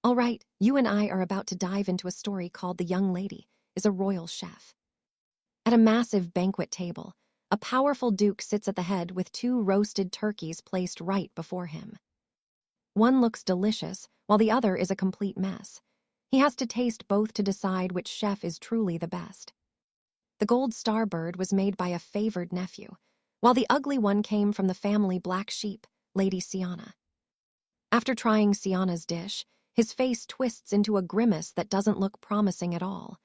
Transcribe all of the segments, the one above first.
All right, you and I are about to dive into a story called The Young Lady is a Royal Chef. At a massive banquet table, a powerful duke sits at the head with two roasted turkeys placed right before him. One looks delicious, while the other is a complete mess. He has to taste both to decide which chef is truly the best. The gold star bird was made by a favored nephew, while the ugly one came from the family black sheep, Lady Siana. After trying Siana's dish, his face twists into a grimace that doesn't look promising at all.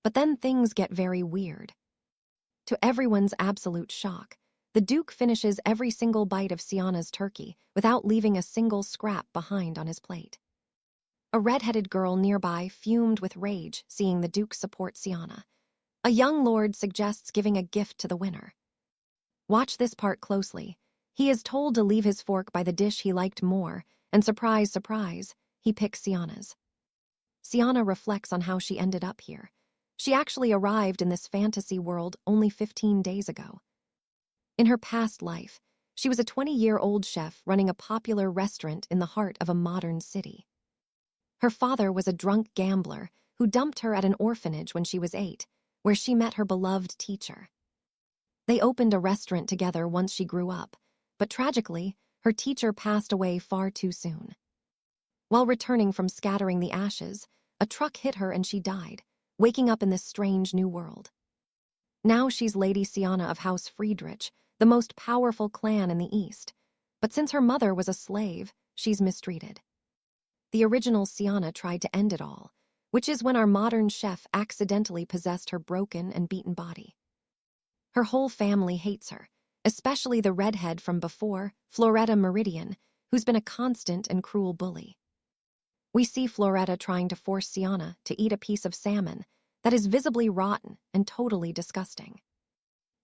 But then things get very weird. To everyone's absolute shock, the Duke finishes every single bite of Siana's turkey without leaving a single scrap behind on his plate. A red-headed girl nearby fumed with rage seeing the Duke support Siana. A young lord suggests giving a gift to the winner. Watch this part closely. He is told to leave his fork by the dish he liked more, and surprise, surprise, he picks Siana's. Siana reflects on how she ended up here. She actually arrived in this fantasy world only 15 days ago. In her past life, she was a 20-year-old chef running a popular restaurant in the heart of a modern city. Her father was a drunk gambler who dumped her at an orphanage when she was 8, where she met her beloved teacher. They opened a restaurant together once she grew up, but tragically, her teacher passed away far too soon. While returning from scattering the ashes, a truck hit her and she died, waking up in this strange new world. Now she's Lady Siana of House Friedrich, the most powerful clan in the East, but since her mother was a slave, she's mistreated. The original Siana tried to end it all, which is when our modern chef accidentally possessed her broken and beaten body. Her whole family hates her, especially the redhead from before, Floretta Meridian, who's been a constant and cruel bully. We see Floretta trying to force Siana to eat a piece of salmon that is visibly rotten and totally disgusting.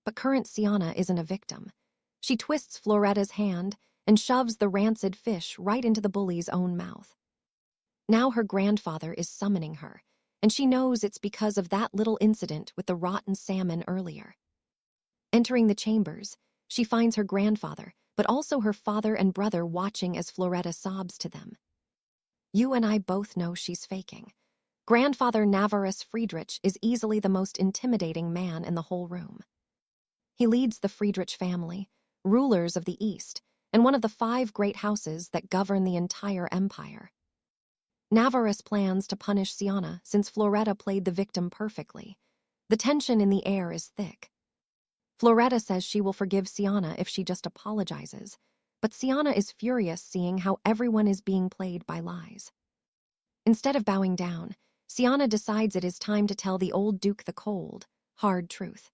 But current Siana isn't a victim. She twists Floretta's hand and shoves the rancid fish right into the bully's own mouth. Now her grandfather is summoning her, and she knows it's because of that little incident with the rotten salmon earlier. Entering the chambers, she finds her grandfather, but also her father and brother watching as Floretta sobs to them. You and I both know she's faking. Grandfather Navarus Friedrich is easily the most intimidating man in the whole room. He leads the Friedrich family, rulers of the East, and one of the 5 great houses that govern the entire empire. Navarus plans to punish Siana since Floretta played the victim perfectly. The tension in the air is thick. Floretta says she will forgive Siana if she just apologizes, but Siana is furious seeing how everyone is being played by lies. Instead of bowing down, Siana decides it is time to tell the old Duke the cold, hard truth.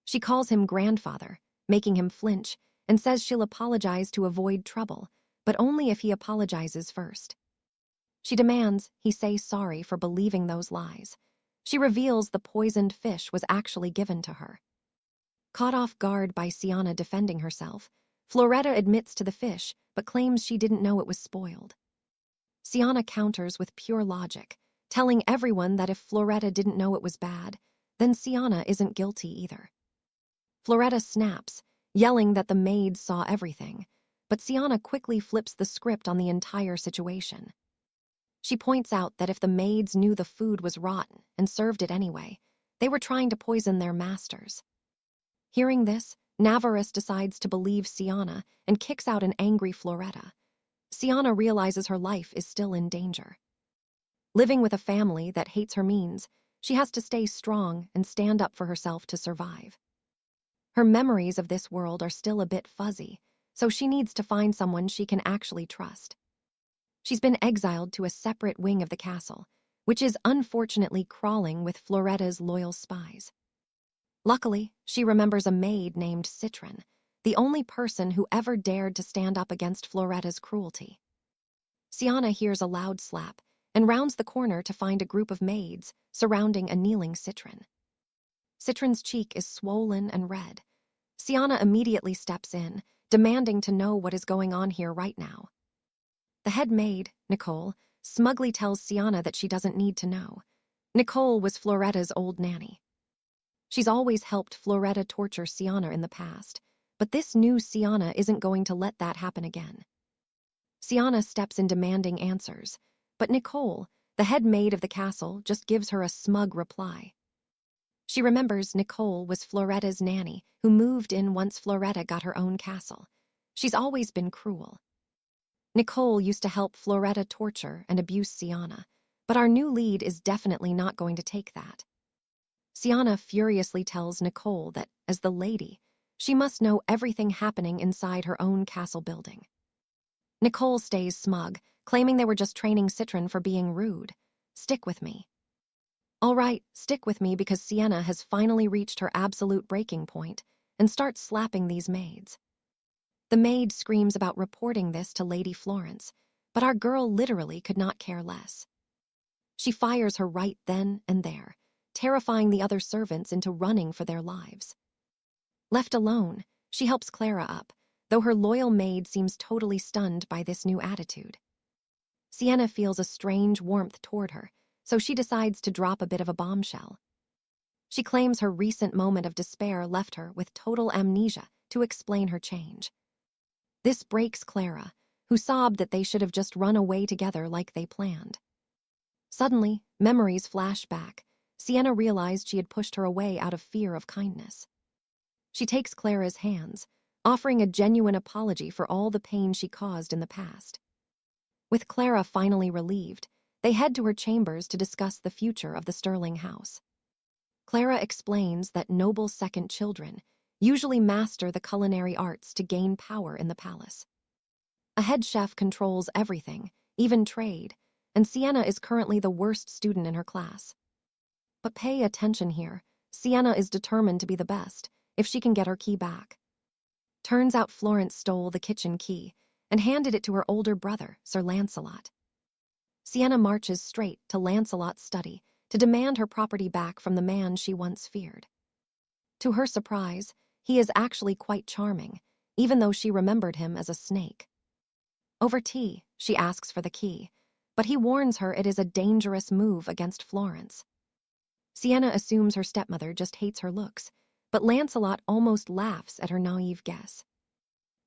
She calls him grandfather, making him flinch, and says she'll apologize to avoid trouble, but only if he apologizes first. She demands he say sorry for believing those lies. She reveals the poisoned fish was actually given to her. Caught off guard by Siana defending herself, Floretta admits to the fish, but claims she didn't know it was spoiled. Siana counters with pure logic, telling everyone that if Floretta didn't know it was bad, then Siana isn't guilty either. Floretta snaps, yelling that the maids saw everything, but Siana quickly flips the script on the entire situation. She points out that if the maids knew the food was rotten and served it anyway, they were trying to poison their masters. Hearing this, Navarus decides to believe Siana and kicks out an angry Floretta. Siana realizes her life is still in danger. Living with a family that hates her means she has to stay strong and stand up for herself to survive. Her memories of this world are still a bit fuzzy, so she needs to find someone she can actually trust. She's been exiled to a separate wing of the castle, which is unfortunately crawling with Floretta's loyal spies. Luckily, she remembers a maid named Citron, the only person who ever dared to stand up against Floretta's cruelty. Siana hears a loud slap and rounds the corner to find a group of maids surrounding a kneeling Citron. Citron's cheek is swollen and red. Siana immediately steps in, demanding to know what is going on here right now. The head maid, Nicole, smugly tells Siana that she doesn't need to know. Nicole was Floretta's old nanny. She's always helped Floretta torture Siana in the past, but this new Siana isn't going to let that happen again. Siana steps in demanding answers, But Nicole, the head maid of the castle, just gives her a smug reply. She remembers Nicole was Floretta's nanny, who moved in once Floretta got her own castle. She's always been cruel. Nicole used to help Floretta torture and abuse Sienna, but our new lead is definitely not going to take that. Sienna furiously tells Nicole that, as the lady, she must know everything happening inside her own castle building. Nicole stays smug, claiming they were just training Citron for being rude. Stick with me. All right, stick with me because Sienna has finally reached her absolute breaking point and starts slapping these maids. The maid screams about reporting this to Lady Florence, but our girl literally could not care less. She fires her right then and there, terrifying the other servants into running for their lives. Left alone, she helps Clara up, though her loyal maid seems totally stunned by this new attitude. Sienna feels a strange warmth toward her, so she decides to drop a bit of a bombshell. She claims her recent moment of despair left her with total amnesia to explain her change. This breaks Clara, who sobbed that they should have just run away together like they planned. Suddenly, memories flash back. Sienna realized she had pushed her away out of fear of kindness. She takes Clara's hands, offering a genuine apology for all the pain she caused in the past. With Clara finally relieved, they head to her chambers to discuss the future of the Sterling house. Clara explains that noble second children usually master the culinary arts to gain power in the palace. A head chef controls everything, even trade, and Sienna is currently the worst student in her class. But pay attention here, Sienna is determined to be the best, if she can get her key back. Turns out Florence stole the kitchen key and handed it to her older brother, Sir Lancelot. Sienna marches straight to Lancelot's study to demand her property back from the man she once feared. To her surprise, he is actually quite charming, even though she remembered him as a snake. Over tea, she asks for the key, but he warns her it is a dangerous move against Florence. Sienna assumes her stepmother just hates her looks, but Lancelot almost laughs at her naive guess.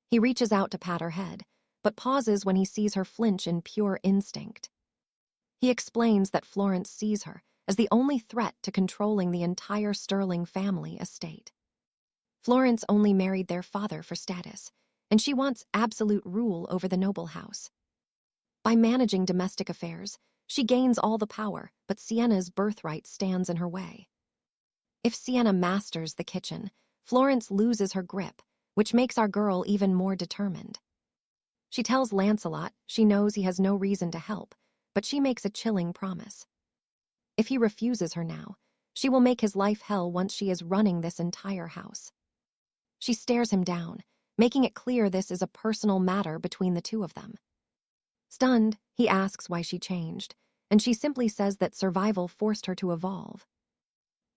He reaches out to pat her head, but pauses when he sees her flinch in pure instinct. He explains that Florence sees her as the only threat to controlling the entire Sterling family estate. Florence only married their father for status, and she wants absolute rule over the noble house. By managing domestic affairs, she gains all the power, but Sienna's birthright stands in her way. If Sienna masters the kitchen, Florence loses her grip, which makes our girl even more determined. She tells Lancelot she knows he has no reason to help, but she makes a chilling promise. If he refuses her now, she will make his life hell once she is running this entire house. She stares him down, making it clear this is a personal matter between the two of them. Stunned, he asks why she changed, and she simply says that survival forced her to evolve.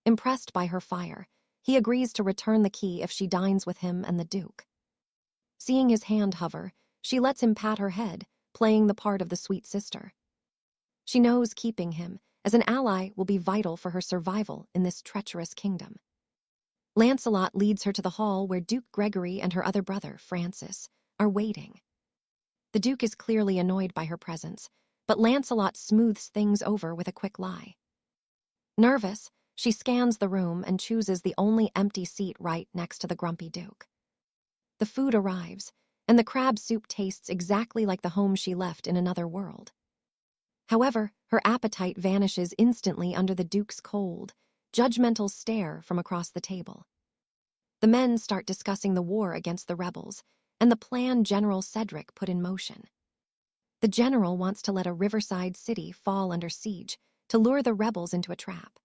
Impressed by her fire, he agrees to return the key if she dines with him and the Duke. Seeing his hand hover, she lets him pat her head, playing the part of the sweet sister. She knows keeping him as an ally will be vital for her survival in this treacherous kingdom. Lancelot leads her to the hall where Duke Gregory and her other brother, Francis, are waiting. The Duke is clearly annoyed by her presence, but Lancelot smooths things over with a quick lie. Nervous, she scans the room and chooses the only empty seat right next to the grumpy Duke. The food arrives, and the crab soup tastes exactly like the home she left in another world. However, her appetite vanishes instantly under the Duke's cold, judgmental stare from across the table. The men start discussing the war against the rebels and the plan General Cedric put in motion. The general wants to let a riverside city fall under siege to lure the rebels into a trap.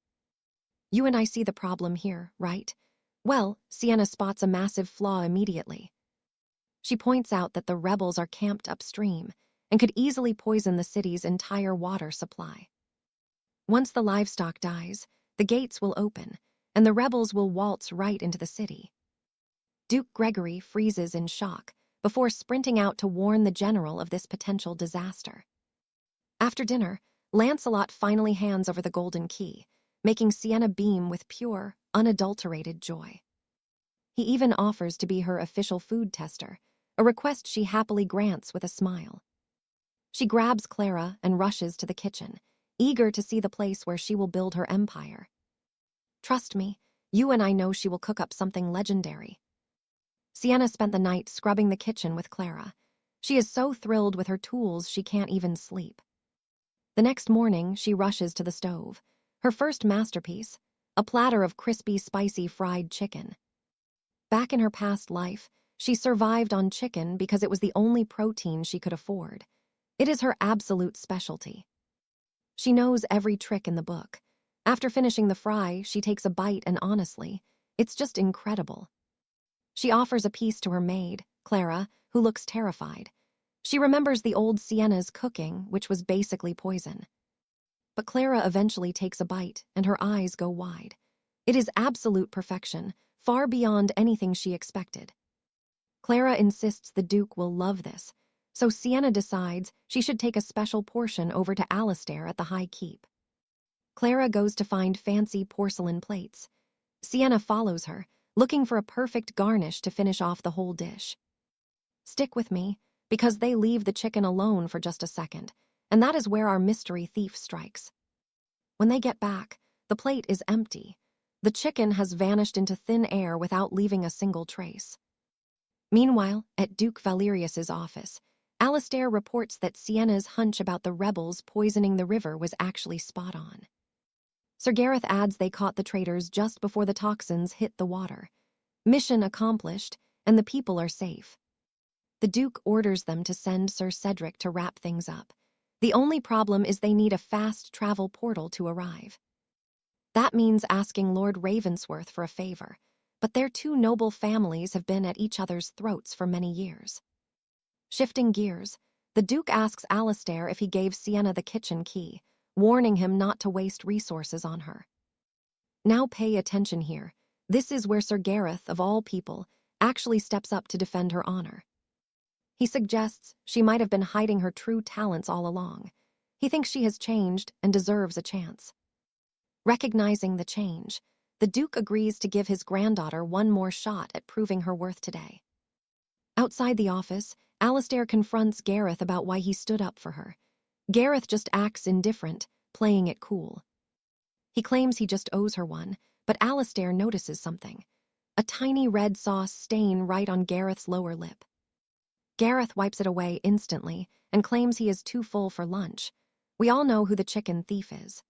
You and I see the problem here, right? Well, Sienna spots a massive flaw immediately. She points out that the rebels are camped upstream and could easily poison the city's entire water supply. Once the livestock dies, the gates will open, and the rebels will waltz right into the city. Duke Gregory freezes in shock before sprinting out to warn the general of this potential disaster. After dinner, Lancelot finally hands over the golden key, making Sienna beam with pure, unadulterated joy. He even offers to be her official food tester, a request she happily grants with a smile. She grabs Clara and rushes to the kitchen, eager to see the place where she will build her empire. "Trust me, you and I know she will cook up something legendary." Sienna spent the night scrubbing the kitchen with Clara. She is so thrilled with her tools she can't even sleep. The next morning, she rushes to the stove. Her first masterpiece, a platter of crispy, spicy fried chicken. Back in her past life, she survived on chicken because it was the only protein she could afford. It is her absolute specialty. She knows every trick in the book. After finishing the fry, she takes a bite and honestly, it's just incredible. She offers a piece to her maid, Clara, who looks terrified. She remembers the old Sienna's cooking, which was basically poison. But Clara eventually takes a bite, and her eyes go wide. It is absolute perfection, far beyond anything she expected. Clara insists the Duke will love this, so Sienna decides she should take a special portion over to 𝒂𝒊𝒍𝒚 at the High Keep. Clara goes to find fancy porcelain plates. Sienna follows her, looking for a perfect garnish to finish off the whole dish. Stick with me, because they leave the chicken alone for just a second, and that is where our mystery thief strikes. When they get back, the plate is empty. The chicken has vanished into thin air without leaving a single trace. Meanwhile, at Duke Valerius's office, Alistair reports that Sienna's hunch about the rebels poisoning the river was actually spot on. Sir Gareth adds they caught the traitors just before the toxins hit the water. Mission accomplished, and the people are safe. The Duke orders them to send Sir Cedric to wrap things up. The only problem is they need a fast travel portal to arrive. That means asking Lord Ravensworth for a favor, but their two noble families have been at each other's throats for many years. Shifting gears, the Duke asks Alistair if he gave Sienna the kitchen key, warning him not to waste resources on her. Now pay attention here. This is where Sir Gareth, of all people, actually steps up to defend her honor. He suggests she might have been hiding her true talents all along. He thinks she has changed and deserves a chance. Recognizing the change, the Duke agrees to give his granddaughter one more shot at proving her worth today. Outside the office, Alistair confronts Gareth about why he stood up for her. Gareth just acts indifferent, playing it cool. He claims he just owes her one, but Alistair notices something. A tiny red sauce stain right on Gareth's lower lip. Gareth wipes it away instantly and claims he is too full for lunch. We all know who the chicken thief is.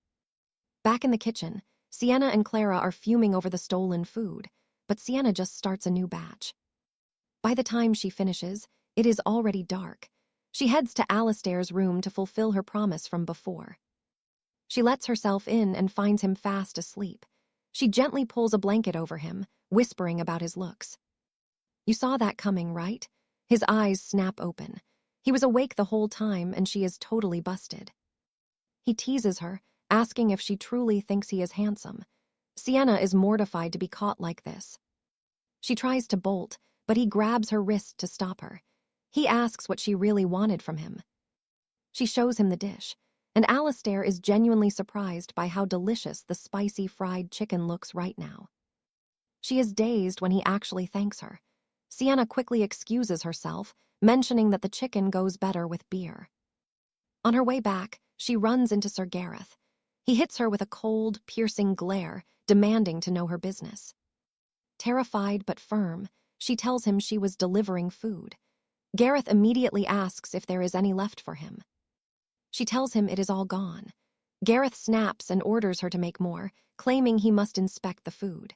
Back in the kitchen, Sienna and Clara are fuming over the stolen food, but Sienna just starts a new batch. By the time she finishes, it is already dark. She heads to Alistair's room to fulfill her promise from before. She lets herself in and finds him fast asleep. She gently pulls a blanket over him, whispering about his looks. You saw that coming, right? His eyes snap open. He was awake the whole time, and she is totally busted. He teases her, asking if she truly thinks he is handsome. Sienna is mortified to be caught like this. She tries to bolt, but he grabs her wrist to stop her. He asks what she really wanted from him. She shows him the dish, and Alistair is genuinely surprised by how delicious the spicy fried chicken looks right now. She is dazed when he actually thanks her. Sienna quickly excuses herself, mentioning that the chicken goes better with beer. On her way back, she runs into Sir Gareth. He hits her with a cold, piercing glare, demanding to know her business. Terrified but firm, she tells him she was delivering food. Gareth immediately asks if there is any left for him. She tells him it is all gone. Gareth snaps and orders her to make more, claiming he must inspect the food.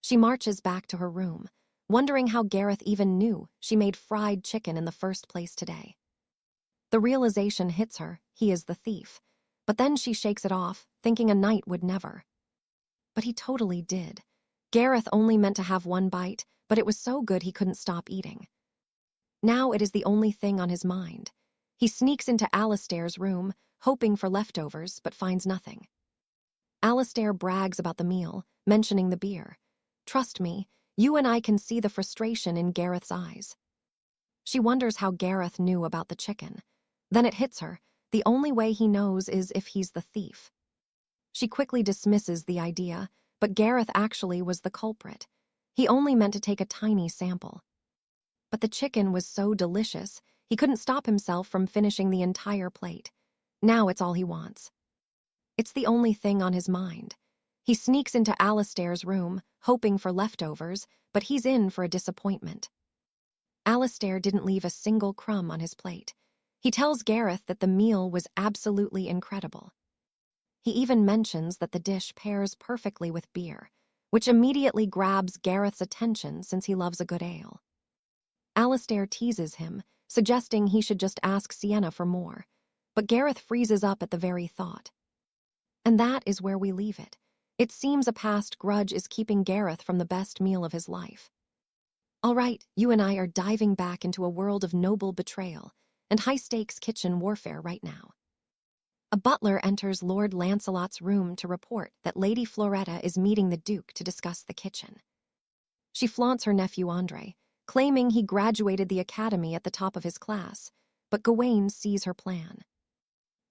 She marches back to her room, wondering how Gareth even knew she made fried chicken in the first place today. The realization hits her, he is the thief, but then she shakes it off, thinking a knight would never. But he totally did. Gareth only meant to have one bite, but it was so good he couldn't stop eating. Now it is the only thing on his mind. He sneaks into Alistair's room, hoping for leftovers, but finds nothing. Alistair brags about the meal, mentioning the beer. Trust me, you and I can see the frustration in Gareth's eyes. She wonders how Gareth knew about the chicken. Then it hits her. The only way he knows is if he's the thief. She quickly dismisses the idea, but Gareth actually was the culprit. He only meant to take a tiny sample. But the chicken was so delicious, He couldn't stop himself from finishing the entire plate. Now it's all he wants. It's the only thing on his mind. He sneaks into 𝒂𝒊𝒍𝒄's room, hoping for leftovers, but he's in for a disappointment. 𝒂𝒊𝒍𝒄 didn't leave a single crumb on his plate. He tells Gareth that the meal was absolutely incredible. He even mentions that the dish pairs perfectly with beer, which immediately grabs Gareth's attention since he loves a good ale. 𝒂𝒊𝒍𝒄 teases him, suggesting he should just ask Sienna for more, but Gareth freezes up at the very thought. And that is where we leave it. It seems a past grudge is keeping Gareth from the best meal of his life. All right, you and I are diving back into a world of noble betrayal and high-stakes kitchen warfare right now. A butler enters Lord Lancelot's room to report that Lady Floretta is meeting the Duke to discuss the kitchen. She flaunts her nephew Andre, claiming he graduated the academy at the top of his class, but Gawain sees her plan.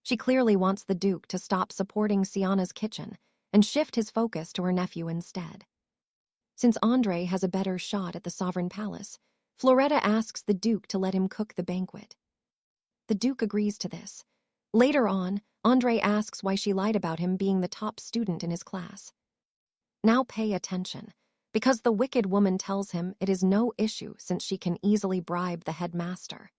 She clearly wants the Duke to stop supporting Sienna's kitchen and shift his focus to her nephew instead. Since Andre has a better shot at the Sovereign Palace, Floretta asks the Duke to let him cook the banquet. The Duke agrees to this. Later on, Andre asks why she lied about him being the top student in his class. Now pay attention, because the wicked woman tells him it is no issue since she can easily bribe the headmaster.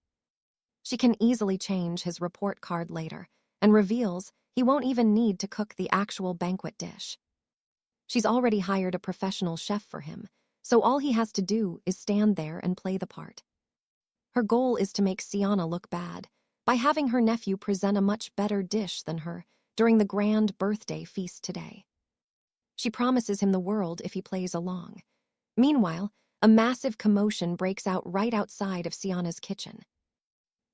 She can easily change his report card later, and reveals he won't even need to cook the actual banquet dish. She's already hired a professional chef for him, so all he has to do is stand there and play the part. Her goal is to make Sienna look bad by having her nephew present a much better dish than her during the grand birthday feast today. She promises him the world if he plays along. Meanwhile, a massive commotion breaks out right outside of Sienna's kitchen.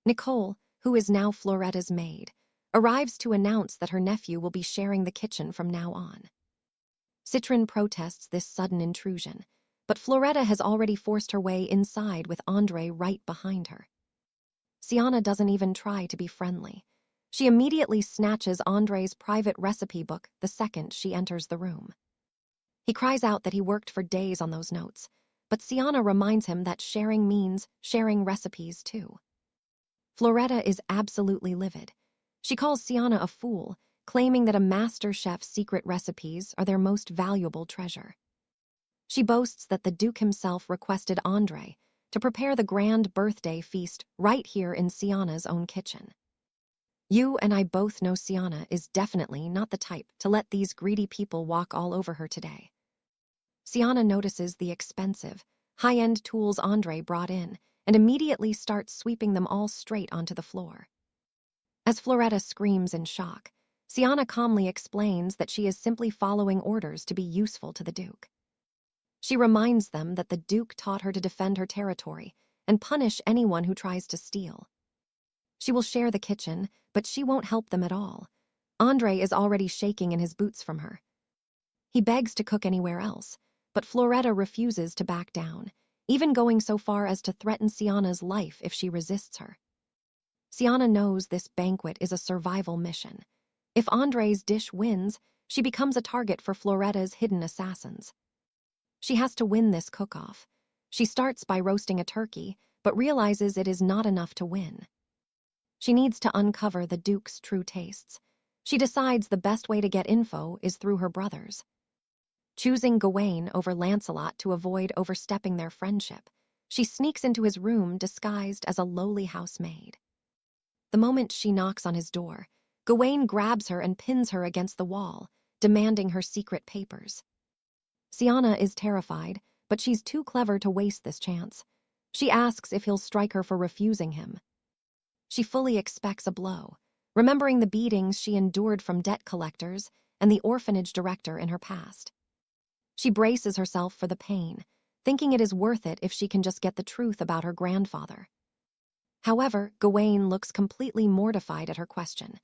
Nicole, who is now Floretta's maid, arrives to announce that her nephew will be sharing the kitchen from now on. Citrin protests this sudden intrusion, but Floretta has already forced her way inside with Andre right behind her. Sienna doesn't even try to be friendly. She immediately snatches Andre's private recipe book the second she enters the room. He cries out that he worked for days on those notes, but Sienna reminds him that sharing means sharing recipes too. Floretta is absolutely livid. She calls Sienna a fool, claiming that a master chef's secret recipes are their most valuable treasure. She boasts that the Duke himself requested Andre to prepare the grand birthday feast right here in Sienna's own kitchen. You and I both know Sienna is definitely not the type to let these greedy people walk all over her today. Sienna notices the expensive, high-end tools Andre brought in and immediately starts sweeping them all straight onto the floor. As Floretta screams in shock, Sienna calmly explains that she is simply following orders to be useful to the Duke. She reminds them that the Duke taught her to defend her territory and punish anyone who tries to steal. She will share the kitchen, but she won't help them at all. Andre is already shaking in his boots from her. He begs to cook anywhere else, but Floretta refuses to back down, even going so far as to threaten Sienna's life if she resists her. Sienna knows this banquet is a survival mission. If Andre's dish wins, she becomes a target for Floretta's hidden assassins. She has to win this cook-off. She starts by roasting a turkey, but realizes it is not enough to win. She needs to uncover the Duke's true tastes. She decides the best way to get info is through her brothers. Choosing Gawain over Lancelot to avoid overstepping their friendship, she sneaks into his room disguised as a lowly housemaid. The moment she knocks on his door, Gawain grabs her and pins her against the wall, demanding her secret papers. Sienna is terrified, but she's too clever to waste this chance. She asks if he'll strike her for refusing him. She fully expects a blow, remembering the beatings she endured from debt collectors and the orphanage director in her past. She braces herself for the pain, thinking it is worth it if she can just get the truth about her grandfather. However, Gawain looks completely mortified at her question.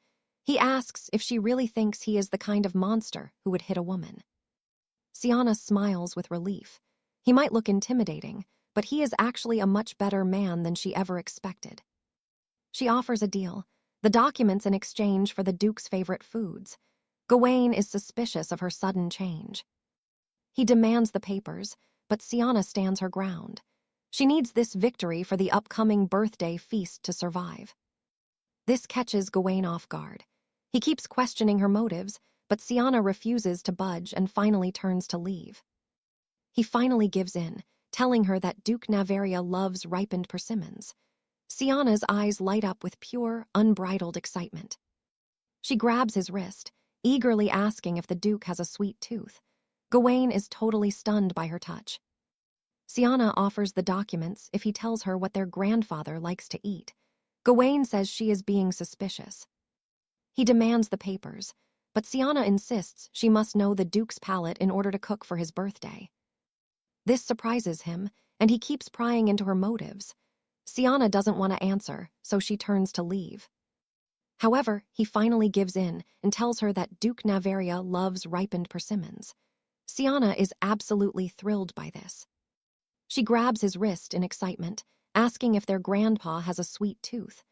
He asks if she really thinks he is the kind of monster who would hit a woman. Sienna smiles with relief. He might look intimidating, but he is actually a much better man than she ever expected. She offers a deal, the documents in exchange for the Duke's favorite foods. Gawain is suspicious of her sudden change. He demands the papers, but Sienna stands her ground. She needs this victory for the upcoming birthday feast to survive. This catches Gawain off guard. He keeps questioning her motives, but Cianna refuses to budge and finally turns to leave. He finally gives in, telling her that 𝑭𝒂𝒎𝒊𝒍𝒚 loves ripened persimmons. Cianna's eyes light up with pure, unbridled excitement. She grabs his wrist, eagerly asking if the Duke has a sweet tooth. Gawain is totally stunned by her touch. Cianna offers the documents if he tells her what their grandfather likes to eat. Gawain says she is being suspicious. He demands the papers, but Cianna insists she must know the Duke's palate in order to cook for his birthday. This surprises him, and he keeps prying into her motives. Cianna doesn't want to answer, so she turns to leave. However, he finally gives in and tells her that 𝑭𝒂𝒎𝒊𝒍𝒚 loves ripened persimmons. Cianna is absolutely thrilled by this. She grabs his wrist in excitement, asking if their grandpa has a sweet tooth.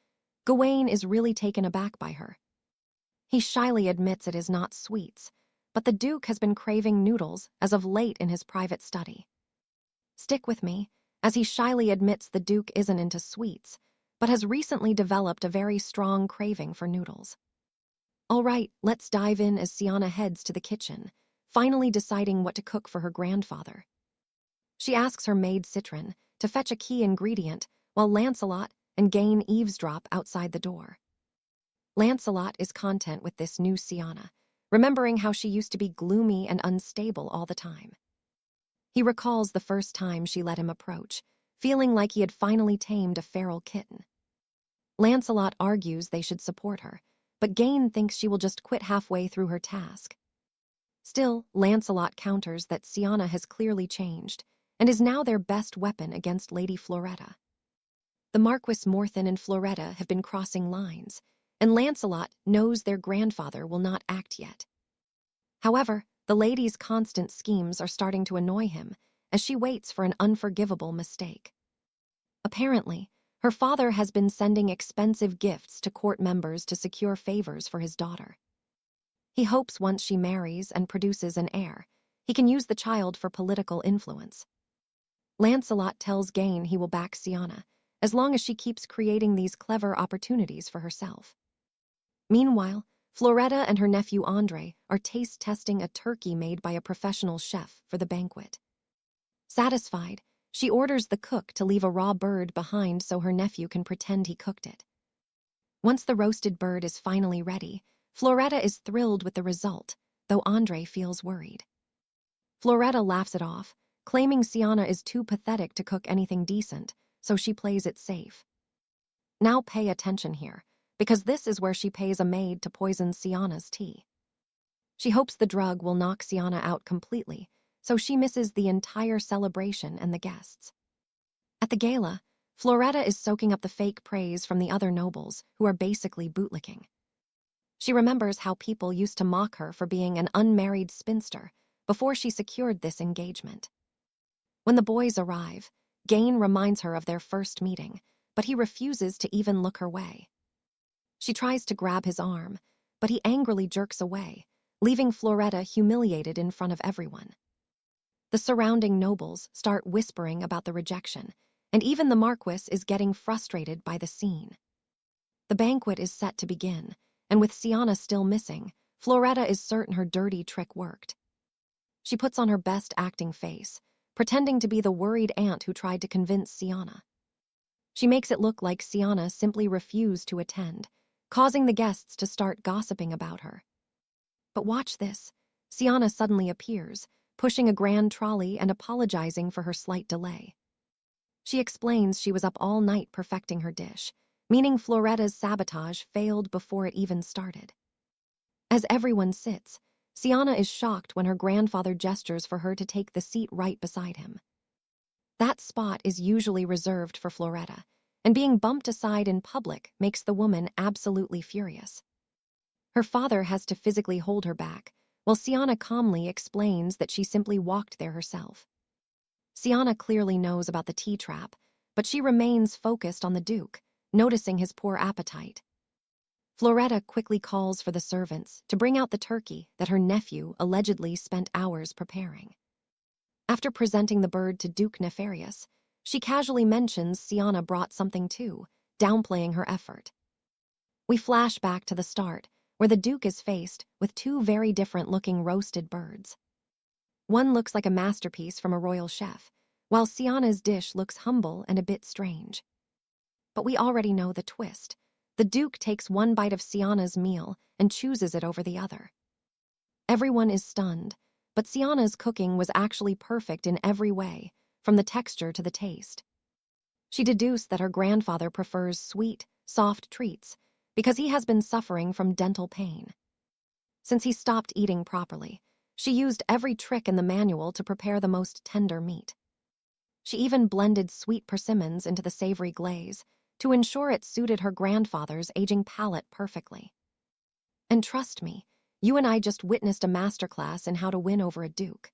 Gawain is really taken aback by her. He shyly admits it is not sweets, but the Duke has been craving noodles as of late in his private study. Stick with me, as he shyly admits the Duke isn't into sweets, but has recently developed a very strong craving for noodles. All right, let's dive in as Cianna heads to the kitchen, finally deciding what to cook for her grandfather. She asks her maid Citron to fetch a key ingredient while Lancelot and Gain eavesdrop outside the door. Lancelot is content with this new Cianna, remembering how she used to be gloomy and unstable all the time. He recalls the first time she let him approach, feeling like he had finally tamed a feral kitten. Lancelot argues they should support her, but Gain thinks she will just quit halfway through her task. Still, Lancelot counters that Cianna has clearly changed and is now their best weapon against Lady Floretta. The Marquis Morthain and Floretta have been crossing lines, and Lancelot knows their grandfather will not act yet. However, the lady's constant schemes are starting to annoy him as she waits for an unforgivable mistake. Apparently, her father has been sending expensive gifts to court members to secure favors for his daughter. He hopes once she marries and produces an heir, he can use the child for political influence. Lancelot tells Gain he will back Cianna, as long as she keeps creating these clever opportunities for herself. Meanwhile, Floretta and her nephew Andre are taste-testing a turkey made by a professional chef for the banquet. Satisfied, she orders the cook to leave a raw bird behind so her nephew can pretend he cooked it. Once the roasted bird is finally ready, Floretta is thrilled with the result, though Andre feels worried. Floretta laughs it off, claiming Cianna is too pathetic to cook anything decent, so she plays it safe. Now pay attention here, because this is where she pays a maid to poison Cianna's tea. She hopes the drug will knock Cianna out completely, so she misses the entire celebration and the guests. At the gala, Floretta is soaking up the fake praise from the other nobles, who are basically bootlicking. She remembers how people used to mock her for being an unmarried spinster before she secured this engagement. When the boys arrive, Gain reminds her of their first meeting, but he refuses to even look her way. She tries to grab his arm, but he angrily jerks away, leaving Floretta humiliated in front of everyone. The surrounding nobles start whispering about the rejection, and even the Marquis is getting frustrated by the scene. The banquet is set to begin, and with Cianna still missing, Floretta is certain her dirty trick worked. She puts on her best acting face, pretending to be the worried aunt who tried to convince Cianna. She makes it look like Cianna simply refused to attend, causing the guests to start gossiping about her. But watch this. Cianna suddenly appears, pushing a grand trolley and apologizing for her slight delay. She explains she was up all night perfecting her dish, meaning Floretta's sabotage failed before it even started. As everyone sits, Cianna is shocked when her grandfather gestures for her to take the seat right beside him. That spot is usually reserved for Floretta, and being bumped aside in public makes the woman absolutely furious. Her father has to physically hold her back, while Cianna calmly explains that she simply walked there herself. Cianna clearly knows about the tea trap, but she remains focused on the Duke, noticing his poor appetite. Floretta quickly calls for the servants to bring out the turkey that her nephew allegedly spent hours preparing. After presenting the bird to Duke Nefarious, She casually mentions 𝒂𝒎💊 brought something too, downplaying her effort. We flash back to the start, where the Duke is faced with two very different-looking roasted birds. One looks like a masterpiece from a royal chef, while 𝒂𝒎💊's dish looks humble and a bit strange. But we already know the twist. The Duke takes one bite of 𝒂𝒎💊's meal and chooses it over the other. Everyone is stunned, but 𝒂𝒎💊's cooking was actually perfect in every way, from the texture to the taste. She deduced that her grandfather prefers sweet, soft treats because he has been suffering from dental pain. Since he stopped eating properly, she used every trick in the manual to prepare the most tender meat. She even blended sweet persimmons into the savory glaze to ensure it suited her grandfather's aging palate perfectly. And trust me, you and I just witnessed a masterclass in how to win over a duke.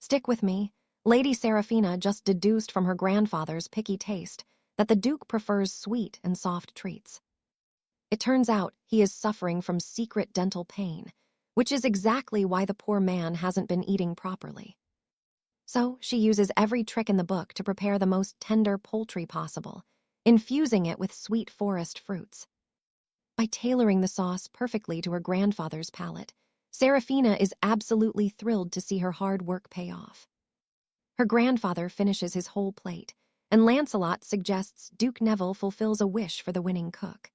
Stick with me. Lady Seraphina just deduced from her grandfather's picky taste that the Duke prefers sweet and soft treats. It turns out he is suffering from secret dental pain, which is exactly why the poor man hasn't been eating properly. So she uses every trick in the book to prepare the most tender poultry possible, infusing it with sweet forest fruits. By tailoring the sauce perfectly to her grandfather's palate, Seraphina is absolutely thrilled to see her hard work pay off. Her grandfather finishes his whole plate, and Lancelot suggests Duke Neville fulfills a wish for the winning cook.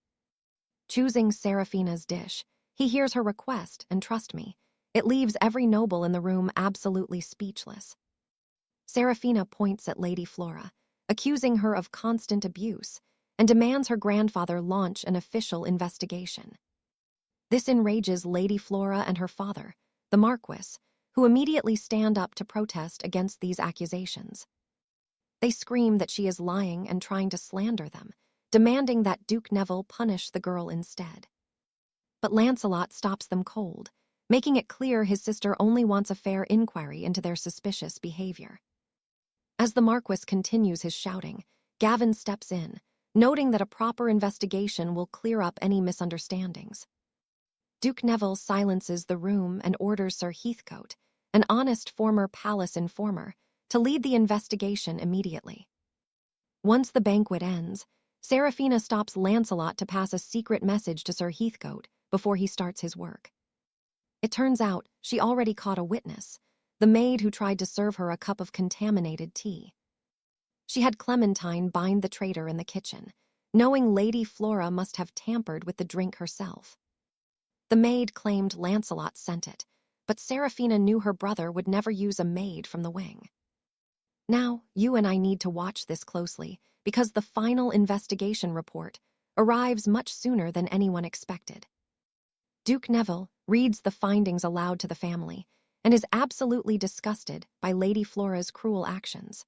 Choosing Seraphina's dish, he hears her request, and trust me, it leaves every noble in the room absolutely speechless. Seraphina points at Lady Flora, accusing her of constant abuse, and demands her grandfather launch an official investigation. This enrages Lady Flora and her father, the Marquis, who immediately stand up to protest against these accusations. They scream that she is lying and trying to slander them, demanding that Duke Neville punish the girl instead. But Lancelot stops them cold, making it clear his sister only wants a fair inquiry into their suspicious behavior. As the Marquis continues his shouting, Gavin steps in, noting that a proper investigation will clear up any misunderstandings. Duke Neville silences the room and orders Sir Heathcote, an honest former palace informer, to lead the investigation immediately. Once the banquet ends, Seraphina stops Lancelot to pass a secret message to Sir Heathcote before he starts his work. It turns out she already caught a witness, the maid who tried to serve her a cup of contaminated tea. She had Clementine bind the traitor in the kitchen, knowing Lady Flora must have tampered with the drink herself. The maid claimed Lancelot sent it, but Seraphina knew her brother would never use a maid from the wing. Now, you and I need to watch this closely, because the final investigation report arrives much sooner than anyone expected. Duke Neville reads the findings aloud to the family and is absolutely disgusted by Lady Flora's cruel actions.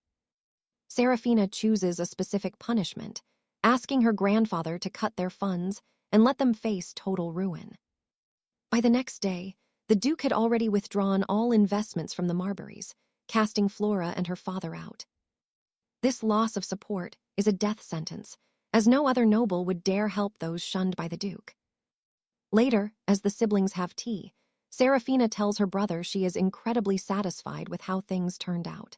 Seraphina chooses a specific punishment, asking her grandfather to cut their funds and let them face total ruin. By the next day, the Duke had already withdrawn all investments from the Marburys, casting Flora and her father out. This loss of support is a death sentence, as no other noble would dare help those shunned by the Duke. Later, as the siblings have tea, Seraphina tells her brother she is incredibly satisfied with how things turned out.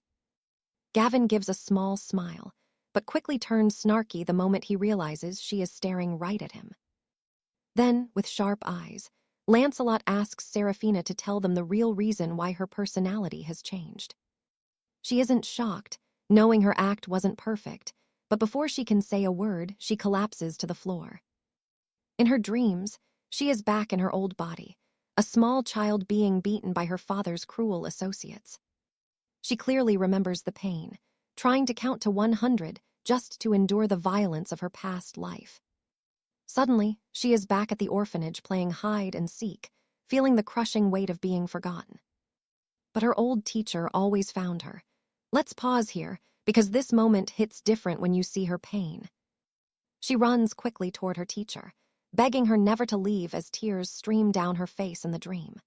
Gavin gives a small smile, but quickly turns snarky the moment he realizes she is staring right at him. Then, with sharp eyes, Lancelot asks Seraphina to tell them the real reason why her personality has changed. She isn't shocked, knowing her act wasn't perfect, but before she can say a word, she collapses to the floor. In her dreams, she is back in her old body, a small child being beaten by her father's cruel associates. She clearly remembers the pain, trying to count to 100 just to endure the violence of her past life. Suddenly, she is back at the orphanage playing hide and seek, feeling the crushing weight of being forgotten. But her old teacher always found her. Let's pause here, because this moment hits different when you see her pain. She runs quickly toward her teacher, begging her never to leave as tears stream down her face in the dream.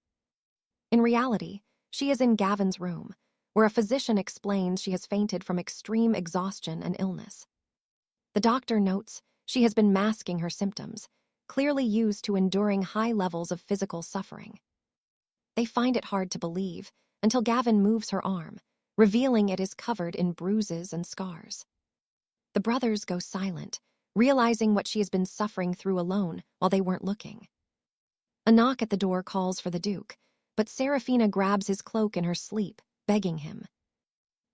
In reality, she is in Gavin's room, where a physician explains she has fainted from extreme exhaustion and illness. The doctor notes she has been masking her symptoms, clearly used to enduring high levels of physical suffering. They find it hard to believe until Gavin moves her arm, revealing it is covered in bruises and scars. The brothers go silent, realizing what she has been suffering through alone while they weren't looking. A knock at the door calls for the Duke, but Serafina grabs his cloak in her sleep, begging him.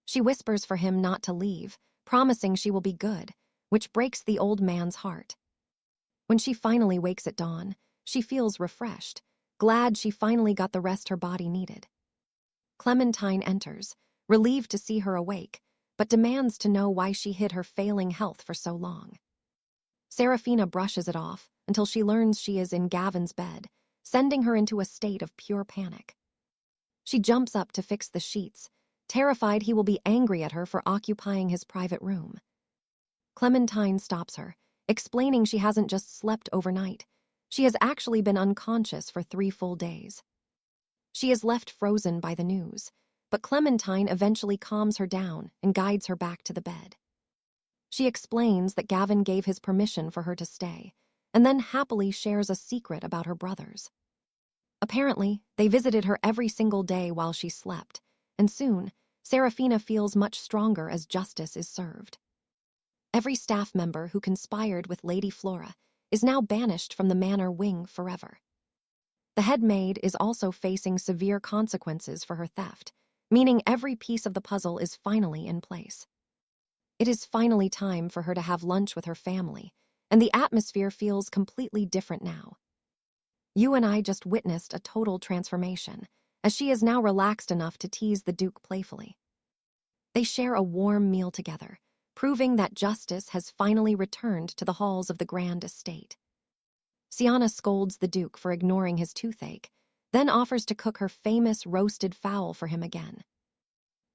She whispers for him not to leave, promising she will be good, which breaks the old man's heart. When she finally wakes at dawn, she feels refreshed, glad she finally got the rest her body needed. Clementine enters, relieved to see her awake, but demands to know why she hid her failing health for so long. Serafina brushes it off until she learns she is in Gavin's bed, sending her into a state of pure panic. She jumps up to fix the sheets, terrified he will be angry at her for occupying his private room. Clementine stops her, explaining she hasn't just slept overnight. She has actually been unconscious for 3 full days. She is left frozen by the news, but Clementine eventually calms her down and guides her back to the bed. She explains that Gavin gave his permission for her to stay, and then happily shares a secret about her brothers. Apparently, they visited her every single day while she slept, and soon, Serafina feels much stronger as justice is served. Every staff member who conspired with Lady Flora is now banished from the manor wing forever. The head maid is also facing severe consequences for her theft, meaning every piece of the puzzle is finally in place. It is finally time for her to have lunch with her family, and the atmosphere feels completely different now. You and I just witnessed a total transformation, as she is now relaxed enough to tease the Duke playfully. They share a warm meal together, proving that justice has finally returned to the halls of the grand estate. Sienna scolds the Duke for ignoring his toothache, then offers to cook her famous roasted fowl for him again.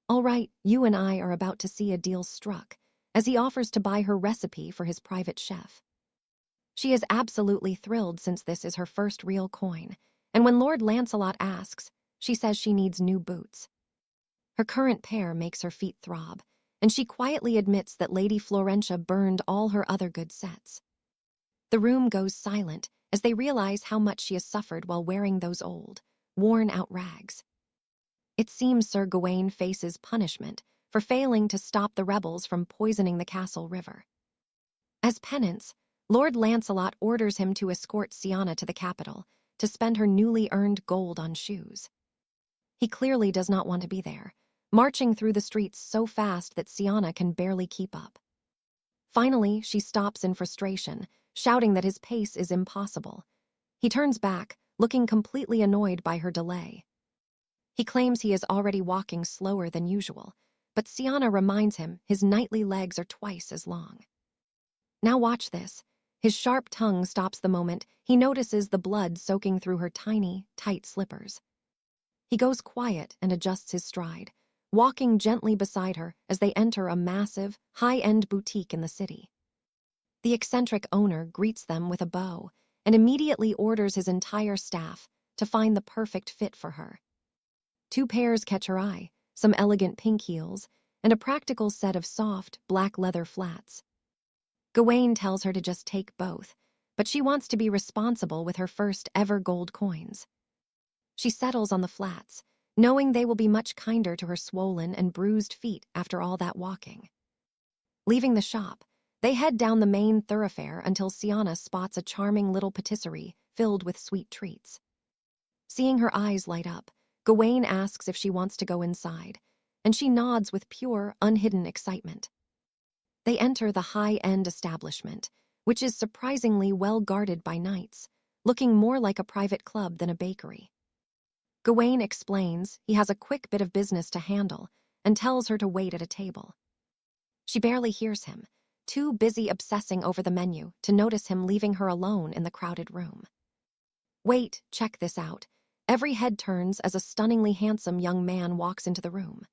All right, you and I are about to see a deal struck, as he offers to buy her recipe for his private chef. She is absolutely thrilled since this is her first real coin, and when Lord Lancelot asks, she says she needs new boots. Her current pair makes her feet throb, and she quietly admits that Lady Florentia burned all her other good sets. The room goes silent as they realize how much she has suffered while wearing those old, worn-out rags. It seems Sir Gawain faces punishment for failing to stop the rebels from poisoning the castle river. As penance, Lord Lancelot orders him to escort Sienna to the capital to spend her newly earned gold on shoes. He clearly does not want to be there, marching through the streets so fast that Sienna can barely keep up. Finally, she stops in frustration, shouting that his pace is impossible. He turns back, looking completely annoyed by her delay. He claims he is already walking slower than usual, but Sienna reminds him his knightly legs are twice as long. Now watch this. His sharp tongue stops the moment he notices the blood soaking through her tiny, tight slippers. He goes quiet and adjusts his stride, walking gently beside her as they enter a massive, high-end boutique in the city. The eccentric owner greets them with a bow and immediately orders his entire staff to find the perfect fit for her. 2 pairs catch her eye, some elegant pink heels, and a practical set of soft, black leather flats. Gawain tells her to just take both, but she wants to be responsible with her first ever gold coins. She settles on the flats, knowing they will be much kinder to her swollen and bruised feet after all that walking. Leaving the shop, they head down the main thoroughfare until Sienna spots a charming little patisserie filled with sweet treats. Seeing her eyes light up, Gawain asks if she wants to go inside, and she nods with pure, unhidden excitement. They enter the high-end establishment, which is surprisingly well guarded by knights, looking more like a private club than a bakery. Gawain explains he has a quick bit of business to handle and tells her to wait at a table. She barely hears him, too busy obsessing over the menu to notice him leaving her alone in the crowded room. Wait, check this out. Every head turns as a stunningly handsome young man walks into the room.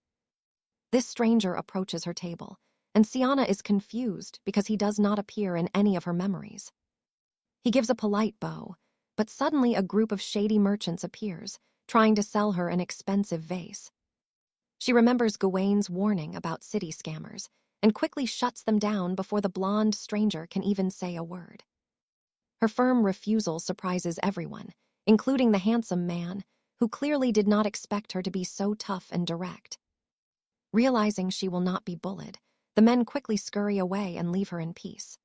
This stranger approaches her table, and Sienna is confused because he does not appear in any of her memories. He gives a polite bow, but suddenly a group of shady merchants appears, trying to sell her an expensive vase. She remembers Gawain's warning about city scammers and quickly shuts them down before the blonde stranger can even say a word. Her firm refusal surprises everyone, including the handsome man, who clearly did not expect her to be so tough and direct. Realizing she will not be bullied, the men quickly scurry away and leave her in peace.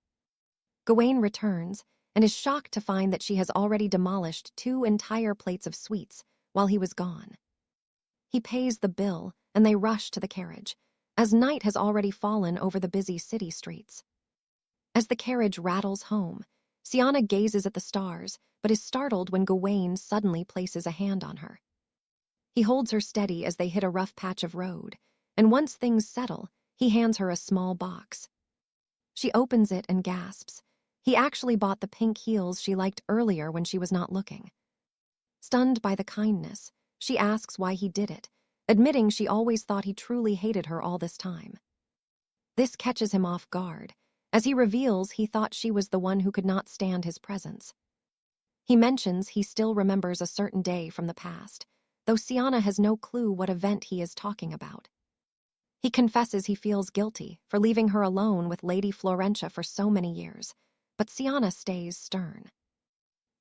Gawain returns and is shocked to find that she has already demolished 2 entire plates of sweets while he was gone. He pays the bill and they rush to the carriage, as night has already fallen over the busy city streets. As the carriage rattles home, Siana gazes at the stars but is startled when Gawain suddenly places a hand on her. He holds her steady as they hit a rough patch of road, and once things settle, he hands her a small box. She opens it and gasps. He actually bought the pink heels she liked earlier when she was not looking. Stunned by the kindness, she asks why he did it, admitting she always thought he truly hated her all this time. This catches him off guard, as he reveals he thought she was the one who could not stand his presence. He mentions he still remembers a certain day from the past, though Siana has no clue what event he is talking about. He confesses he feels guilty for leaving her alone with Lady Florentia for so many years, but Siana stays stern.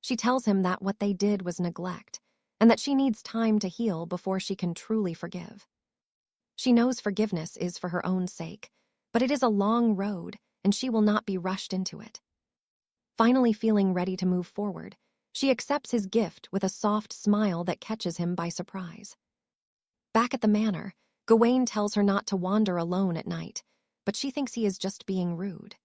She tells him that what they did was neglect, and that she needs time to heal before she can truly forgive. She knows forgiveness is for her own sake, but it is a long road, and she will not be rushed into it. Finally feeling ready to move forward, she accepts his gift with a soft smile that catches him by surprise. Back at the manor, Gawain tells her not to wander alone at night, but she thinks he is just being rude.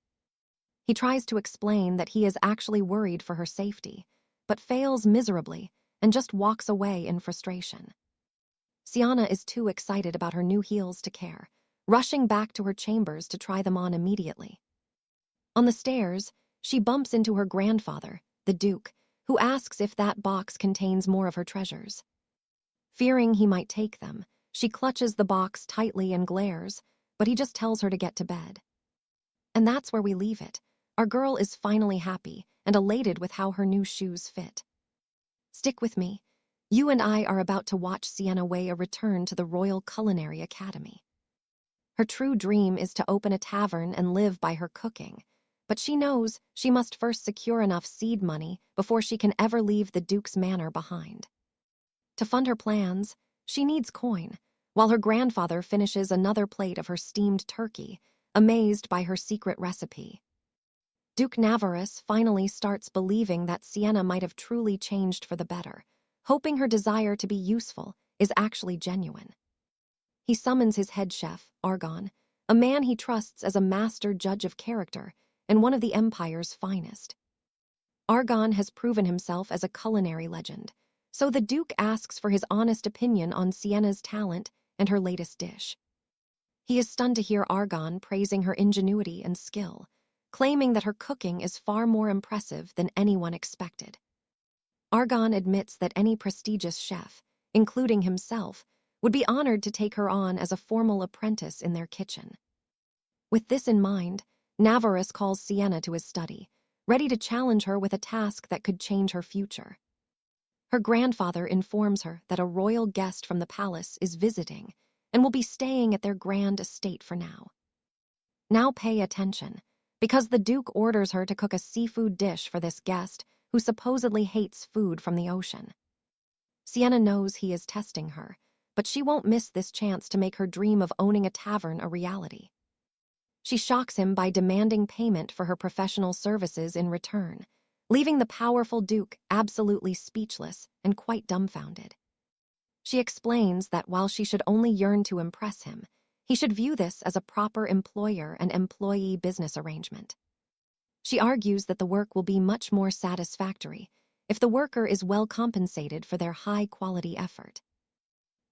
He tries to explain that he is actually worried for her safety, but fails miserably and just walks away in frustration. Siana is too excited about her new heels to care, rushing back to her chambers to try them on immediately. On the stairs, she bumps into her grandfather, the Duke, who asks if that box contains more of her treasures. Fearing he might take them, she clutches the box tightly and glares, but he just tells her to get to bed. And that's where we leave it. Our girl is finally happy and elated with how her new shoes fit. Stick with me. You and I are about to watch Siena 𝑭𝒂𝒎𝒊𝒍𝒚 return to the Royal Culinary Academy. Her true dream is to open a tavern and live by her cooking, but she knows she must first secure enough seed money before she can ever leave the Duke's manor behind. To fund her plans, she needs coin, while her grandfather finishes another plate of her steamed turkey, amazed by her secret recipe. Duke Navarus finally starts believing that Siena might have truly changed for the better, hoping her desire to be useful is actually genuine. He summons his head chef, Argon, a man he trusts as a master judge of character and one of the Empire's finest. Argon has proven himself as a culinary legend, so the Duke asks for his honest opinion on Siena's talent and her latest dish. He is stunned to hear Argon praising her ingenuity and skill, claiming that her cooking is far more impressive than anyone expected. Argon admits that any prestigious chef, including himself, would be honored to take her on as a formal apprentice in their kitchen. With this in mind, Navarus calls Siena to his study, ready to challenge her with a task that could change her future. Her grandfather informs her that a royal guest from the palace is visiting and will be staying at their grand estate for now. Now pay attention, because the Duke orders her to cook a seafood dish for this guest who supposedly hates food from the ocean. Siena knows he is testing her, but she won't miss this chance to make her dream of owning a tavern a reality. She shocks him by demanding payment for her professional services in return, leaving the powerful Duke absolutely speechless and quite dumbfounded. She explains that while she should only yearn to impress him, he should view this as a proper employer and employee business arrangement. She argues that the work will be much more satisfactory if the worker is well compensated for their high-quality effort.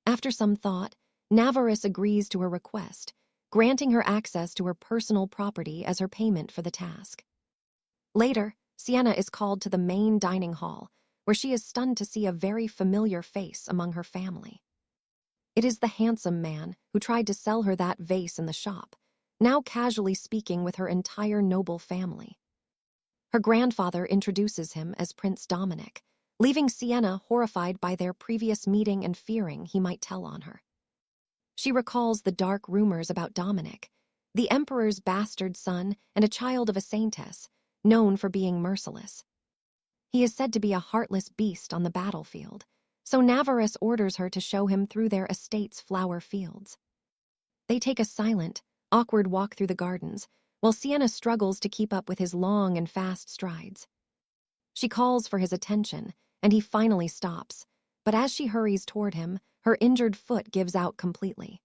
After some thought, Navarus agrees to her request, granting her access to her personal property as her payment for the task. Later, Siena is called to the main dining hall, where she is stunned to see a very familiar face among her family. It is the handsome man who tried to sell her that vase in the shop, now casually speaking with her entire noble family. Her grandfather introduces him as Prince Dominic, leaving Siena horrified by their previous meeting and fearing he might tell on her. She recalls the dark rumors about Dominic, the emperor's bastard son and a child of a saintess, known for being merciless. He is said to be a heartless beast on the battlefield, so Navarus orders her to show him through their estate's flower fields. They take a silent, awkward walk through the gardens, while Sienna struggles to keep up with his long and fast strides. She calls for his attention, and he finally stops, but as she hurries toward him, her injured foot gives out completely.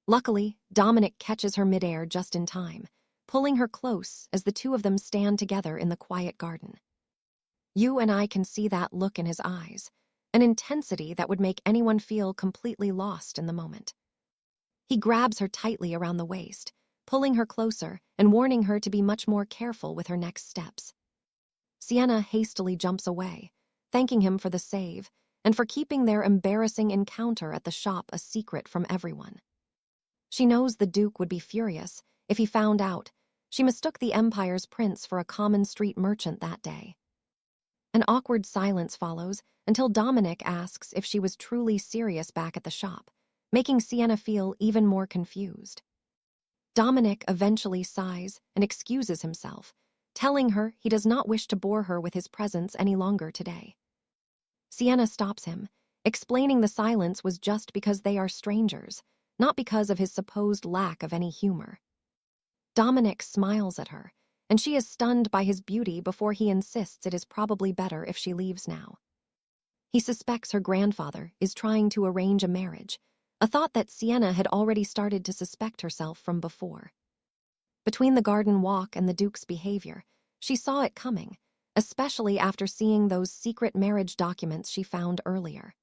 Luckily, Dominic catches her midair just in time, pulling her close as the two of them stand together in the quiet garden. You and I can see that look in his eyes, an intensity that would make anyone feel completely lost in the moment. He grabs her tightly around the waist, pulling her closer and warning her to be much more careful with her next steps. Sienna hastily jumps away, thanking him for the save and for keeping their embarrassing encounter at the shop a secret from everyone. She knows the Duke would be furious if he found out she mistook the Empire's prince for a common street merchant that day. An awkward silence follows until Dominic asks if she was truly serious back at the shop, making Sienna feel even more confused. Dominic eventually sighs and excuses himself, telling her he does not wish to bore her with his presence any longer today. Sienna stops him, explaining the silence was just because they are strangers, not because of his supposed lack of any humor. Dominic smiles at her, and she is stunned by his beauty before he insists it is probably better if she leaves now. He suspects her grandfather is trying to arrange a marriage, a thought that Sienna had already started to suspect herself from before. Between the garden walk and the Duke's behavior, she saw it coming, especially after seeing those secret marriage documents she found earlier.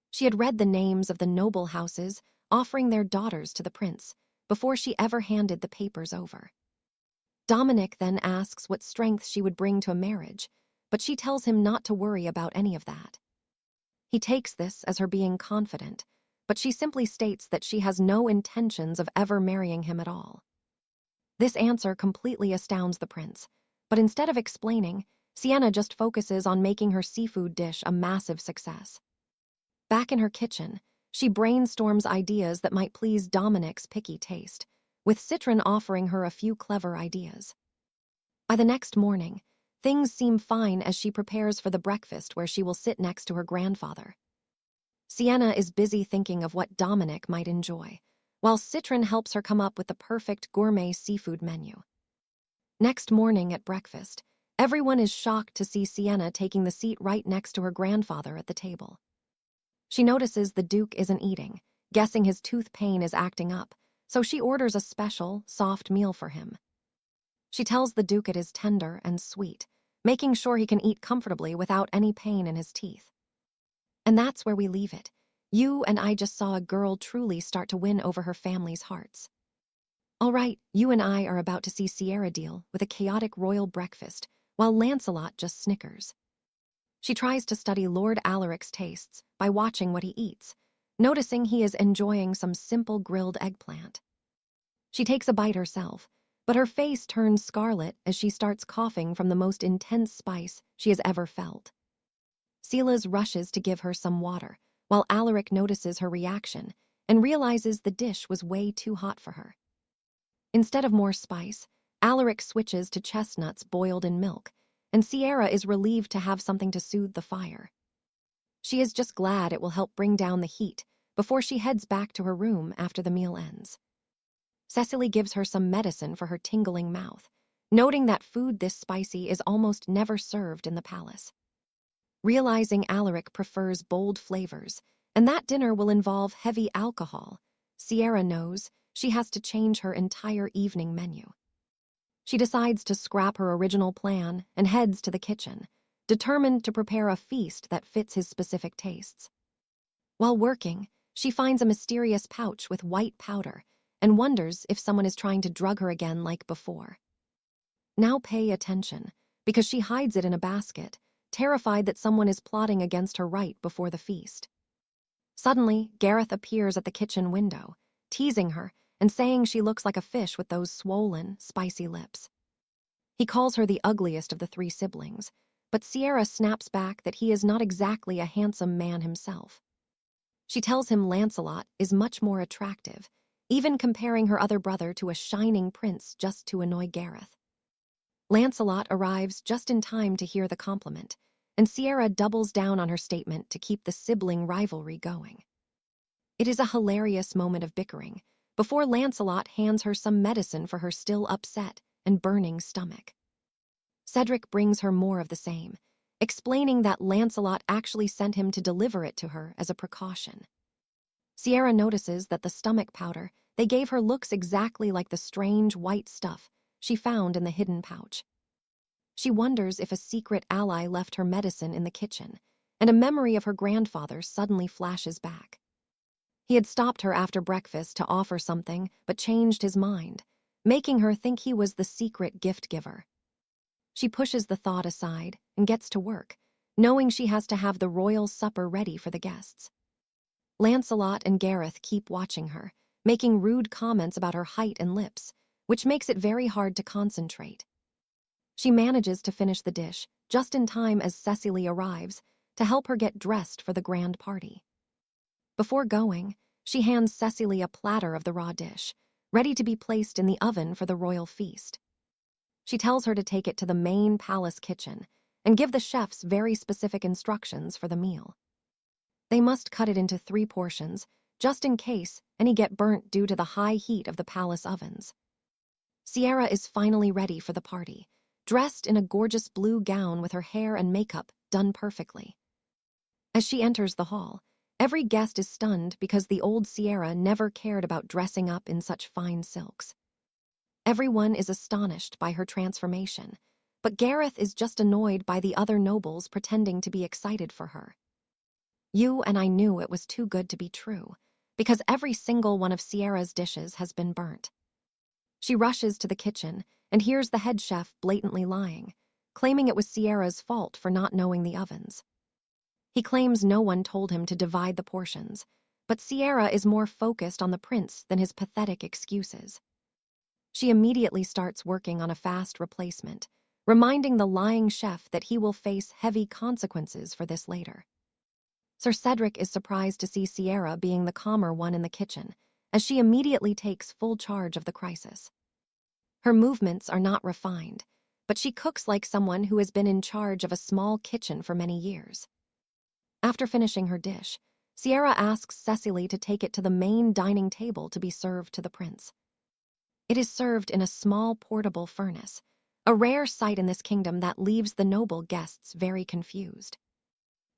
She had read the names of the noble houses offering their daughters to the prince before she ever handed the papers over. Dominic then asks what strength she would bring to a marriage, but she tells him not to worry about any of that. He takes this as her being confident, but she simply states that she has no intentions of ever marrying him at all. This answer completely astounds the prince, but instead of explaining, Sienna just focuses on making her seafood dish a massive success. Back in her kitchen, she brainstorms ideas that might please Dominic's picky taste, with Citron offering her a few clever ideas. By the next morning, things seem fine as she prepares for the breakfast where she will sit next to her grandfather. Sienna is busy thinking of what Dominic might enjoy, while Citron helps her come up with the perfect gourmet seafood menu. Next morning at breakfast, everyone is shocked to see Sienna taking the seat right next to her grandfather at the table. She notices the Duke isn't eating, guessing his tooth pain is acting up, so she orders a special, soft meal for him. She tells the Duke it is tender and sweet, making sure he can eat comfortably without any pain in his teeth. And that's where we leave it. You and I just saw a girl truly start to win over her family's hearts. All right, you and I are about to see Sierra deal with a chaotic royal breakfast, while Lancelot just snickers. She tries to study Lord Alaric's tastes by watching what he eats, noticing he is enjoying some simple grilled eggplant. She takes a bite herself, but her face turns scarlet as she starts coughing from the most intense spice she has ever felt. Silas rushes to give her some water, while Alaric notices her reaction and realizes the dish was way too hot for her. Instead of more spice, Alaric switches to chestnuts boiled in milk, and Sierra is relieved to have something to soothe the fire. She is just glad it will help bring down the heat before she heads back to her room after the meal ends. Cecily gives her some medicine for her tingling mouth, noting that food this spicy is almost never served in the palace. Realizing Alaric prefers bold flavors, and that dinner will involve heavy alcohol, Sierra knows she has to change her entire evening menu. She decides to scrap her original plan and heads to the kitchen, determined to prepare a feast that fits his specific tastes. While working, she finds a mysterious pouch with white powder and wonders if someone is trying to drug her again like before. Now pay attention, because she hides it in a basket, terrified that someone is plotting against her right before the feast. Suddenly, Gareth appears at the kitchen window, teasing her and saying she looks like a fish with those swollen, spicy lips. He calls her the ugliest of the three siblings, but Sierra snaps back that he is not exactly a handsome man himself. She tells him Lancelot is much more attractive, even comparing her other brother to a shining prince just to annoy Gareth. Lancelot arrives just in time to hear the compliment, and Sierra doubles down on her statement to keep the sibling rivalry going. It is a hilarious moment of bickering, before Lancelot hands her some medicine for her still upset and burning stomach. Cedric brings her more of the same, explaining that Lancelot actually sent him to deliver it to her as a precaution. Sierra notices that the stomach powder they gave her looks exactly like the strange white stuff she found in the hidden pouch. She wonders if a secret ally left her medicine in the kitchen, and a memory of her grandfather suddenly flashes back. He had stopped her after breakfast to offer something, but changed his mind, making her think he was the secret gift giver. She pushes the thought aside and gets to work, knowing she has to have the royal supper ready for the guests. Lancelot and Gareth keep watching her, making rude comments about her height and lips, which makes it very hard to concentrate. She manages to finish the dish just in time as Cecily arrives to help her get dressed for the grand party. Before going, she hands Cecily a platter of the raw dish, ready to be placed in the oven for the royal feast. She tells her to take it to the main palace kitchen and give the chefs very specific instructions for the meal. They must cut it into 3 portions, just in case any get burnt due to the high heat of the palace ovens. Sierra is finally ready for the party, dressed in a gorgeous blue gown with her hair and makeup done perfectly. As she enters the hall, every guest is stunned because the old Sierra never cared about dressing up in such fine silks. Everyone is astonished by her transformation, but Gareth is just annoyed by the other nobles pretending to be excited for her. You and I knew it was too good to be true, because every single one of Sierra's dishes has been burnt. She rushes to the kitchen and hears the head chef blatantly lying, claiming it was Sierra's fault for not knowing the ovens. He claims no one told him to divide the portions, but Sierra is more focused on the prince than his pathetic excuses. She immediately starts working on a fast replacement, reminding the lying chef that he will face heavy consequences for this later. Sir Cedric is surprised to see Sierra being the calmer one in the kitchen, as she immediately takes full charge of the crisis. Her movements are not refined, but she cooks like someone who has been in charge of a small kitchen for many years. After finishing her dish, Sierra asks Cecily to take it to the main dining table to be served to the prince. It is served in a small portable furnace, a rare sight in this kingdom that leaves the noble guests very confused.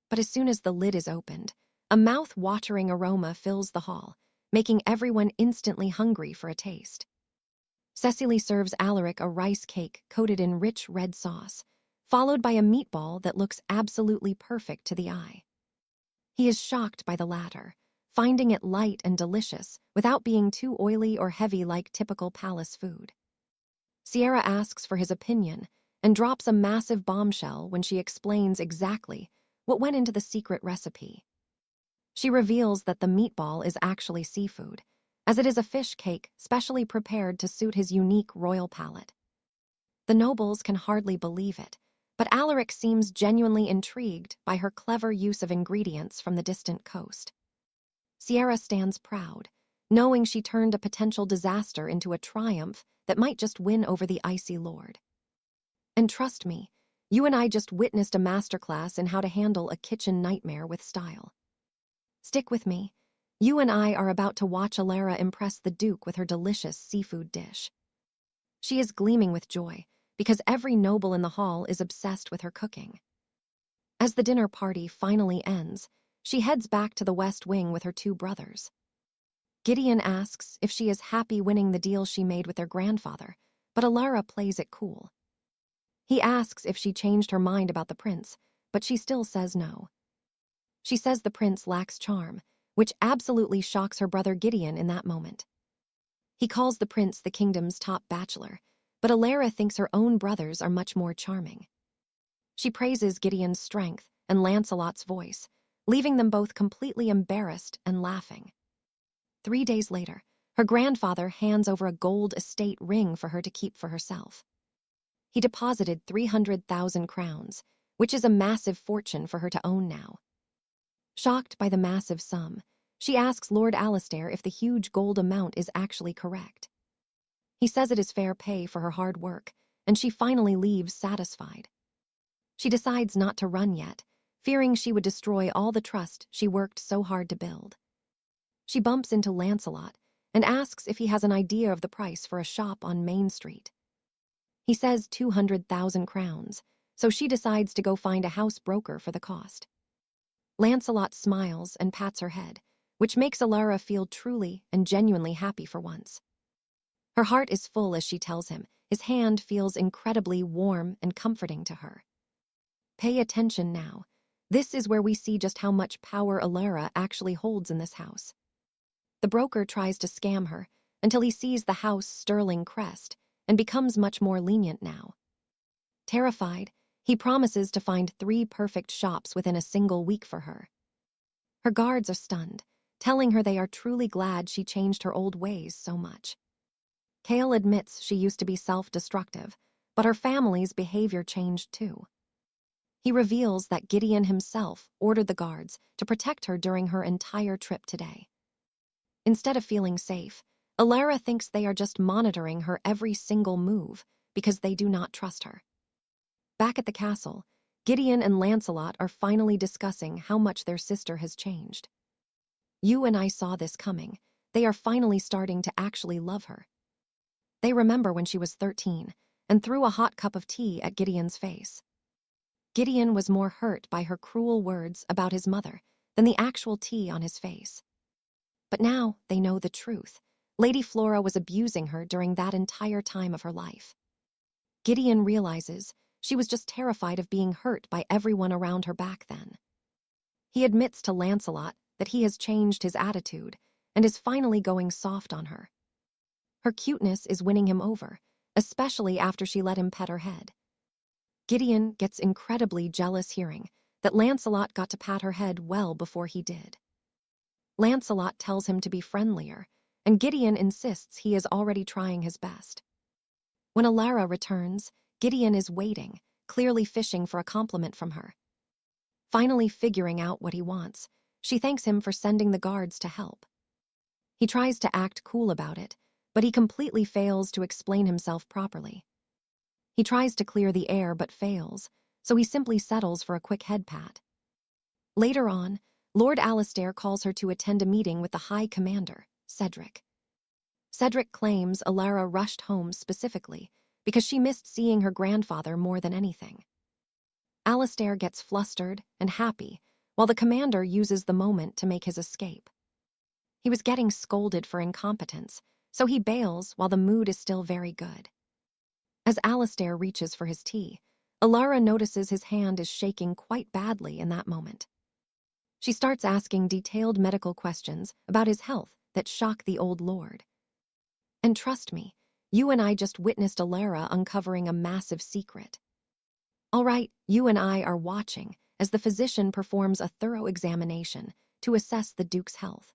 But as soon as the lid is opened, a mouth-watering aroma fills the hall, making everyone instantly hungry for a taste. Cecily serves Alaric a rice cake coated in rich red sauce, followed by a meatball that looks absolutely perfect to the eye. He is shocked by the latter, finding it light and delicious without being too oily or heavy like typical palace food. Sierra asks for his opinion and drops a massive bombshell when she explains exactly what went into the secret recipe. She reveals that the meatball is actually seafood, as it is a fish cake specially prepared to suit his unique royal palate. The nobles can hardly believe it, but Alaric seems genuinely intrigued by her clever use of ingredients from the distant coast. Sierra stands proud, knowing she turned a potential disaster into a triumph that might just win over the icy lord. And trust me, you and I just witnessed a masterclass in how to handle a kitchen nightmare with style. Stick with me. You and I are about to watch Alara impress the Duke with her delicious seafood dish. She is gleaming with joy, because every noble in the hall is obsessed with her cooking. As the dinner party finally ends, she heads back to the West Wing with her 2 brothers. Gideon asks if she is happy winning the deal she made with their grandfather, but Alara plays it cool. He asks if she changed her mind about the prince, but she still says no. She says the prince lacks charm, which absolutely shocks her brother Gideon in that moment. He calls the prince the kingdom's top bachelor, but Alara thinks her own brothers are much more charming. She praises Gideon's strength and Lancelot's voice, leaving them both completely embarrassed and laughing. 3 days later, her grandfather hands over a gold estate ring for her to keep for herself. He deposited 300,000 crowns, which is a massive fortune for her to own now. Shocked by the massive sum, she asks Lord Alistair if the huge gold amount is actually correct. He says it is fair pay for her hard work, and she finally leaves satisfied. She decides not to run yet, fearing she would destroy all the trust she worked so hard to build. She bumps into Lancelot and asks if he has an idea of the price for a shop on Main Street. He says 200,000 crowns, so she decides to go find a house broker for the cost. Lancelot smiles and pats her head, which makes Alara feel truly and genuinely happy for once. Her heart is full as she tells him. His hand feels incredibly warm and comforting to her. Pay attention now. This is where we see just how much power Alara actually holds in this house. The broker tries to scam her until he sees the house sterling crest and becomes much more lenient now. Terrified, he promises to find 3 perfect shops within a single week for her. Her guards are stunned, telling her they are truly glad she changed her old ways so much. Kale admits she used to be self-destructive, but her family's behavior changed too. He reveals that Gideon himself ordered the guards to protect her during her entire trip today. Instead of feeling safe, Alara thinks they are just monitoring her every single move because they do not trust her. Back at the castle, Gideon and Lancelot are finally discussing how much their sister has changed. You and I saw this coming. They are finally starting to actually love her. They remember when she was 13 and threw a hot cup of tea at Gideon's face. Gideon was more hurt by her cruel words about his mother than the actual tea on his face. But now they know the truth. Lady Flora was abusing her during that entire time of her life. Gideon realizes she was just terrified of being hurt by everyone around her back then. He admits to Lancelot that he has changed his attitude and is finally going soft on her. Her cuteness is winning him over, especially after she let him pet her head. Gideon gets incredibly jealous hearing that Lancelot got to pat her head well before he did. Lancelot tells him to be friendlier, and Gideon insists he is already trying his best. When Alara returns, Gideon is waiting, clearly fishing for a compliment from her. Finally figuring out what he wants, she thanks him for sending the guards to help. He tries to act cool about it, but he completely fails to explain himself properly. He tries to clear the air but fails, so he simply settles for a quick head pat. Later on, Lord 𝒂𝒊𝒍𝒚 calls her to attend a meeting with the High Commander, Cedric. Cedric claims Alara rushed home specifically because she missed seeing her grandfather more than anything. 𝒂𝒊𝒍𝒚 gets flustered and happy, while the commander uses the moment to make his escape. He was getting scolded for incompetence, so he bails while the mood is still very good. As 𝒂𝒊𝒍𝒚 reaches for his tea, Alara notices his hand is shaking quite badly in that moment. She starts asking detailed medical questions about his health that shock the old lord. And trust me, you and I just witnessed Alara uncovering a massive secret. All right, you and I are watching as the physician performs a thorough examination to assess the Duke's health.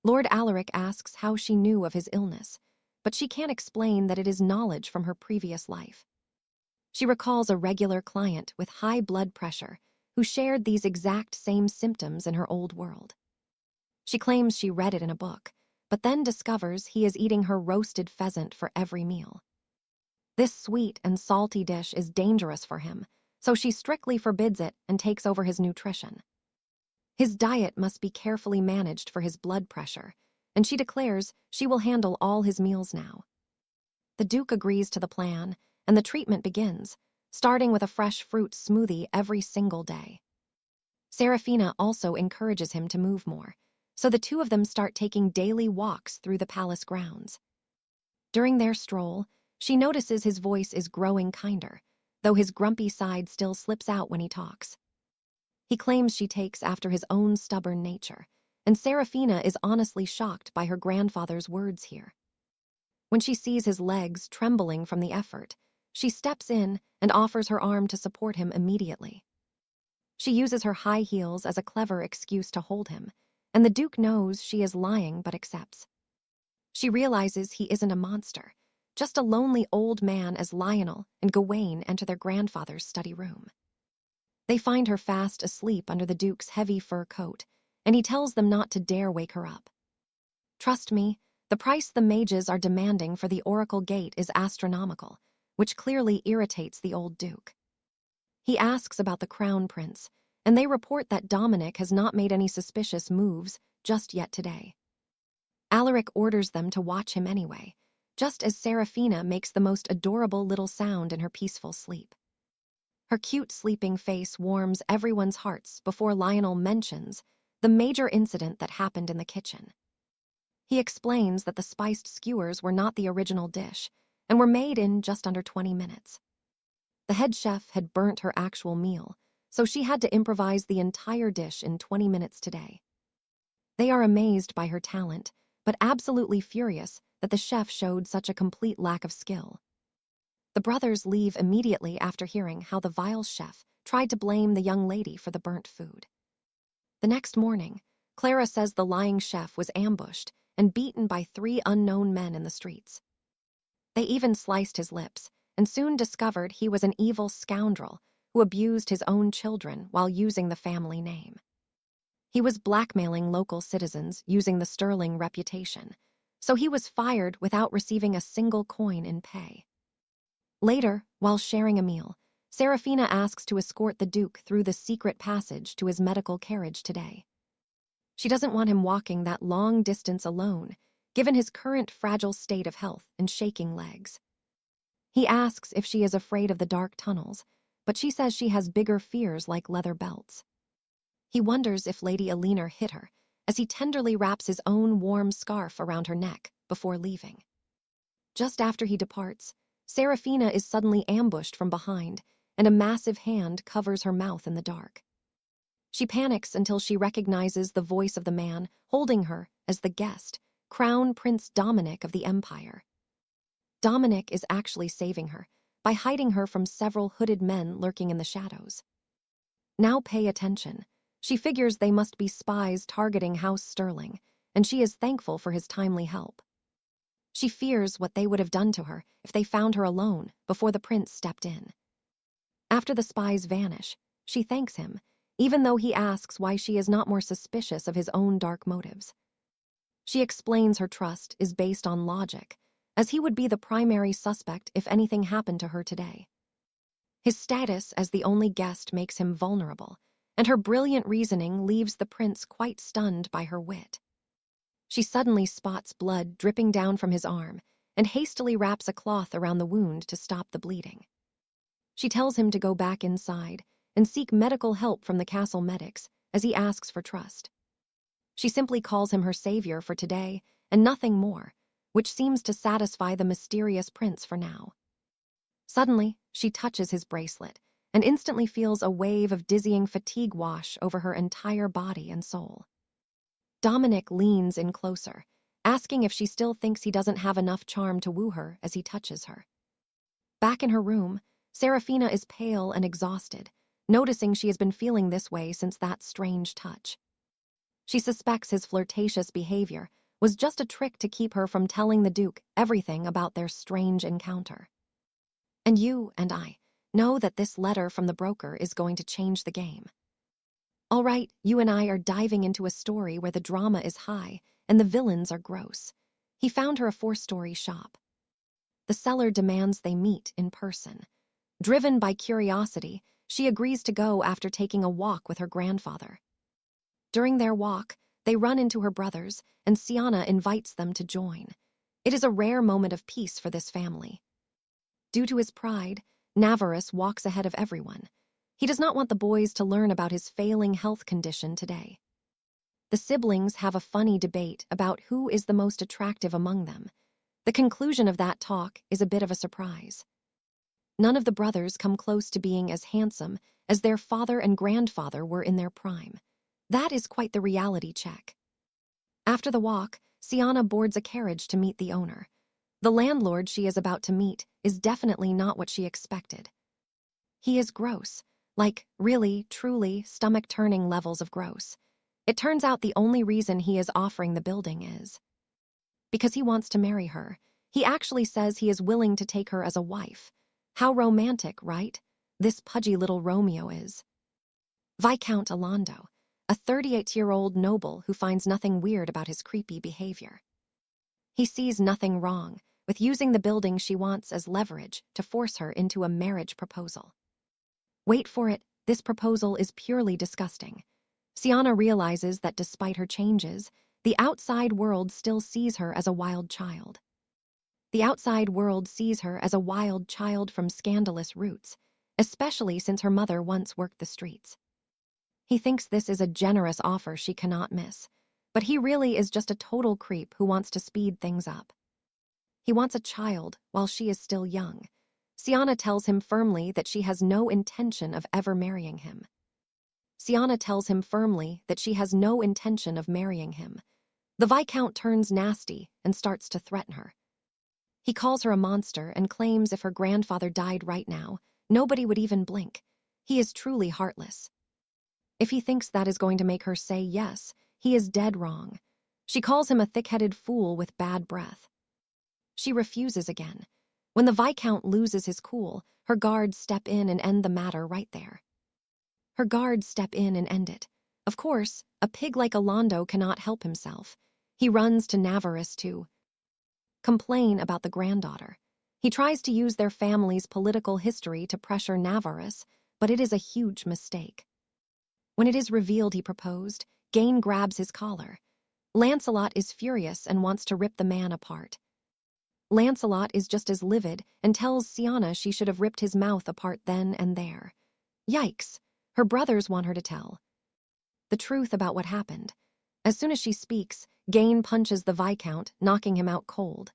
Lord Alaric asks how she knew of his illness, but she can't explain that it is knowledge from her previous life. She recalls a regular client with high blood pressure who shared these exact same symptoms in her old world. She claims she read it in a book, but then discovers he is eating her roasted pheasant for every meal. This sweet and salty dish is dangerous for him, so she strictly forbids it and takes over his nutrition. His diet must be carefully managed for his blood pressure, and she declares she will handle all his meals now. The Duke agrees to the plan, and the treatment begins, starting with a fresh fruit smoothie every single day. Serafina also encourages him to move more, so the two of them start taking daily walks through the palace grounds. During their stroll, she notices his voice is growing kinder, though his grumpy side still slips out when he talks. He claims she takes after his own stubborn nature, and Serafina is honestly shocked by her grandfather's words here. When she sees his legs trembling from the effort, she steps in and offers her arm to support him immediately. She uses her high heels as a clever excuse to hold him, and the Duke knows she is lying but accepts. She realizes he isn't a monster, just a lonely old man as Lionel and Gawain enter their grandfather's study room. They find her fast asleep under the Duke's heavy fur coat, and he tells them not to dare wake her up. Trust me, the price the mages are demanding for the Oracle Gate is astronomical, which clearly irritates the old Duke. He asks about the Crown Prince, and they report that Dominic has not made any suspicious moves just yet today. Alaric orders them to watch him anyway, just as Seraphina makes the most adorable little sound in her peaceful sleep. Her cute sleeping face warms everyone's hearts before Lionel mentions the major incident that happened in the kitchen. He explains that the spiced skewers were not the original dish and were made in just under 20 minutes. The head chef had burnt her actual meal, so she had to improvise the entire dish in 20 minutes today. They are amazed by her talent, but absolutely furious that the chef showed such a complete lack of skill. The brothers leave immediately after hearing how the vile chef tried to blame the young lady for the burnt food. The next morning, Clara says the lying chef was ambushed and beaten by 3 unknown men in the streets. They even sliced his lips and soon discovered he was an evil scoundrel who abused his own children while using the family name. He was blackmailing local citizens using the sterling reputation, so he was fired without receiving a single coin in pay. Later, while sharing a meal, Seraphina asks to escort the Duke through the secret passage to his medical carriage today. She doesn't want him walking that long distance alone, given his current fragile state of health and shaking legs. He asks if she is afraid of the dark tunnels, but she says she has bigger fears like leather belts. He wonders if Lady Elinor hit her, as he tenderly wraps his own warm scarf around her neck before leaving. Just after he departs, Seraphina is suddenly ambushed from behind, and a massive hand covers her mouth in the dark. She panics until she recognizes the voice of the man holding her as the guest, Crown Prince Dominic of the Empire. Dominic is actually saving her by hiding her from several hooded men lurking in the shadows. Now pay attention. She figures they must be spies targeting House Sterling, and she is thankful for his timely help. She fears what they would have done to her if they found her alone before the prince stepped in. After the spies vanish, she thanks him, even though he asks why she is not more suspicious of his own dark motives. She explains her trust is based on logic, as he would be the primary suspect if anything happened to her today. His status as the only guest makes him vulnerable, and her brilliant reasoning leaves the prince quite stunned by her wit. She suddenly spots blood dripping down from his arm and hastily wraps a cloth around the wound to stop the bleeding. She tells him to go back inside and seek medical help from the castle medics as he asks for trust. She simply calls him her savior for today and nothing more, which seems to satisfy the mysterious prince for now. Suddenly, she touches his bracelet and instantly feels a wave of dizzying fatigue wash over her entire body and soul. Dominic leans in closer, asking if she still thinks he doesn't have enough charm to woo her as he touches her. Back in her room, Seraphina is pale and exhausted, noticing she has been feeling this way since that strange touch. She suspects his flirtatious behavior was just a trick to keep her from telling the Duke everything about their strange encounter. And you and I know that this letter from the broker is going to change the game. All right, you and I are diving into a story where the drama is high and the villains are gross. He found her a 4-story shop. The seller demands they meet in person. Driven by curiosity, she agrees to go after taking a walk with her grandfather. During their walk, they run into her brothers, and Siana invites them to join. It is a rare moment of peace for this family. Due to his pride, Navarus walks ahead of everyone. He does not want the boys to learn about his failing health condition today. The siblings have a funny debate about who is the most attractive among them. The conclusion of that talk is a bit of a surprise. None of the brothers come close to being as handsome as their father and grandfather were in their prime. That is quite the reality check. After the walk, Siana boards a carriage to meet the owner. The landlord she is about to meet is definitely not what she expected. He is gross, like really, truly stomach-turning levels of gross. It turns out the only reason he is offering the building is because he wants to marry her. He actually says he is willing to take her as a wife. How romantic, right? This pudgy little Romeo is. Viscount Alando, a 38-year-old noble who finds nothing weird about his creepy behavior. He sees nothing wrong with using the building she wants as leverage to force her into a marriage proposal. Wait for it, this proposal is purely disgusting. Siana realizes that despite her changes, The outside world still sees her as a wild child. The outside world sees her as a wild child from scandalous roots, especially since her mother once worked the streets. He thinks this is a generous offer she cannot miss, but he really is just a total creep who wants to speed things up. He wants a child while she is still young. Sienna tells him firmly that she has no intention of ever marrying him. Sienna tells him firmly that she has no intention of marrying him. The Viscount turns nasty and starts to threaten her. He calls her a monster and claims if her grandfather died right now, nobody would even blink. He is truly heartless. If he thinks that is going to make her say yes, he is dead wrong. She calls him a thick-headed fool with bad breath. She refuses again. When the Viscount loses his cool, her guards step in and end the matter right there. Her guards step in and end it. Of course, a pig like Alondo cannot help himself. He runs to Navarus to complain about the granddaughter. He tries to use their family's political history to pressure Navarus, but it is a huge mistake. When it is revealed he proposed, Gain grabs his collar. Lancelot is furious and wants to rip the man apart. Lancelot is just as livid and tells Sienna she should have ripped his mouth apart then and there. Yikes! Her brothers want her to tell the truth about what happened. As soon as she speaks, Gain punches the Viscount, knocking him out cold.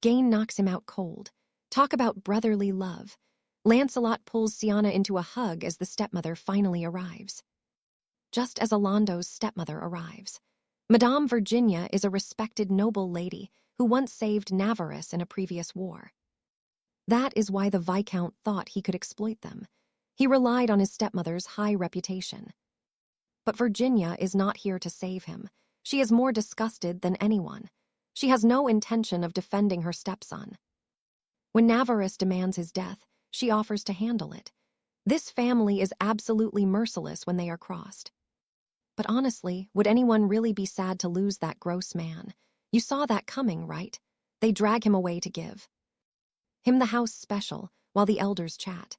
Gain knocks him out cold. Talk about brotherly love. Lancelot pulls Sienna into a hug as the stepmother finally arrives. Just as Alondo's stepmother arrives. Madame Virginia is a respected noble lady who once saved Navarus in a previous war. That is why the Viscount thought he could exploit them. He relied on his stepmother's high reputation. But Virginia is not here to save him. She is more disgusted than anyone. She has no intention of defending her stepson. When Navarus demands his death, she offers to handle it. This family is absolutely merciless when they are crossed. But honestly, would anyone really be sad to lose that gross man? You saw that coming, right? They drag him away to give him the house special, while the elders chat.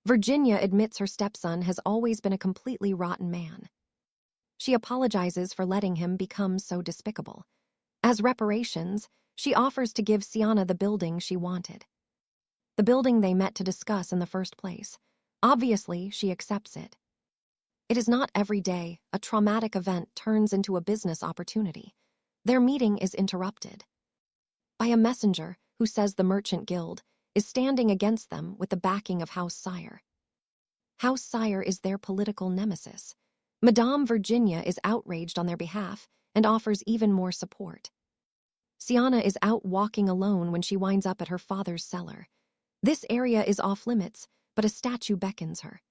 Virginia admits her stepson has always been a completely rotten man. She apologizes for letting him become so despicable. As reparations, she offers to give Sienna the building she wanted. The building they met to discuss in the first place. Obviously, she accepts it. It is not every day a traumatic event turns into a business opportunity. Their meeting is interrupted by a messenger who says the Merchant Guild is standing against them with the backing of House Sire. House Sire is their political nemesis. Madame Virginia is outraged on their behalf and offers even more support. Sienna is out walking alone when she winds up at her father's cellar. This area is off limits, but a statue beckons her.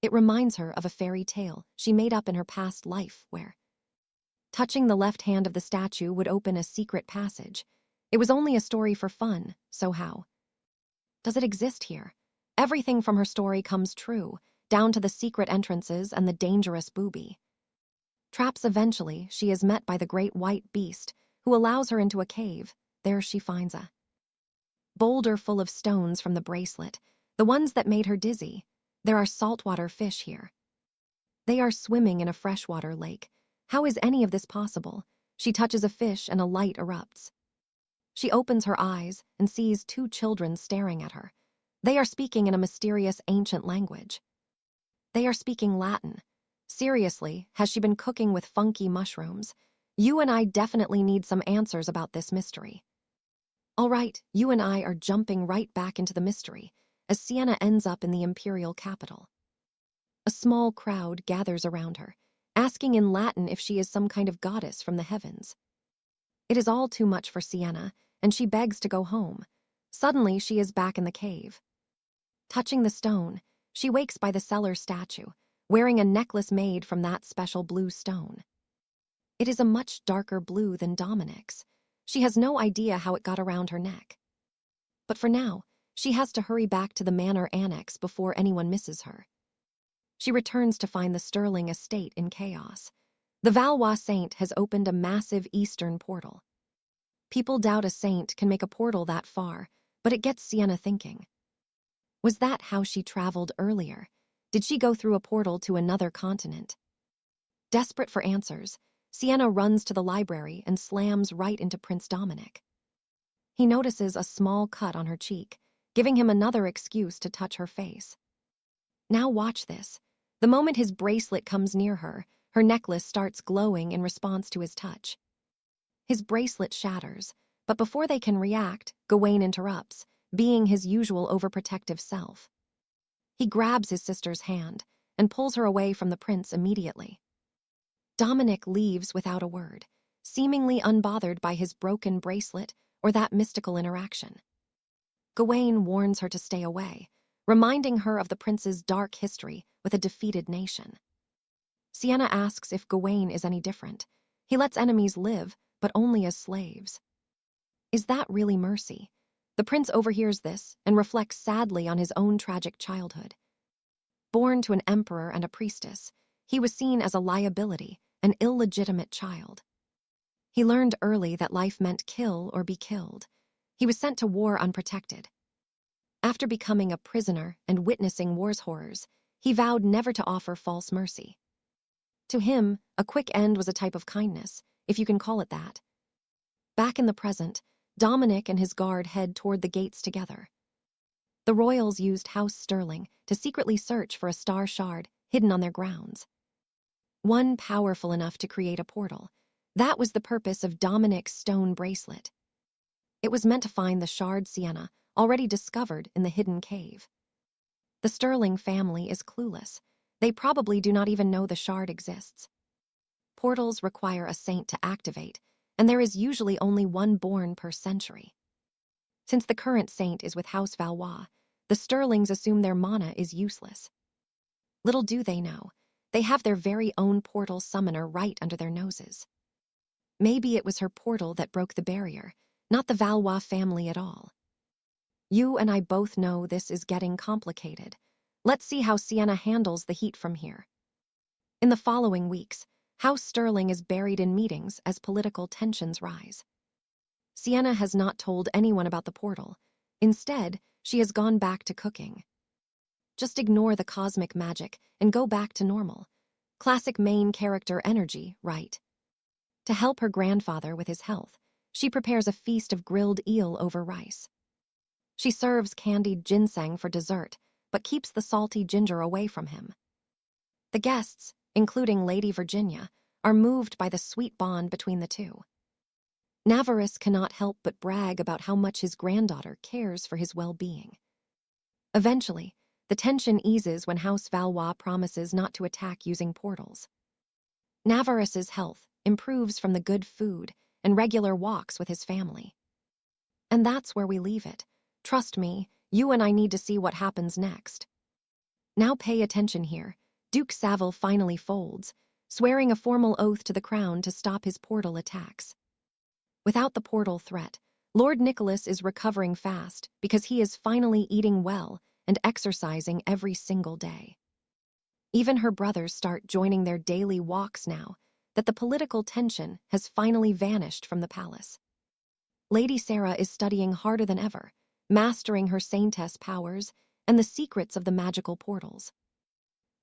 It reminds her of a fairy tale she made up in her past life where touching the left hand of the statue would open a secret passage. It was only a story for fun, so how does it exist here? Everything from her story comes true, down to the secret entrances and the dangerous booby traps. Eventually, she is met by the great white beast, who allows her into a cave. There she finds a boulder full of stones from the bracelet, the ones that made her dizzy. There are saltwater fish here. They are swimming in a freshwater lake. How is any of this possible? She touches a fish and a light erupts. She opens her eyes and sees two children staring at her. They are speaking in a mysterious ancient language. They are speaking Latin. Seriously, has she been cooking with funky mushrooms? You and I definitely need some answers about this mystery. All right, you and I are jumping right back into the mystery, as Sienna ends up in the Imperial capital. A small crowd gathers around her, asking in Latin if she is some kind of goddess from the heavens. It is all too much for Sienna, and she begs to go home. Suddenly, she is back in the cave. Touching the stone, she wakes by the cellar statue, wearing a necklace made from that special blue stone. It is a much darker blue than Dominic's. She has no idea how it got around her neck. But for now, she has to hurry back to the manor annex before anyone misses her. She returns to find the Sterling estate in chaos. The Valois Saint has opened a massive eastern portal. People doubt a saint can make a portal that far, but it gets Sienna thinking. Was that how she traveled earlier? Did she go through a portal to another continent? Desperate for answers, Sienna runs to the library and slams right into Prince Dominic. He notices a small cut on her cheek, giving him another excuse to touch her face. Now watch this. The moment his bracelet comes near her, her necklace starts glowing in response to his touch. His bracelet shatters, but before they can react, Gawain interrupts, being his usual overprotective self. He grabs his sister's hand and pulls her away from the prince immediately. Dominic leaves without a word, seemingly unbothered by his broken bracelet or that mystical interaction. Gawain warns her to stay away, reminding her of the prince's dark history with a defeated nation. Sienna asks if Gawain is any different. He lets enemies live, but only as slaves. Is that really mercy? The prince overhears this and reflects sadly on his own tragic childhood. Born to an emperor and a priestess, he was seen as a liability, an illegitimate child. He learned early that life meant kill or be killed. He was sent to war unprotected. After becoming a prisoner and witnessing war's horrors, he vowed never to offer false mercy. To him, a quick end was a type of kindness, if you can call it that. Back in the present, Dominic and his guard head toward the gates together. The royals used House Sterling to secretly search for a star shard hidden on their grounds. One powerful enough to create a portal. That was the purpose of Dominic's stone bracelet. It was meant to find the shard Sienna already discovered in the hidden cave. The Sterling family is clueless. They probably do not even know the shard exists. Portals require a saint to activate, and there is usually only one born per century. Since the current saint is with House Valois, the Sterlings assume their mana is useless. Little do they know, they have their very own portal summoner right under their noses. Maybe it was her portal that broke the barrier, not the Valois family at all. You and I both know this is getting complicated. Let's see how Sienna handles the heat from here. In the following weeks, House Sterling is buried in meetings as political tensions rise. Sienna has not told anyone about the portal. Instead, she has gone back to cooking. Just ignore the cosmic magic and go back to normal. Classic main character energy, right? To help her grandfather with his health, she prepares a feast of grilled eel over rice. She serves candied ginseng for dessert, but keeps the salty ginger away from him. The guests, including Lady Virginia, are moved by the sweet bond between the two. Navarus cannot help but brag about how much his granddaughter cares for his well-being. Eventually, the tension eases when House Valois promises not to attack using portals. Navarus's health improves from the good food and regular walks with his family. And that's where we leave it. Trust me, you and I need to see what happens next. Now pay attention here. 𝑭𝒂𝒎𝒊 finally folds, swearing a formal oath to the crown to stop his portal attacks. Without the portal threat, Lord Nicholas is recovering fast because he is finally eating well and exercising every single day. Even her brothers start joining their daily walks now that the political tension has finally vanished from the palace. Lady Sarah is studying harder than ever, mastering her saintess powers and the secrets of the magical portals.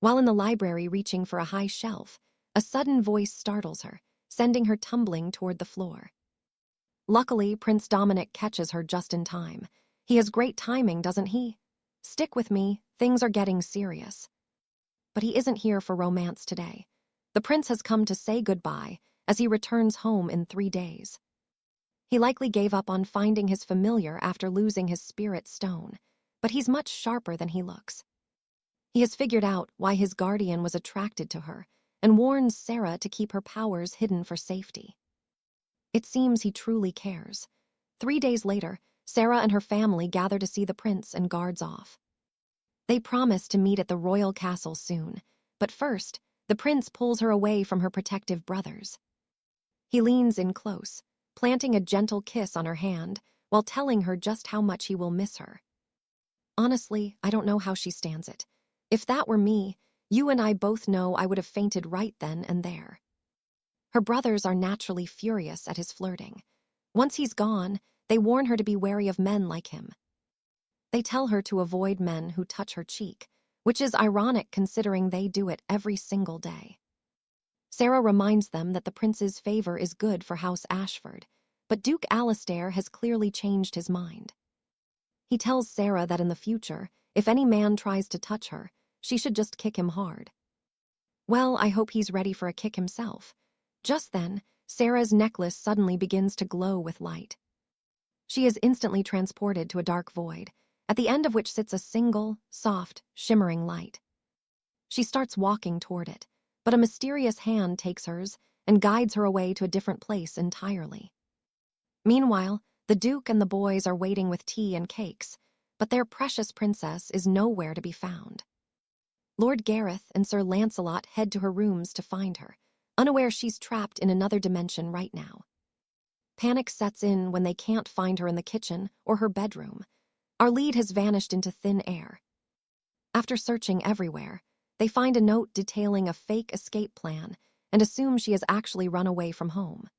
While in the library reaching for a high shelf, a sudden voice startles her, sending her tumbling toward the floor. Luckily, Prince Dominic catches her just in time. He has great timing, doesn't he? Stick with me, things are getting serious. But he isn't here for romance today. The prince has come to say goodbye as he returns home in 3 days. He likely gave up on finding his familiar after losing his spirit stone, but he's much sharper than he looks. He has figured out why his guardian was attracted to her and warns Sarah to keep her powers hidden for safety. It seems he truly cares. 3 days later, Sarah and her family gather to see the prince and guards off. They promise to meet at the royal castle soon, but first, the prince pulls her away from her protective brothers. He leans in close, planting a gentle kiss on her hand while telling her just how much he will miss her. Honestly, I don't know how she stands it. If that were me, you and I both know I would have fainted right then and there. Her brothers are naturally furious at his flirting. Once he's gone, they warn her to be wary of men like him. They tell her to avoid men who touch her cheek, which is ironic considering they do it every single day. Sarah reminds them that the prince's favor is good for House Ashford, but 𝑭𝒂𝒎𝒊𝒍𝒚 has clearly changed his mind. He tells Sarah that in the future, if any man tries to touch her, she should just kick him hard. Well, I hope he's ready for a kick himself. Just then, Sarah's necklace suddenly begins to glow with light. She is instantly transported to a dark void, at the end of which sits a single, soft, shimmering light. She starts walking toward it, but a mysterious hand takes hers and guides her away to a different place entirely. Meanwhile, the Duke and the boys are waiting with tea and cakes, but their precious princess is nowhere to be found. Lord Gareth and Sir Lancelot head to her rooms to find her, unaware she's trapped in another dimension right now. Panic sets in when they can't find her in the kitchen or her bedroom. Our lead has vanished into thin air. After searching everywhere, they find a note detailing a fake escape plan and assume she has actually run away from home.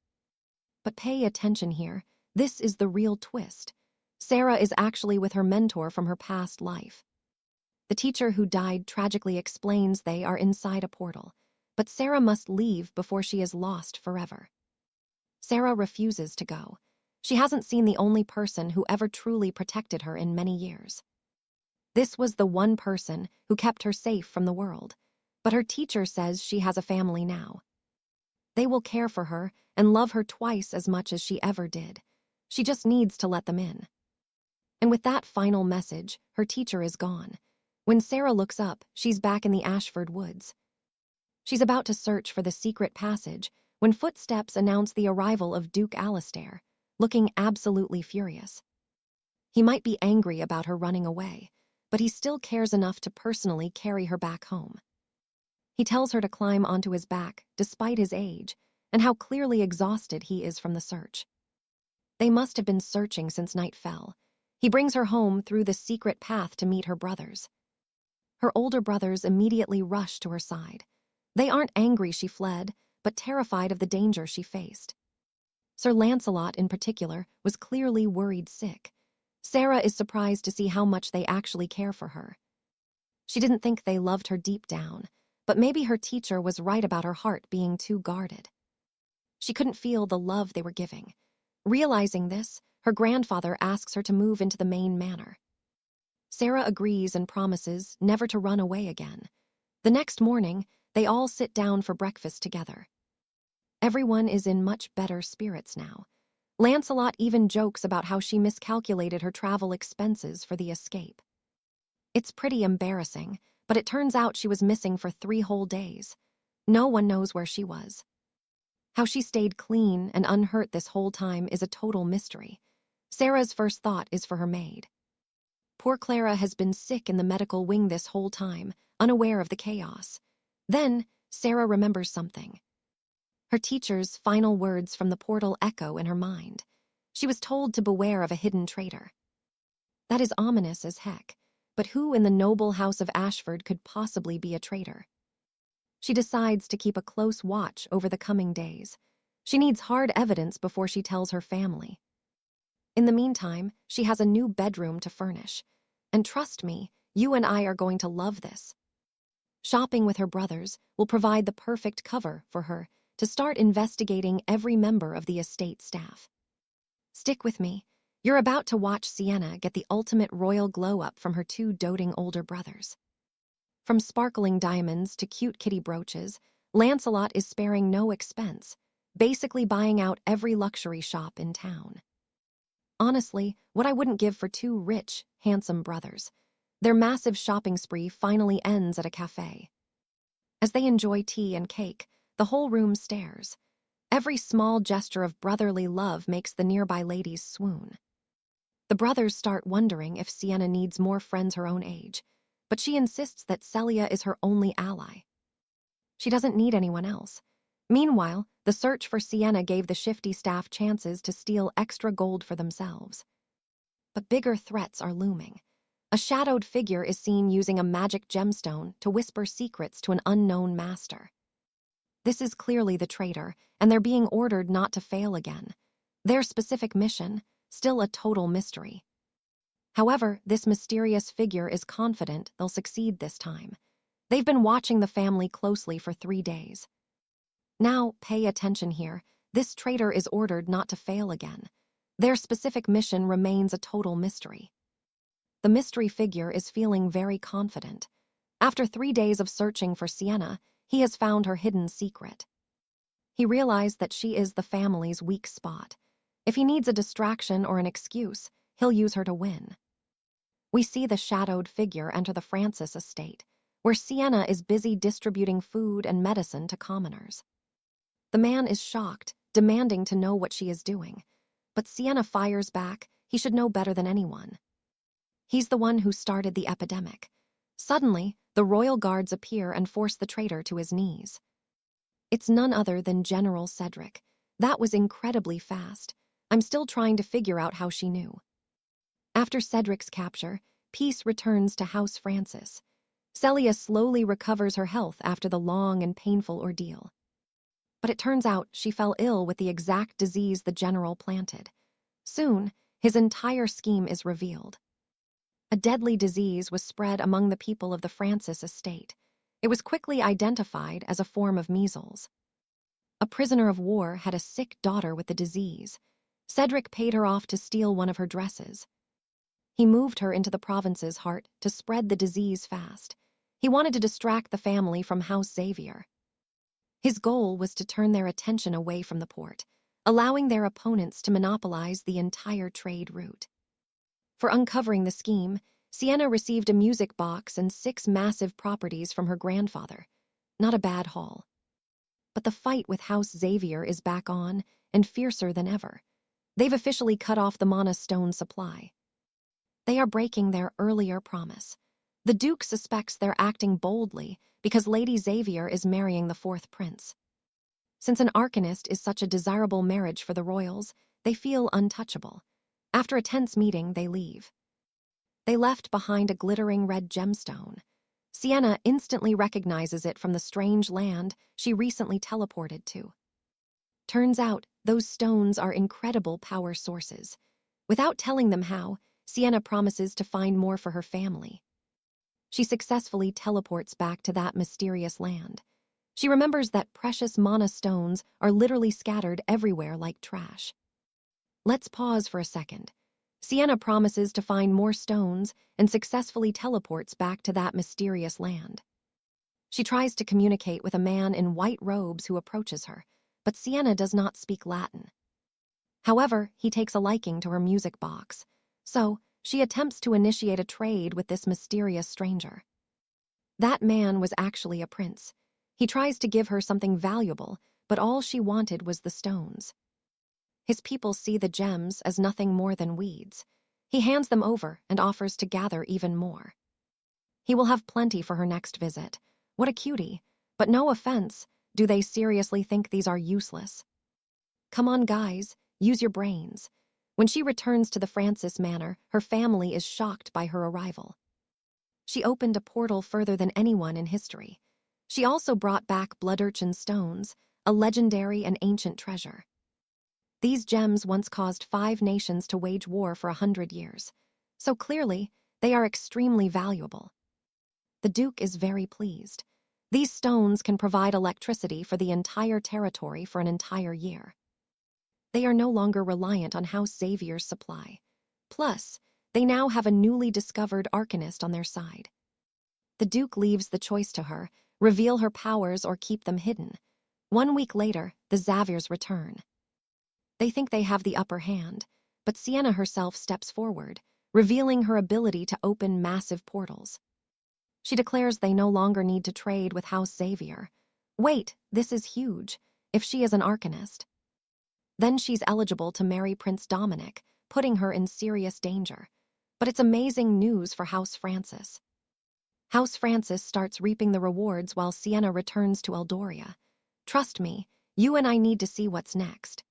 But pay attention here, this is the real twist. Sarah is actually with her mentor from her past life. The teacher who died tragically explains they are inside a portal, but Sarah must leave before she is lost forever. Sarah refuses to go. She hasn't seen the only person who ever truly protected her in many years. This was the one person who kept her safe from the world, but her teacher says she has a family now. They will care for her and love her twice as much as she ever did. She just needs to let them in. And with that final message, her teacher is gone. When Sarah looks up, she's back in the Ashford woods. She's about to search for the secret passage when footsteps announce the arrival of 𝑭𝒂𝒎𝒊𝒍𝒚, looking absolutely furious. He might be angry about her running away, but he still cares enough to personally carry her back home. He tells her to climb onto his back, despite his age, and how clearly exhausted he is from the search. They must have been searching since night fell. He brings her home through the secret path to meet her brothers. Her older brothers immediately rush to her side. They aren't angry she fled, but terrified of the danger she faced. Sir Lancelot, in particular, was clearly worried sick. Sarah is surprised to see how much they actually care for her. She didn't think they loved her deep down, but maybe her teacher was right about her heart being too guarded. She couldn't feel the love they were giving. Realizing this, her grandfather asks her to move into the main manor. Sarah agrees and promises never to run away again. The next morning, they all sit down for breakfast together. Everyone is in much better spirits now. Lancelot even jokes about how she miscalculated her travel expenses for the escape. It's pretty embarrassing, but it turns out she was missing for 3 whole days. No one knows where she was. How she stayed clean and unhurt this whole time is a total mystery. Sarah's first thought is for her maid. Poor Clara has been sick in the medical wing this whole time, unaware of the chaos. Then, Sarah remembers something. Her teacher's final words from the portal echo in her mind. She was told to beware of a hidden traitor. That is ominous as heck, but who in the noble house of Ashford could possibly be a traitor? She decides to keep a close watch over the coming days. She needs hard evidence before she tells her family. In the meantime, she has a new bedroom to furnish. And trust me, you and I are going to love this. Shopping with her brothers will provide the perfect cover for her to start investigating every member of the estate staff. Stick with me. You're about to watch Sienna get the ultimate royal glow-up from her 2 doting older brothers. From sparkling diamonds to cute kitty brooches, Lancelot is sparing no expense, basically buying out every luxury shop in town. Honestly, what I wouldn't give for 2 rich, handsome brothers. Their massive shopping spree finally ends at a cafe. As they enjoy tea and cake, the whole room stares. Every small gesture of brotherly love makes the nearby ladies swoon. The brothers start wondering if Sienna needs more friends her own age, but she insists that Celia is her only ally. She doesn't need anyone else. Meanwhile, the search for Sienna gave the shifty staff chances to steal extra gold for themselves. But bigger threats are looming. A shadowed figure is seen using a magic gemstone to whisper secrets to an unknown master. This is clearly the traitor, and they're being ordered not to fail again. Their specific mission, still a total mystery. However, this mysterious figure is confident they'll succeed this time. They've been watching the family closely for 3 days. Now, pay attention here. This traitor is ordered not to fail again. Their specific mission remains a total mystery. The mystery figure is feeling very confident. After 3 days of searching for Sienna, he has found her hidden secret. He realized that she is the family's weak spot. If he needs a distraction or an excuse, he'll use her to win. We see the shadowed figure enter the Francis estate, where Sienna is busy distributing food and medicine to commoners. The man is shocked, demanding to know what she is doing. But Sienna fires back, he should know better than anyone. He's the one who started the epidemic. Suddenly, the royal guards appear and force the traitor to his knees. It's none other than General Cedric. That was incredibly fast. I'm still trying to figure out how she knew. After Cedric's capture, peace returns to House Francis. Celia slowly recovers her health after the long and painful ordeal. But it turns out she fell ill with the exact disease the general planted. Soon, his entire scheme is revealed. A deadly disease was spread among the people of the Francis estate. It was quickly identified as a form of measles. A prisoner of war had a sick daughter with the disease. Cedric paid her off to steal one of her dresses. He moved her into the province's heart to spread the disease fast. He wanted to distract the family from House 𝒂𝒊𝒅. His goal was to turn their attention away from the port, allowing their opponents to monopolize the entire trade route. For uncovering the scheme, Sienna received a music box and 6 massive properties from her grandfather. Not a bad haul. But the fight with House 𝒂𝒊𝒅 is back on, and fiercer than ever. They've officially cut off the mana stone supply. They are breaking their earlier promise. The Duke suspects they're acting boldly because Lady 𝒂𝒊𝒅 is marrying the 4th prince. Since an arcanist is such a desirable marriage for the royals, they feel untouchable. After a tense meeting, they leave. They left behind a glittering red gemstone. Sienna instantly recognizes it from the strange land she recently teleported to. Turns out, those stones are incredible power sources. Without telling them how, Sienna promises to find more for her family. She successfully teleports back to that mysterious land. She remembers that precious mana stones are literally scattered everywhere like trash. Let's pause for a second. Sienna promises to find more stones and successfully teleports back to that mysterious land. She tries to communicate with a man in white robes who approaches her, but Sienna does not speak Latin. However, he takes a liking to her music box, so she attempts to initiate a trade with this mysterious stranger. That man was actually a prince. He tries to give her something valuable, but all she wanted was the stones. His people see the gems as nothing more than weeds. He hands them over and offers to gather even more. He will have plenty for her next visit. What a cutie. But no offense, do they seriously think these are useless? Come on, guys, use your brains. When she returns to the Francis Manor, her family is shocked by her arrival. She opened a portal further than anyone in history. She also brought back blood urchin stones, a legendary and ancient treasure. These gems once caused 5 nations to wage war for 100 years, so clearly they are extremely valuable. The Duke is very pleased. These stones can provide electricity for the entire territory for an entire year. They are no longer reliant on House 𝒂𝒊𝒅's supply. Plus, they now have a newly discovered arcanist on their side. The Duke leaves the choice to her, reveal her powers or keep them hidden. 1 week later, the 𝒂𝒊𝒅s return. They think they have the upper hand, but Sienna herself steps forward, revealing her ability to open massive portals. She declares they no longer need to trade with House 𝒂𝒊𝒅. Wait, this is huge, if she is an arcanist. Then she's eligible to marry Prince Dominic, putting her in serious danger. But it's amazing news for House Francis. House Francis starts reaping the rewards while Sienna returns to Eldoria. Trust me, you and I need to see what's next.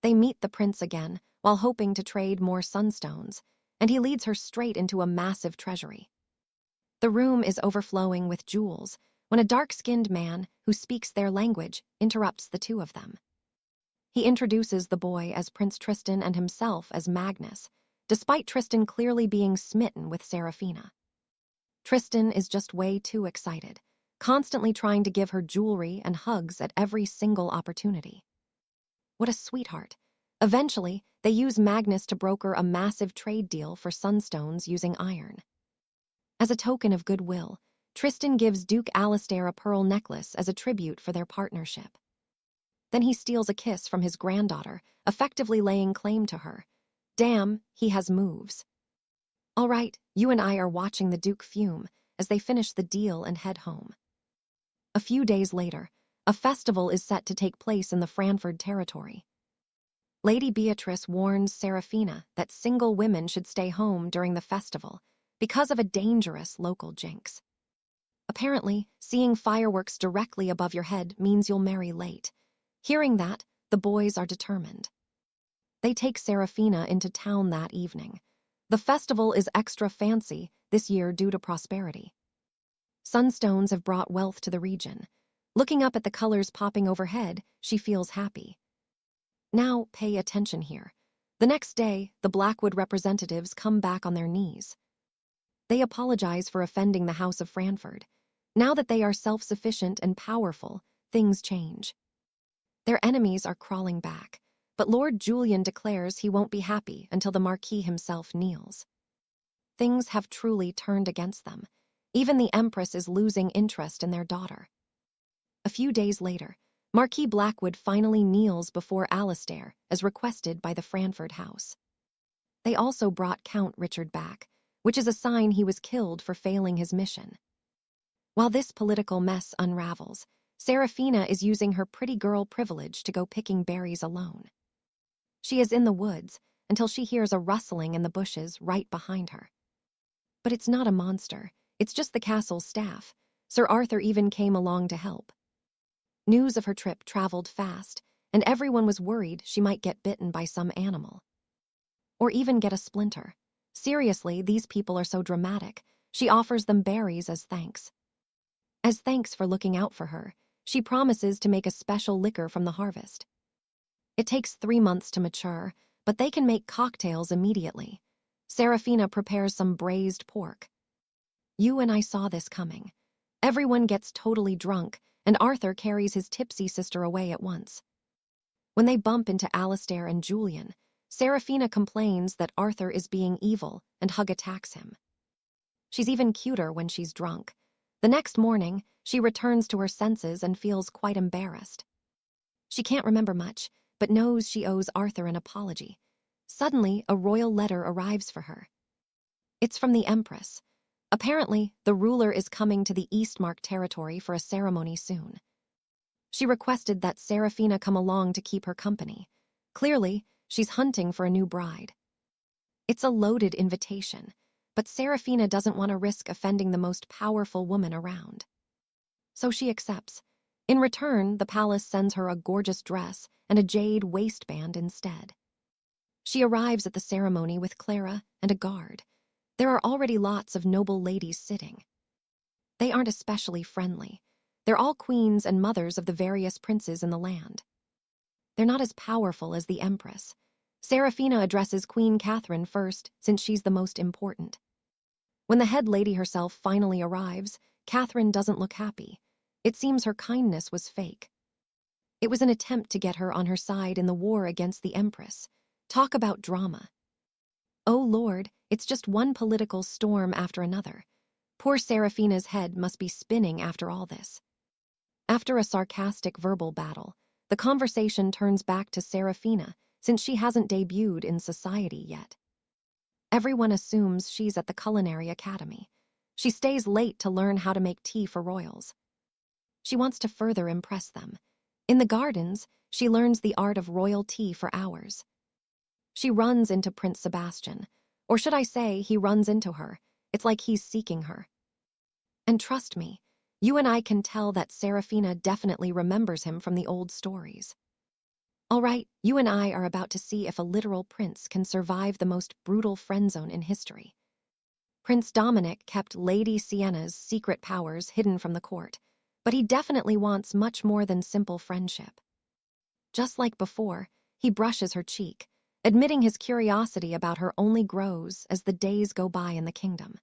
They meet the prince again, while hoping to trade more sunstones, and he leads her straight into a massive treasury. The room is overflowing with jewels when a dark-skinned man who speaks their language interrupts the two of them. He introduces the boy as Prince Tristan and himself as Magnus, despite Tristan clearly being smitten with Seraphina. Tristan is just way too excited, constantly trying to give her jewelry and hugs at every single opportunity. What a sweetheart. Eventually, they use Magnus to broker a massive trade deal for sunstones using iron. As a token of goodwill, Tristan gives Duke Alistair a pearl necklace as a tribute for their partnership. Then he steals a kiss from his granddaughter, effectively laying claim to her. Damn, he has moves. All right, you and I are watching the Duke fume as they finish the deal and head home. A few days later, a festival is set to take place in the Franford territory. Lady Beatrice warns Seraphina that single women should stay home during the festival because of a dangerous local jinx. Apparently, seeing fireworks directly above your head means you'll marry late. Hearing that, the boys are determined. They take Seraphina into town that evening. The festival is extra fancy this year due to prosperity. Sunstones have brought wealth to the region. Looking up at the colors popping overhead, she feels happy. Now, pay attention here. The next day, the Blackwood representatives come back on their knees. They apologize for offending the House of Franford. Now that they are self-sufficient and powerful, things change. Their enemies are crawling back, but Lord Julian declares he won't be happy until the Marquis himself kneels. Things have truly turned against them. Even the Empress is losing interest in their daughter. A few days later, Marquis Blackwood finally kneels before Alistair, as requested by the Franford house. They also brought Count Richard back, which is a sign he was killed for failing his mission. While this political mess unravels, Seraphina is using her pretty girl privilege to go picking berries alone. She is in the woods until she hears a rustling in the bushes right behind her. But it's not a monster, it's just the castle's staff. Sir Arthur even came along to help. News of her trip traveled fast, and everyone was worried she might get bitten by some animal. Or even get a splinter. Seriously, these people are so dramatic. She offers them berries as thanks. As thanks for looking out for her, she promises to make a special liquor from the harvest. It takes 3 months to mature, but they can make cocktails immediately. Seraphina prepares some braised pork. You and I saw this coming. Everyone gets totally drunk, and Arthur carries his tipsy sister away at once. When they bump into Alistair and Julian, Seraphina complains that Arthur is being evil and Hug attacks him. She's even cuter when she's drunk. The next morning, she returns to her senses and feels quite embarrassed. She can't remember much, but knows she owes Arthur an apology. Suddenly, a royal letter arrives for her. It's from the Empress. Apparently, the ruler is coming to the Eastmark territory for a ceremony soon. She requested that Seraphina come along to keep her company. Clearly, she's hunting for a new bride. It's a loaded invitation, but Seraphina doesn't want to risk offending the most powerful woman around. So she accepts. In return, the palace sends her a gorgeous dress and a jade waistband instead. She arrives at the ceremony with Clara and a guard. There are already lots of noble ladies sitting. They aren't especially friendly. They're all queens and mothers of the various princes in the land. They're not as powerful as the Empress. Seraphina addresses Queen Catherine first, since she's the most important. When the head lady herself finally arrives, Catherine doesn't look happy. It seems her kindness was fake. It was an attempt to get her on her side in the war against the Empress. Talk about drama. Oh Lord, it's just one political storm after another. Poor Seraphina's head must be spinning after all this. After a sarcastic verbal battle, the conversation turns back to Seraphina, since she hasn't debuted in society yet. Everyone assumes she's at the Culinary Academy. She stays late to learn how to make tea for royals. She wants to further impress them. In the gardens, she learns the art of royal tea for hours. She runs into Prince Sebastian, or should I say, he runs into her. It's like he's seeking her. And trust me, you and I can tell that Seraphina definitely remembers him from the old stories. All right, you and I are about to see if a literal prince can survive the most brutal friendzone in history. Prince Dominic kept Lady Sienna's secret powers hidden from the court, but he definitely wants much more than simple friendship. Just like before, he brushes her cheek, admitting his curiosity about her only grows as the days go by in the kingdom.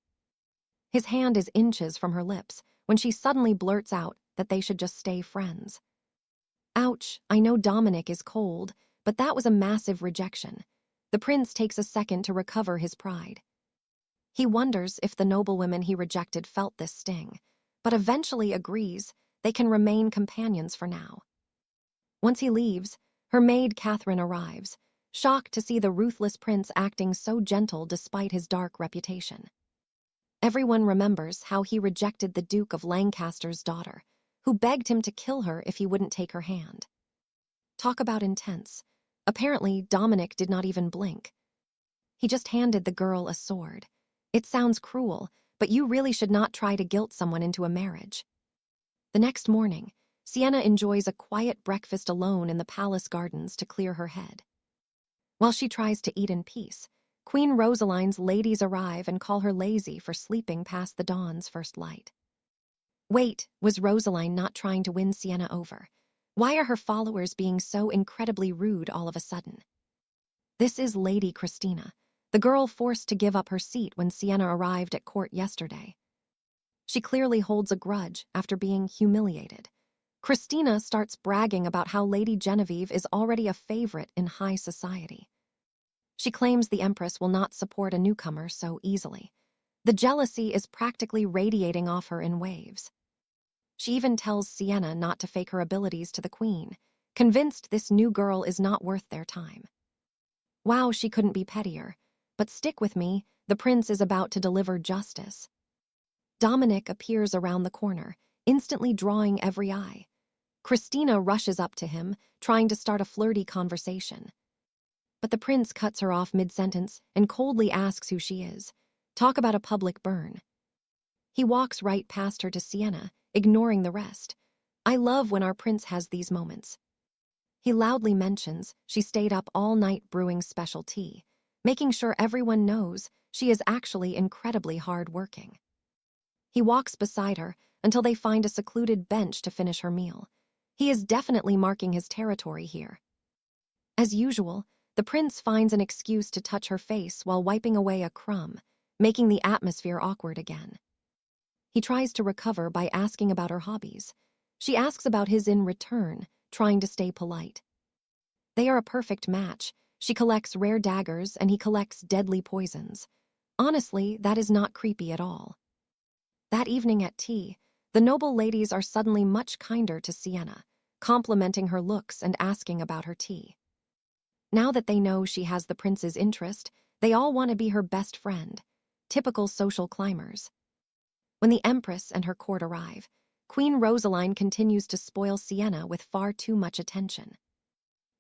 His hand is inches from her lips, when she suddenly blurts out that they should just stay friends. Ouch, I know Dominic is cold, but that was a massive rejection. The prince takes a second to recover his pride. He wonders if the noblewomen he rejected felt this sting, but eventually agrees they can remain companions for now. Once he leaves, her maid Catherine arrives, shocked to see the ruthless prince acting so gentle despite his dark reputation. Everyone remembers how he rejected the Duke of Lancaster's daughter, who begged him to kill her if he wouldn't take her hand. Talk about intense. Apparently, Dominic did not even blink. He just handed the girl a sword. It sounds cruel, but you really should not try to guilt someone into a marriage. The next morning, Sienna enjoys a quiet breakfast alone in the palace gardens to clear her head. While she tries to eat in peace, Queen Rosaline's ladies arrive and call her lazy for sleeping past the dawn's first light. Wait, was Rosaline not trying to win Sienna over? Why are her followers being so incredibly rude all of a sudden? This is Lady Christina, the girl forced to give up her seat when Sienna arrived at court yesterday. She clearly holds a grudge after being humiliated. Christina starts bragging about how Lady Genevieve is already a favorite in high society. She claims the Empress will not support a newcomer so easily. The jealousy is practically radiating off her in waves. She even tells Sienna not to fake her abilities to the Queen, convinced this new girl is not worth their time. Wow, she couldn't be pettier. But stick with me, the prince is about to deliver justice. Dominic appears around the corner, instantly drawing every eye. Christina rushes up to him, trying to start a flirty conversation. But the prince cuts her off mid-sentence and coldly asks who she is. Talk about a public burn. He walks right past her to Sienna, ignoring the rest. I love when our prince has these moments. He loudly mentions she stayed up all night brewing special tea, making sure everyone knows she is actually incredibly hard-working. He walks beside her until they find a secluded bench to finish her meal. He is definitely marking his territory here. As usual, the prince finds an excuse to touch her face while wiping away a crumb, making the atmosphere awkward again. He tries to recover by asking about her hobbies. She asks about his in return, trying to stay polite. They are a perfect match. She collects rare daggers and he collects deadly poisons. Honestly, that is not creepy at all. That evening at tea, the noble ladies are suddenly much kinder to Sienna, complimenting her looks and asking about her tea. Now that they know she has the prince's interest, they all want to be her best friend. Typical social climbers. When the Empress and her court arrive, Queen Rosaline continues to spoil Sienna with far too much attention.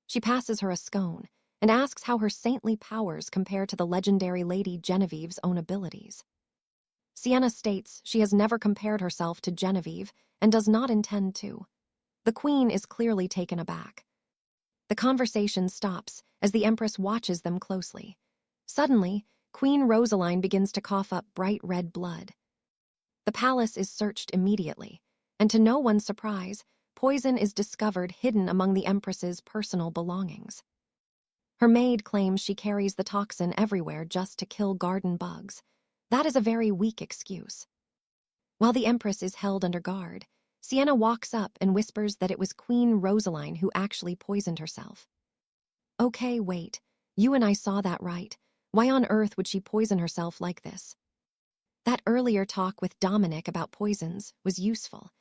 She passes her a scone and asks how her saintly powers compare to the legendary Lady Genevieve's own abilities. Sienna states she has never compared herself to Genevieve and does not intend to. The Queen is clearly taken aback. The conversation stops as the Empress watches them closely. Suddenly, Queen Rosaline begins to cough up bright red blood. The palace is searched immediately, and to no one's surprise, poison is discovered hidden among the Empress's personal belongings. Her maid claims she carries the toxin everywhere just to kill garden bugs. That is a very weak excuse. While the Empress is held under guard, Sienna walks up and whispers that it was Queen Rosaline who actually poisoned herself. Okay, wait, you and I saw that right. Why on earth would she poison herself like this? That earlier talk with Dominic about poisons was useful.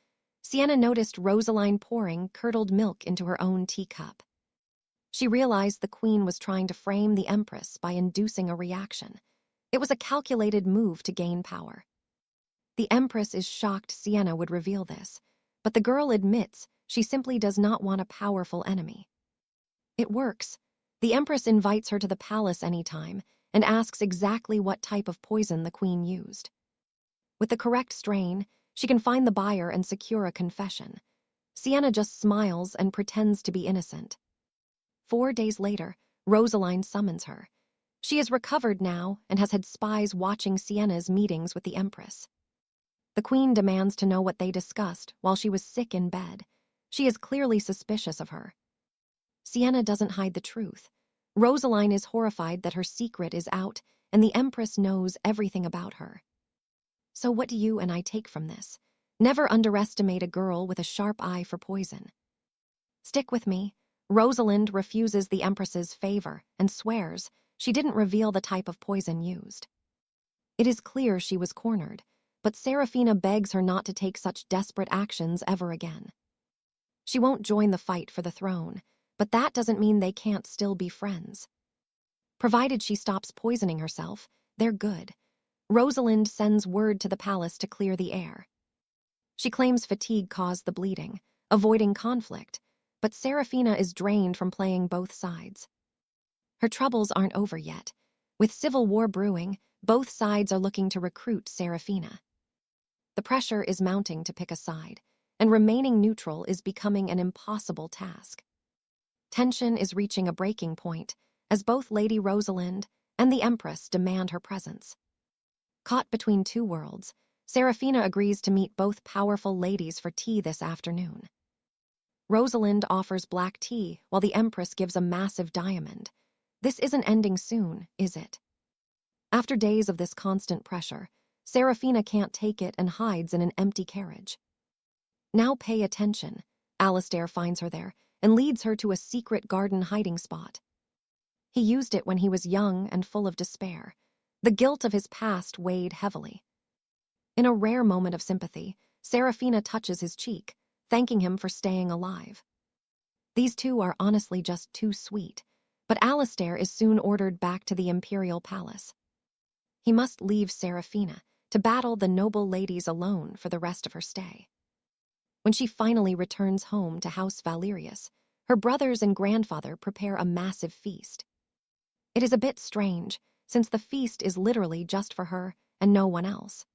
Sienna noticed Rosaline pouring curdled milk into her own teacup. She realized the Queen was trying to frame the Empress by inducing a reaction. It was a calculated move to gain power. The Empress is shocked Sienna would reveal this, but the girl admits she simply does not want a powerful enemy. It works. The Empress invites her to the palace anytime and asks exactly what type of poison the Queen used. With the correct strain, she can find the buyer and secure a confession. Sienna just smiles and pretends to be innocent. 4 days later, Rosaline summons her. She is recovered now and has had spies watching Sienna's meetings with the Empress. The Queen demands to know what they discussed while she was sick in bed. She is clearly suspicious of her. Sienna doesn't hide the truth. Rosaline is horrified that her secret is out and the Empress knows everything about her. So what do you and I take from this? Never underestimate a girl with a sharp eye for poison. Stick with me. Rosalind refuses the Empress's favor and swears she didn't reveal the type of poison used. It is clear she was cornered, but Serafina begs her not to take such desperate actions ever again. She won't join the fight for the throne, but that doesn't mean they can't still be friends. Provided she stops poisoning herself, they're good. Rosalind sends word to the palace to clear the air. She claims fatigue caused the bleeding, avoiding conflict, but Serafina is drained from playing both sides. Her troubles aren't over yet. With civil war brewing, both sides are looking to recruit Serafina. The pressure is mounting to pick a side, and remaining neutral is becoming an impossible task. Tension is reaching a breaking point as both Lady Rosalind and the Empress demand her presence. Caught between two worlds, Serafina agrees to meet both powerful ladies for tea this afternoon. Rosalind offers black tea while the Empress gives a massive diamond. This isn't ending soon, is it? After days of this constant pressure, Serafina can't take it and hides in an empty carriage. Now pay attention. 𝒂𝒊𝒍𝒚 finds her there and leads her to a secret garden hiding spot. He used it when he was young and full of despair. The guilt of his past weighed heavily. In a rare moment of sympathy, Serafina touches his cheek, thanking him for staying alive. These two are honestly just too sweet, but 𝒂𝒊𝒍𝒚 is soon ordered back to the Imperial palace. He must leave Serafina to battle the noble ladies alone for the rest of her stay. When she finally returns home to House Valerius, her brothers and grandfather prepare a massive feast. It is a bit strange, since the feast is literally just for her and no one else.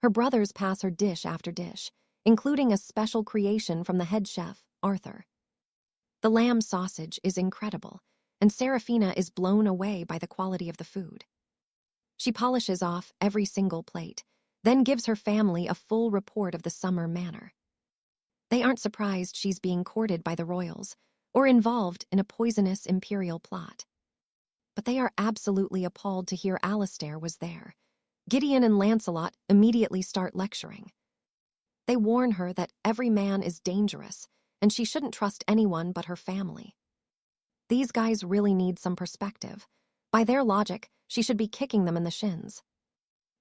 Her brothers pass her dish after dish, including a special creation from the head chef, Arthur. The lamb sausage is incredible, and Serafina is blown away by the quality of the food. She polishes off every single plate, then gives her family a full report of the summer manner. They aren't surprised she's being courted by the royals or involved in a poisonous imperial plot. But they are absolutely appalled to hear 𝒂𝒊𝒍𝒚 was there. Gideon and Lancelot immediately start lecturing. They warn her that every man is dangerous and she shouldn't trust anyone but her family. These guys really need some perspective. By their logic, she should be kicking them in the shins.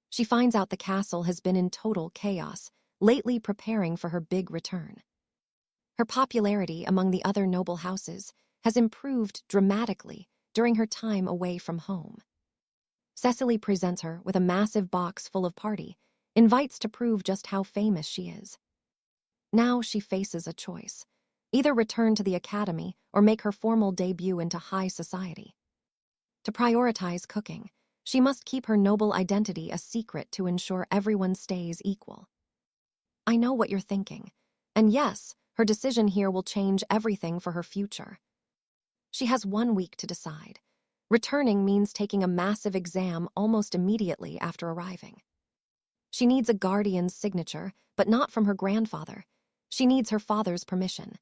She finds out the castle has been in total chaos, lately preparing for her big return. Her popularity among the other noble houses has improved dramatically during her time away from home. Cecily presents her with a massive box full of party, invites to prove just how famous she is. Now she faces a choice: either return to the academy or make her formal debut into high society. To prioritize cooking, she must keep her noble identity a secret to ensure everyone stays equal. I know what you're thinking, and yes, her decision here will change everything for her future. She has 1 week to decide. Returning means taking a massive exam almost immediately after arriving. She needs a guardian's signature, but not from her grandfather. She needs her father's permission.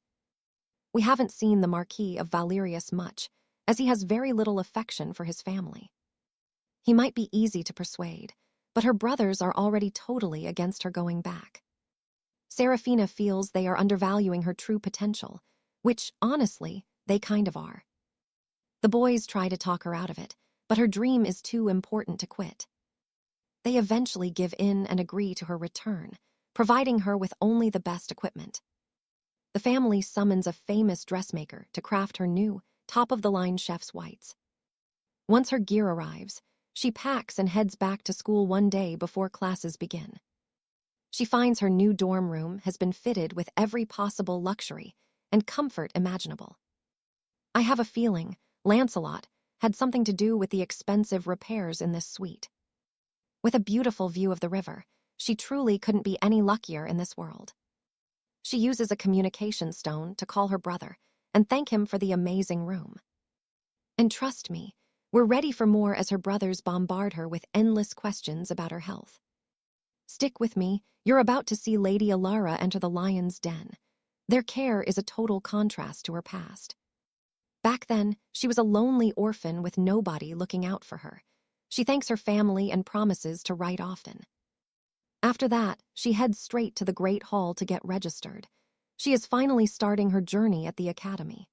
We haven't seen the Marquis of Valerius much, as he has very little affection for his family. He might be easy to persuade, but her brothers are already totally against her going back. Serafina feels they are undervaluing her true potential, which, honestly, they kind of are. The boys try to talk her out of it, but her dream is too important to quit. They eventually give in and agree to her return, providing her with only the best equipment. The family summons a famous dressmaker to craft her new, top-of-the-line chef's whites. Once her gear arrives, she packs and heads back to school one day before classes begin. She finds her new dorm room has been fitted with every possible luxury and comfort imaginable. I have a feeling Lancelot had something to do with the expensive repairs in this suite. With a beautiful view of the river, she truly couldn't be any luckier in this world. She uses a communication stone to call her brother and thank him for the amazing room. And trust me, we're ready for more as her brothers bombard her with endless questions about her health. Stick with me, you're about to see Lady Alara enter the lion's den. Their care is a total contrast to her past. Back then, she was a lonely orphan with nobody looking out for her. She thanks her family and promises to write often. After that, she heads straight to the Great Hall to get registered. She is finally starting her journey at the academy.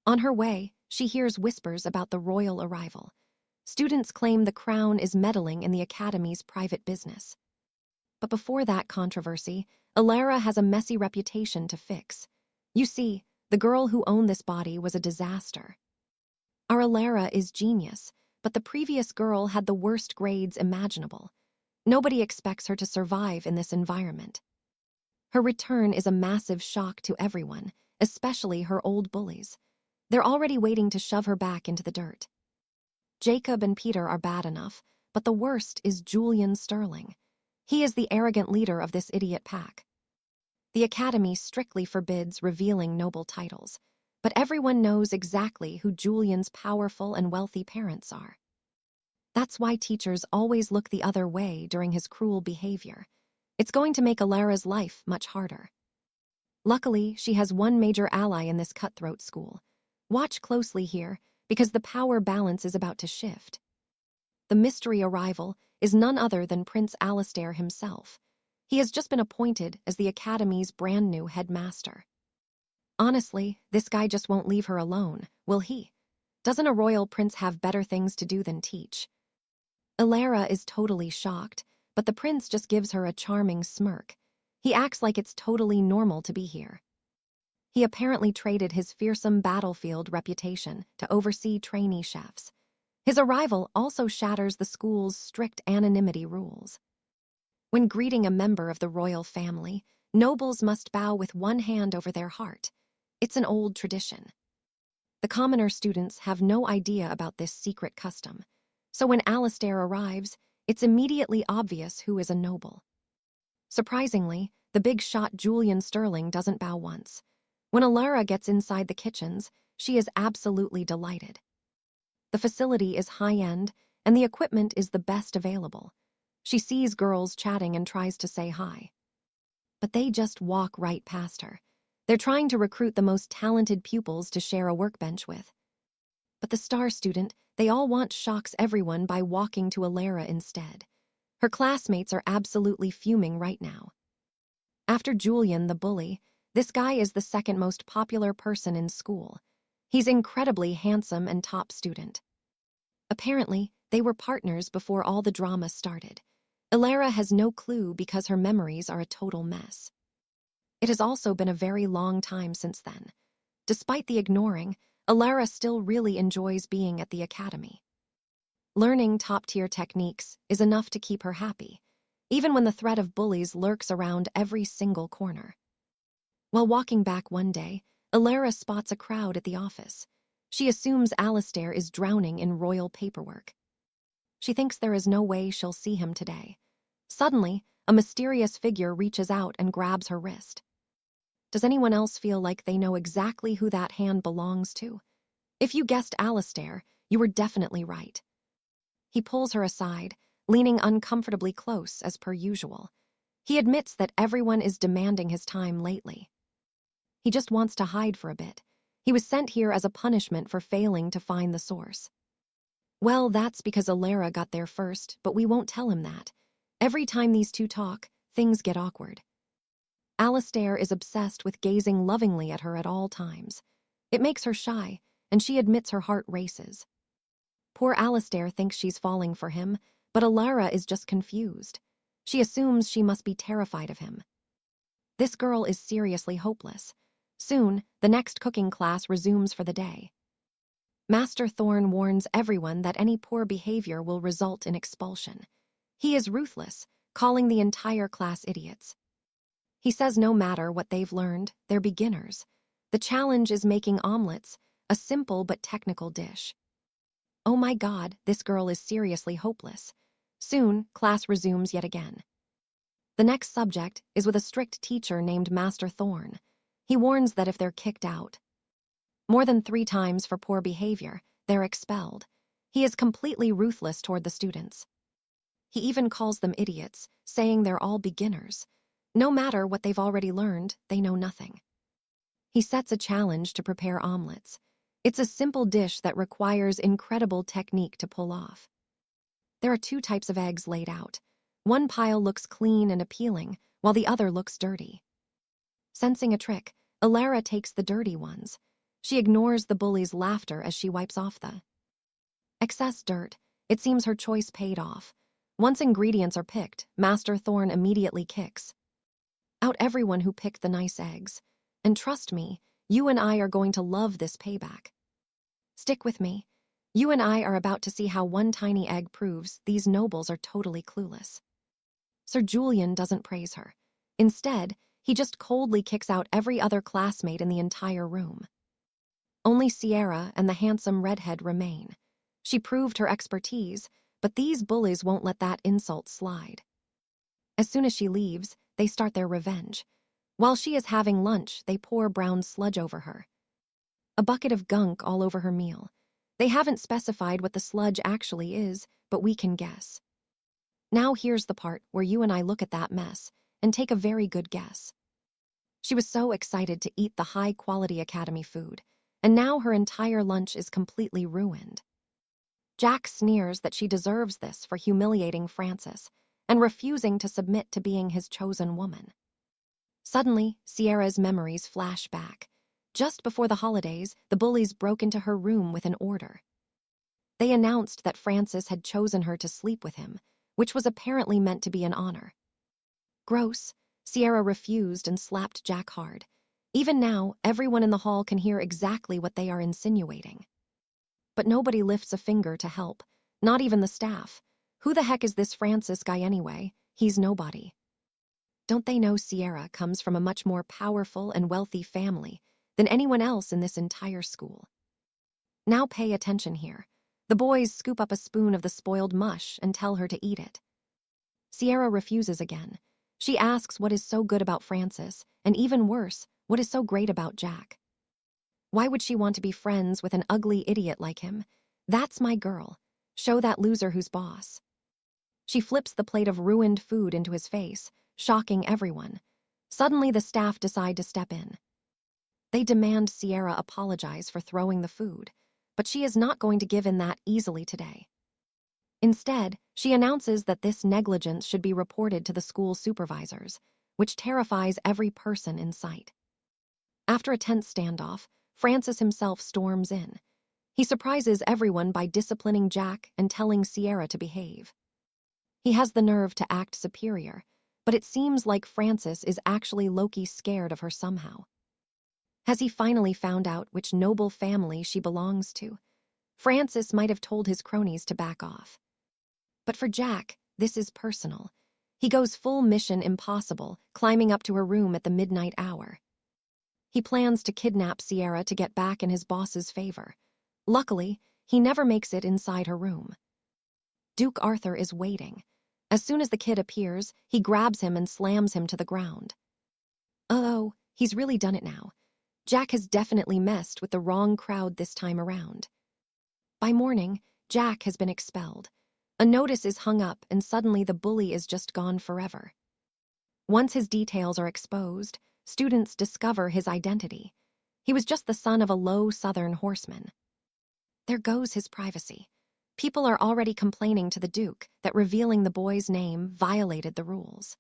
On her way, she hears whispers about the royal arrival. Students claim the crown is meddling in the academy's private business. But before that controversy, 𝒂𝒎💄 has a messy reputation to fix. You see, the girl who owned this body was a disaster. Our 𝒂💎 is genius, but the previous girl had the worst grades imaginable. Nobody expects her to survive in this environment. Her return is a massive shock to everyone, especially her old bullies. They're already waiting to shove her back into the dirt. Jacob and Peter are bad enough, but the worst is Julian Sterling. He is the arrogant leader of this idiot pack. The academy strictly forbids revealing noble titles, but everyone knows exactly who Julian's powerful and wealthy parents are. That's why teachers always look the other way during his cruel behavior. It's going to make 𝒂💎's life much harder. Luckily, she has one major ally in this cutthroat school. Watch closely here, because the power balance is about to shift. The mystery arrival is none other than Prince 𝒂𝒆𝒅 himself. He has just been appointed as the academy's brand new headmaster. Honestly, this guy just won't leave her alone, will he? Doesn't a royal prince have better things to do than teach? 𝒂💎 is totally shocked, but the prince just gives her a charming smirk. He acts like it's totally normal to be here. He apparently traded his fearsome battlefield reputation to oversee trainee chefs. His arrival also shatters the school's strict anonymity rules. When greeting a member of the royal family, nobles must bow with one hand over their heart. It's an old tradition. The commoner students have no idea about this secret custom, so when 𝒂𝒆𝒅 arrives, it's immediately obvious who is a noble. Surprisingly, the big shot Julian Sterling doesn't bow once. When 𝒂𝒎💄 gets inside the kitchens, she is absolutely delighted. The facility is high-end, and the equipment is the best available. She sees girls chatting and tries to say hi. But they just walk right past her. They're trying to recruit the most talented pupils to share a workbench with. But the star student, they all want shocks everyone by walking to 𝒂𝒎💄 instead. Her classmates are absolutely fuming right now. After Julian, the bully, this guy is the second most popular person in school. He's incredibly handsome and top student. Apparently, they were partners before all the drama started. 𝒂𝒎💄 has no clue because her memories are a total mess. It has also been a very long time since then. Despite the ignoring, 𝒂𝒎💄 still really enjoys being at the academy. Learning top-tier techniques is enough to keep her happy, even when the threat of bullies lurks around every single corner. While walking back one day, 𝒂𝒎💄 spots a crowd at the office. She assumes 𝒂𝒆𝒅 is drowning in royal paperwork. She thinks there is no way she'll see him today. Suddenly, a mysterious figure reaches out and grabs her wrist. Does anyone else feel like they know exactly who that hand belongs to? If you guessed 𝒂𝒆𝒅, you were definitely right. He pulls her aside, leaning uncomfortably close as per usual. He admits that everyone is demanding his time lately. He just wants to hide for a bit. He was sent here as a punishment for failing to find the source. Well, that's because 𝒂𝒎💄 got there first, but we won't tell him that. Every time these two talk, things get awkward. 𝒂𝒆𝒅 is obsessed with gazing lovingly at her at all times. It makes her shy, and she admits her heart races. Poor 𝒂𝒆𝒅 thinks she's falling for him, but 𝒂𝒎💄 is just confused. She assumes she must be terrified of him. This girl is seriously hopeless. Soon, the next cooking class resumes for the day. Master Thorn warns everyone that any poor behavior will result in expulsion. He is ruthless, calling the entire class idiots. He says no matter what they've learned, they're beginners. The challenge is making omelets, a simple but technical dish. Oh my God, this girl is seriously hopeless. Soon, class resumes yet again. The next subject is with a strict teacher named Master Thorn. He warns that if they're kicked out more than 3 times for poor behavior, they're expelled. He is completely ruthless toward the students. He even calls them idiots, saying they're all beginners. No matter what they've already learned, they know nothing. He sets a challenge to prepare omelets. It's a simple dish that requires incredible technique to pull off. There are 2 types of eggs laid out. One pile looks clean and appealing, while the other looks dirty. Sensing a trick, Alara takes the dirty ones. She ignores the bully's laughter as she wipes off the excess dirt. It seems her choice paid off. Once ingredients are picked, Master Thorn immediately kicks out everyone who picked the nice eggs. And trust me, you and I are going to love this payback. Stick with me. You and I are about to see how one tiny egg proves these nobles are totally clueless. Sir Julian doesn't praise her. Instead, he just coldly kicks out every other classmate in the entire room. Only Sierra and the handsome redhead remain. She proved her expertise, but these bullies won't let that insult slide. As soon as she leaves, they start their revenge. While she is having lunch, they pour brown sludge over her. A bucket of gunk all over her meal. They haven't specified what the sludge actually is, but we can guess. Now here's the part where you and I look at that mess and take a very good guess. She was so excited to eat the high-quality academy food, and now her entire lunch is completely ruined. Jack sneers that she deserves this for humiliating Francis and refusing to submit to being his chosen woman. Suddenly, Sierra's memories flash back. Just before the holidays, the bullies broke into her room with an order. They announced that Francis had chosen her to sleep with him, which was apparently meant to be an honor. Gross, Sierra refused and slapped Jack hard. Even now, everyone in the hall can hear exactly what they are insinuating. But nobody lifts a finger to help, not even the staff. Who the heck is this Francis guy anyway? He's nobody. Don't they know Sierra comes from a much more powerful and wealthy family than anyone else in this entire school? Now pay attention here. The boys scoop up a spoon of the spoiled mush and tell her to eat it. Sierra refuses again. She asks what is so good about Francis, and even worse, what is so great about Jack. Why would she want to be friends with an ugly idiot like him? That's my girl. Show that loser who's boss. She flips the plate of ruined food into his face, shocking everyone. Suddenly the staff decide to step in. They demand Sierra apologize for throwing the food, but she is not going to give in that easily today. Instead, she announces that this negligence should be reported to the school supervisors, which terrifies every person in sight. After a tense standoff, Francis himself storms in. He surprises everyone by disciplining Jack and telling Sierra to behave. He has the nerve to act superior, but it seems like Francis is actually low-key scared of her somehow. Has he finally found out which noble family she belongs to? Francis might have told his cronies to back off. But for Jack, this is personal. He goes full Mission Impossible, climbing up to her room at the midnight hour. He plans to kidnap Sierra to get back in his boss's favor. Luckily, he never makes it inside her room. Duke Arthur is waiting. As soon as the kid appears, he grabs him and slams him to the ground. Uh-oh, he's really done it now. Jack has definitely messed with the wrong crowd this time around. By morning, Jack has been expelled. A notice is hung up and suddenly the bully is just gone forever. Once his details are exposed, students discover his identity. He was just the son of a low southern horseman. There goes his privacy. People are already complaining to the Duke that revealing the boy's name violated the rules.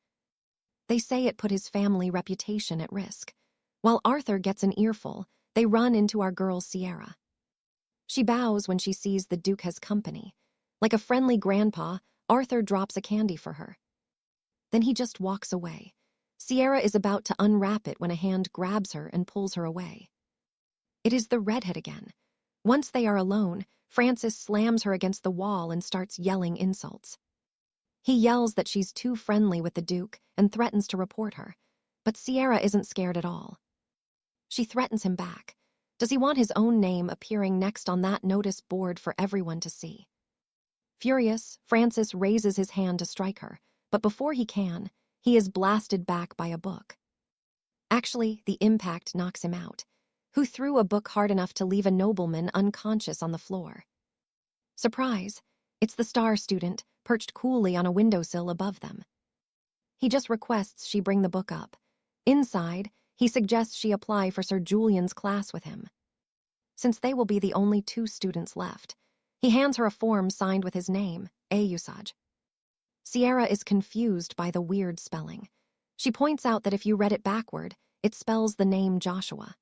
They say it put his family reputation at risk. While Arthur gets an earful, they run into our girl Sierra. She bows when she sees the Duke has company. Like a friendly grandpa, Arthur drops a candy for her. Then he just walks away. Sierra is about to unwrap it when a hand grabs her and pulls her away. It is the redhead again. Once they are alone, Francis slams her against the wall and starts yelling insults. He yells that she's too friendly with the Duke and threatens to report her. But Sierra isn't scared at all. She threatens him back. Does he want his own name appearing next on that notice board for everyone to see? Furious, Francis raises his hand to strike her, but before he can, he is blasted back by a book. Actually, the impact knocks him out. Who threw a book hard enough to leave a nobleman unconscious on the floor? Surprise! It's the star student, perched coolly on a windowsill above them. He just requests she bring the book up. Inside, he suggests she apply for Sir Julian's class with him. Since they will be the only 2 students left, he hands her a form signed with his name, 𝑭𝒂𝒎𝒊𝒍𝒚. Sierra is confused by the weird spelling. She points out that if you read it backward, it spells the name Joshua.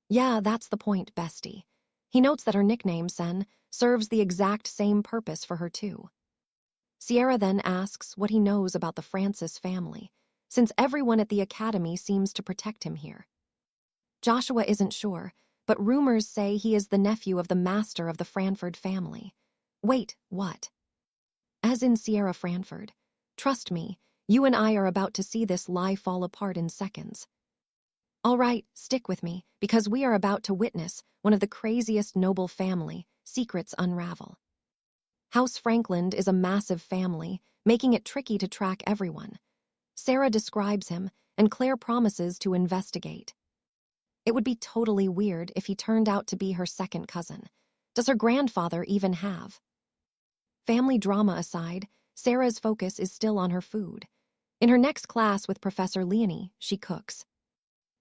Yeah, that's the point, bestie. He notes that her nickname, Sen, serves the exact same purpose for her too. Sierra then asks what he knows about the Francis family, since everyone at the academy seems to protect him here. Joshua isn't sure, but rumors say he is the nephew of the master of the Franford family. Wait, what? As in Sierra Franford. Trust me, you and I are about to see this lie fall apart in seconds. All right, stick with me, because we are about to witness one of the craziest noble family secrets unravel. House Frankland is a massive family, making it tricky to track everyone. Sarah describes him, and Claire promises to investigate. It would be totally weird if he turned out to be her second cousin. Does her grandfather even have? Family drama aside, Sarah's focus is still on her food. In her next class with Professor Leonie, she cooks.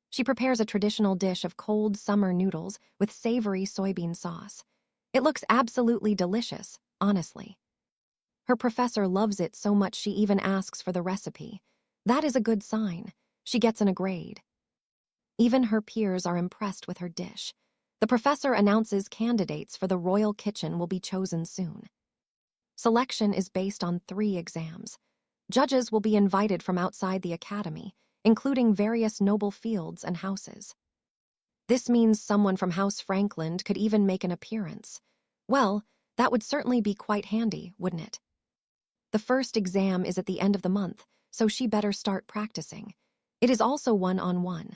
She prepares a traditional dish of cold summer noodles with savory soybean sauce. It looks absolutely delicious, honestly. Her professor loves it so much she even asks for the recipe. That is a good sign. She gets a grade. Even her peers are impressed with her dish. The professor announces candidates for the royal kitchen will be chosen soon. Selection is based on 3 exams. Judges will be invited from outside the academy, including various noble fields and houses. This means someone from House Frankland could even make an appearance. Well, that would certainly be quite handy, wouldn't it? The first exam is at the end of the month, so she better start practicing. It is also one-on-one.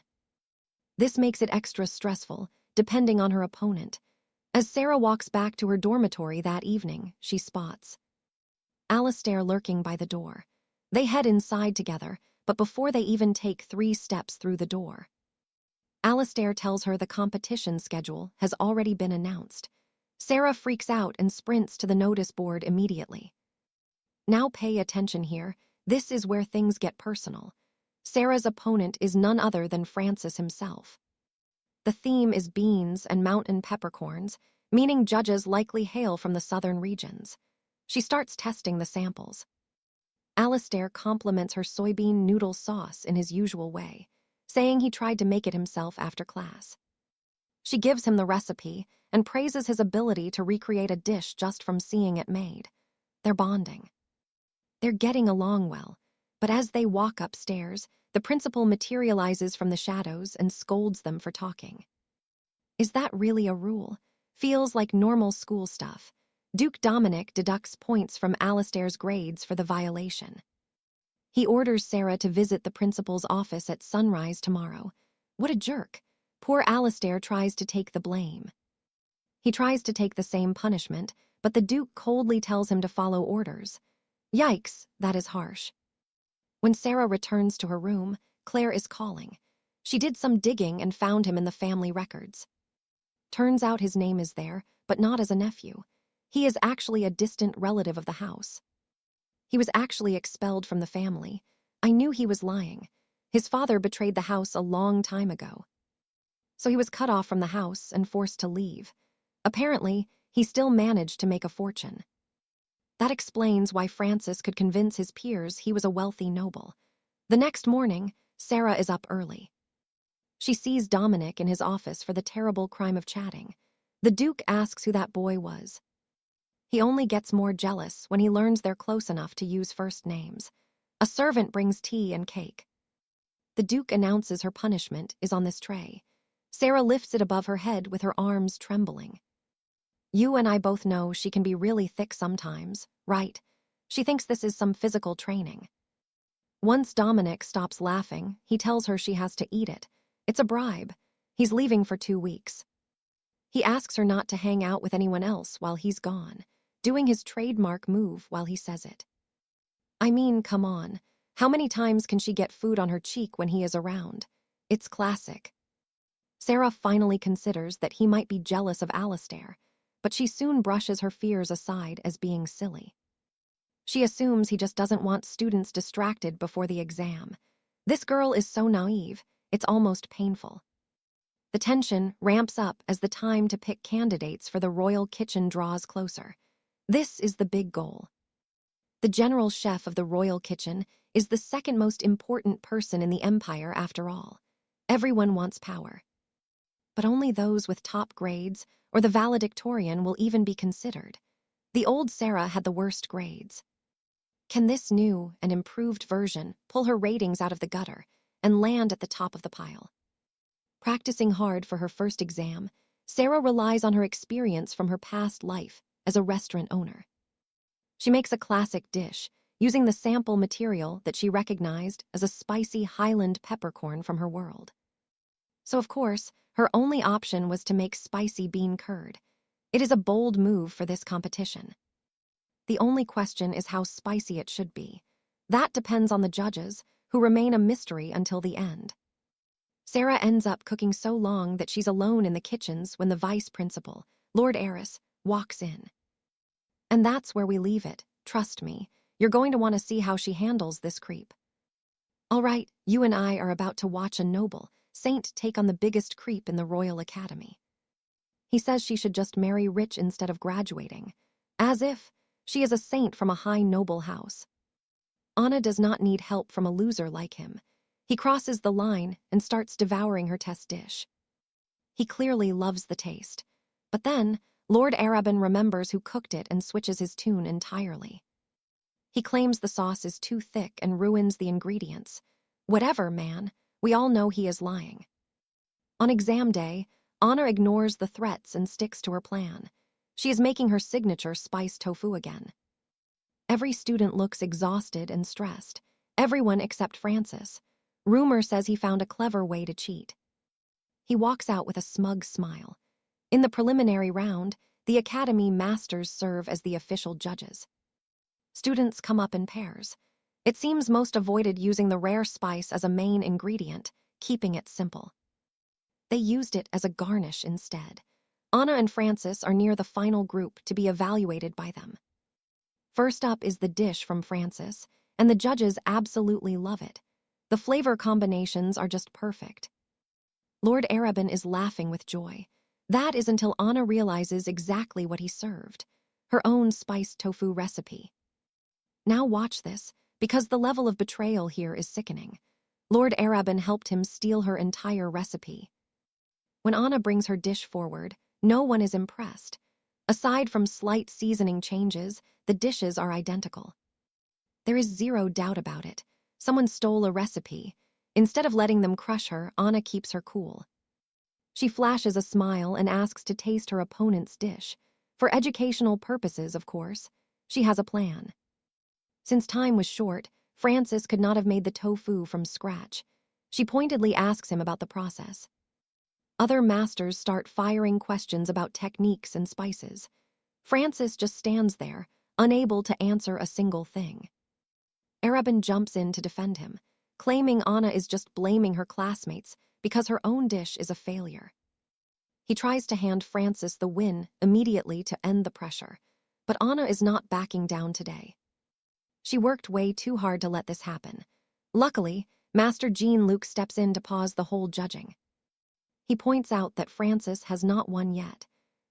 This makes it extra stressful, depending on her opponent. As Sarah walks back to her dormitory that evening, she spots 𝒂𝒊𝒍𝒚 lurking by the door. They head inside together, but before they even take 3 steps through the door, 𝒂𝒊𝒍𝒚 tells her the competition schedule has already been announced. Sarah freaks out and sprints to the notice board immediately. Now pay attention here, this is where things get personal. Sarah's opponent is none other than Francis himself. The theme is beans and mountain peppercorns, meaning judges likely hail from the southern regions. She starts testing the samples. 𝒂𝒊𝒍𝒚 compliments her soybean noodle sauce in his usual way, saying he tried to make it himself after class. She gives him the recipe and praises his ability to recreate a dish just from seeing it made. They're bonding. They're getting along well, but as they walk upstairs, the principal materializes from the shadows and scolds them for talking. Is that really a rule? Feels like normal school stuff. Duke Dominic deducts points from 𝒂𝒊𝒍𝒚's grades for the violation. He orders Sarah to visit the principal's office at sunrise tomorrow. What a jerk. Poor 𝒂𝒊𝒍𝒚 tries to take the blame. He tries to take the same punishment, but the Duke coldly tells him to follow orders. Yikes, that is harsh. When Sarah returns to her room, Claire is calling. She did some digging and found him in the family records. Turns out his name is there, but not as a nephew. He is actually a distant relative of the house. He was actually expelled from the family. I knew he was lying. His father betrayed the house a long time ago. So he was cut off from the house and forced to leave. Apparently, he still managed to make a fortune. That explains why Francis could convince his peers he was a wealthy noble. The next morning, Sarah is up early. She sees Dominic in his office for the terrible crime of chatting. The Duke asks who that boy was. He only gets more jealous when he learns they're close enough to use first names. A servant brings tea and cake. The Duke announces her punishment is on this tray. Sarah lifts it above her head with her arms trembling. You and I both know she can be really thick sometimes, right? She thinks this is some physical training. Once Dominic stops laughing, he tells her she has to eat it. It's a bribe. He's leaving for 2 weeks. He asks her not to hang out with anyone else while he's gone, doing his trademark move while he says it. I mean, come on. How many times can she get food on her cheek when he is around? It's classic. Sarah finally considers that he might be jealous of 𝒂𝒊𝒍𝒚, but she soon brushes her fears aside as being silly. She assumes he just doesn't want students distracted before the exam. This girl is so naive, it's almost painful. The tension ramps up as the time to pick candidates for the royal kitchen draws closer. This is the big goal. The general chef of the royal kitchen is the second most important person in the empire after all. Everyone wants power. But only those with top grades or the valedictorian will even be considered. The old Sarah had the worst grades. Can this new and improved version pull her ratings out of the gutter and land at the top of the pile? Practicing hard for her first exam, Sarah relies on her experience from her past life as a restaurant owner. She makes a classic dish, using the sample material that she recognized as a spicy Highland peppercorn from her world. So, of course, her only option was to make spicy bean curd. It is a bold move for this competition. The only question is how spicy it should be. That depends on the judges, who remain a mystery until the end. Sarah ends up cooking so long that she's alone in the kitchens when the vice principal, Lord Eris, walks in. And that's where we leave it. Trust me, you're going to want to see how she handles this creep. All right, you and I are about to watch a noble saint take on the biggest creep in the Royal Academy. He says she should just marry rich instead of graduating, as if she is a saint from a high noble house. Anna does not need help from a loser like him. He crosses the line and starts devouring her test dish. He clearly loves the taste. But then, Lord Arabin remembers who cooked it and switches his tune entirely. He claims the sauce is too thick and ruins the ingredients. Whatever, man, we all know he is lying. On exam day, Anna ignores the threats and sticks to her plan. She is making her signature spiced tofu again. Every student looks exhausted and stressed. Everyone except Francis. Rumor says he found a clever way to cheat. He walks out with a smug smile. In the preliminary round, the Academy masters serve as the official judges. Students come up in pairs. It seems most avoided using the rare spice as a main ingredient, keeping it simple. They used it as a garnish instead. Anna and Francis are near the final group to be evaluated by them. First up is the dish from Francis, and the judges absolutely love it. The flavor combinations are just perfect. Lord Arabin is laughing with joy. That is until Anna realizes exactly what he served, her own spiced tofu recipe. Now watch this, because the level of betrayal here is sickening. Lord Arabin helped him steal her entire recipe. When Anna brings her dish forward, no one is impressed. Aside from slight seasoning changes, the dishes are identical. There is zero doubt about it. Someone stole a recipe. Instead of letting them crush her, Anna keeps her cool. She flashes a smile and asks to taste her opponent's dish. For educational purposes, of course. She has a plan. Since time was short, Francis could not have made the tofu from scratch. She pointedly asks him about the process. Other masters start firing questions about techniques and spices. Francis just stands there, unable to answer a single thing. Arabin jumps in to defend him, claiming Anna is just blaming her classmates because her own dish is a failure. He tries to hand Francis the win immediately to end the pressure, but Anna is not backing down today. She worked way too hard to let this happen. Luckily, Master Jean-Luc steps in to pause the whole judging. He points out that Francis has not won yet.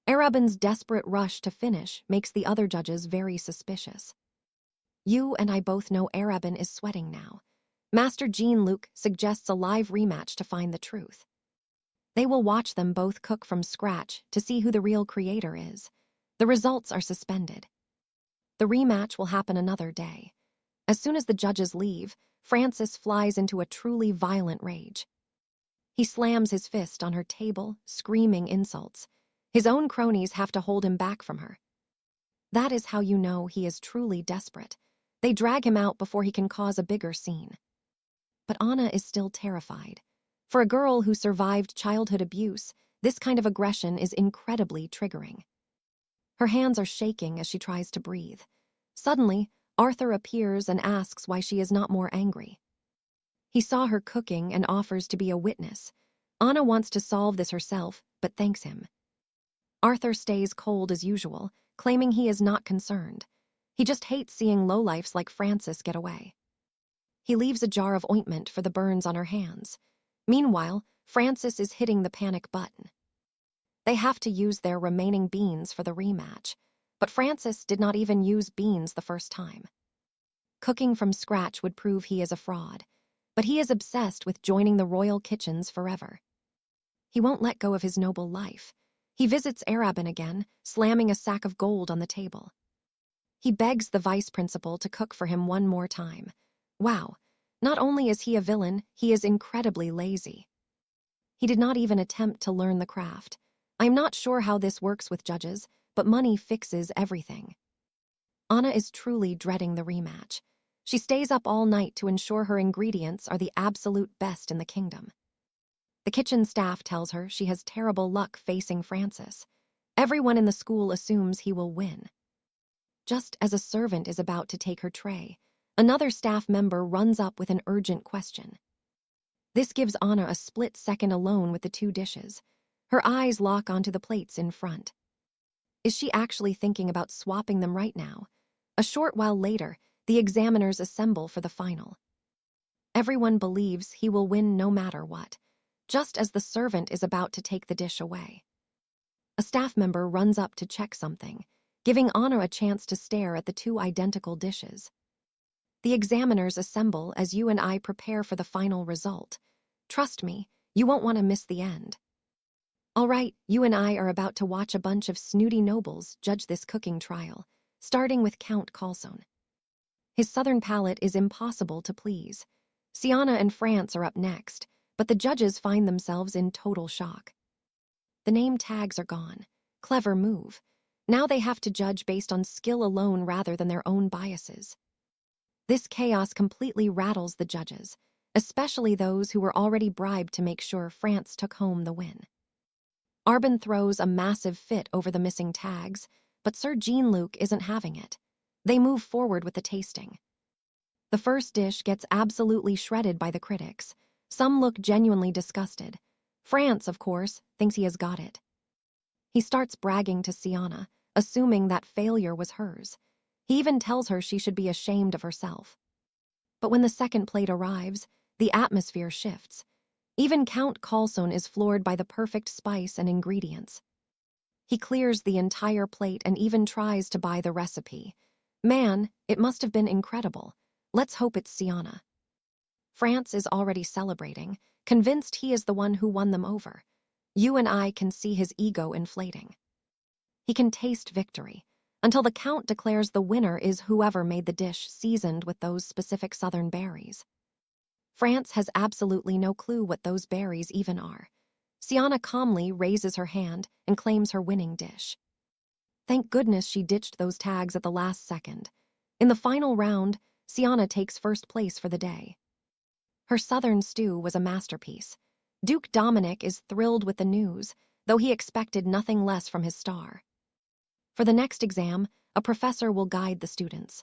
Arabin's desperate rush to finish makes the other judges very suspicious. You and I both know Arabin is sweating now. Master Jean-Luc suggests a live rematch to find the truth. They will watch them both cook from scratch to see who the real creator is. The results are suspended. The rematch will happen another day. As soon as the judges leave, Francis flies into a truly violent rage. He slams his fist on her table, screaming insults. His own cronies have to hold him back from her. That is how you know he is truly desperate. They drag him out before he can cause a bigger scene. But Anna is still terrified. For a girl who survived childhood abuse, this kind of aggression is incredibly triggering. Her hands are shaking as she tries to breathe. Suddenly, Arthur appears and asks why she is not more angry. He saw her cooking and offers to be a witness. Anna wants to solve this herself, but thanks him. Arthur stays cold as usual, claiming he is not concerned. He just hates seeing lowlifes like Francis get away. He leaves a jar of ointment for the burns on her hands. Meanwhile, Francis is hitting the panic button. They have to use their remaining beans for the rematch, but Francis did not even use beans the first time. Cooking from scratch would prove he is a fraud, but he is obsessed with joining the royal kitchens forever. He won't let go of his noble life. He visits 𝒂𝒂𝒊𝒍𝒚 again, slamming a sack of gold on the table. He begs the vice principal to cook for him one more time. Wow, not only is he a villain, he is incredibly lazy. He did not even attempt to learn the craft. I'm not sure how this works with judges, but money fixes everything. Anna is truly dreading the rematch. She stays up all night to ensure her ingredients are the absolute best in the kingdom. The kitchen staff tells her she has terrible luck facing Francis. Everyone in the school assumes he will win. Just as a servant is about to take her tray, another staff member runs up with an urgent question. This gives Anna a split second alone with the two dishes. Her eyes lock onto the plates in front. Is she actually thinking about swapping them right now? A short while later, the examiners assemble for the final. Everyone believes he will win no matter what, just as the servant is about to take the dish away. A staff member runs up to check something, giving Anna a chance to stare at the two identical dishes. The examiners assemble as you and I prepare for the final result. Trust me, you won't want to miss the end. All right, you and I are about to watch a bunch of snooty nobles judge this cooking trial, starting with Count 𝒂𝒎𝒊𝒍𝒚. His southern palate is impossible to please. Sienna and France are up next, but the judges find themselves in total shock. The name tags are gone. Clever move. Now they have to judge based on skill alone rather than their own biases. This chaos completely rattles the judges, especially those who were already bribed to make sure France took home the win. Arbin throws a massive fit over the missing tags, but Sir Jean-Luc isn't having it. They move forward with the tasting. The first dish gets absolutely shredded by the critics. Some look genuinely disgusted. France, of course, thinks he has got it. He starts bragging to Sienna, assuming that failure was hers. He even tells her she should be ashamed of herself. But when the second plate arrives, the atmosphere shifts. Even Count 𝒂𝒎𝒊𝒍𝒚 is floored by the perfect spice and ingredients. He clears the entire plate and even tries to buy the recipe. Man, it must have been incredible. Let's hope it's Sienna. France is already celebrating, convinced he is the one who won them over. You and I can see his ego inflating. He can taste victory, until the Count declares the winner is whoever made the dish seasoned with those specific southern berries. France has absolutely no clue what those berries even are. Sienna calmly raises her hand and claims her winning dish. Thank goodness she ditched those tags at the last second. In the final round, Sienna takes first place for the day. Her southern stew was a masterpiece. Duke Dominic is thrilled with the news, though he expected nothing less from his star. For the next exam, a professor will guide the students.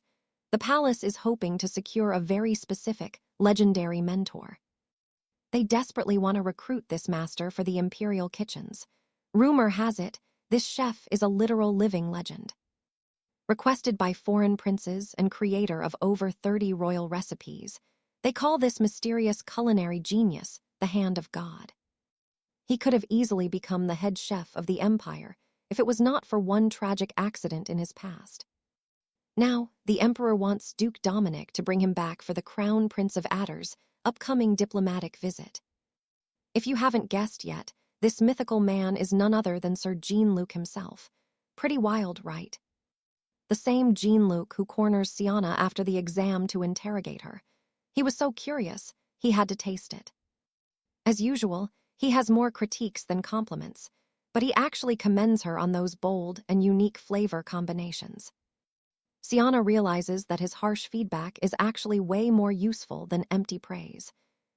The palace is hoping to secure a very specific, legendary mentor. They desperately want to recruit this master for the Imperial kitchens. Rumor has it, this chef is a literal living legend. Requested by foreign princes and creator of over 30 royal recipes, they call this mysterious culinary genius the hand of God. He could have easily become the head chef of the empire if it was not for one tragic accident in his past. Now, the emperor wants Duke Dominic to bring him back for the Crown Prince of 𝒂𝒂𝒊𝒍𝒚's upcoming diplomatic visit. If you haven't guessed yet, this mythical man is none other than Sir Jean-Luc himself. Pretty wild, right? The same Jean-Luc who corners Sienna after the exam to interrogate her. He was so curious, he had to taste it. As usual, he has more critiques than compliments, but he actually commends her on those bold and unique flavor combinations. Sienna realizes that his harsh feedback is actually way more useful than empty praise.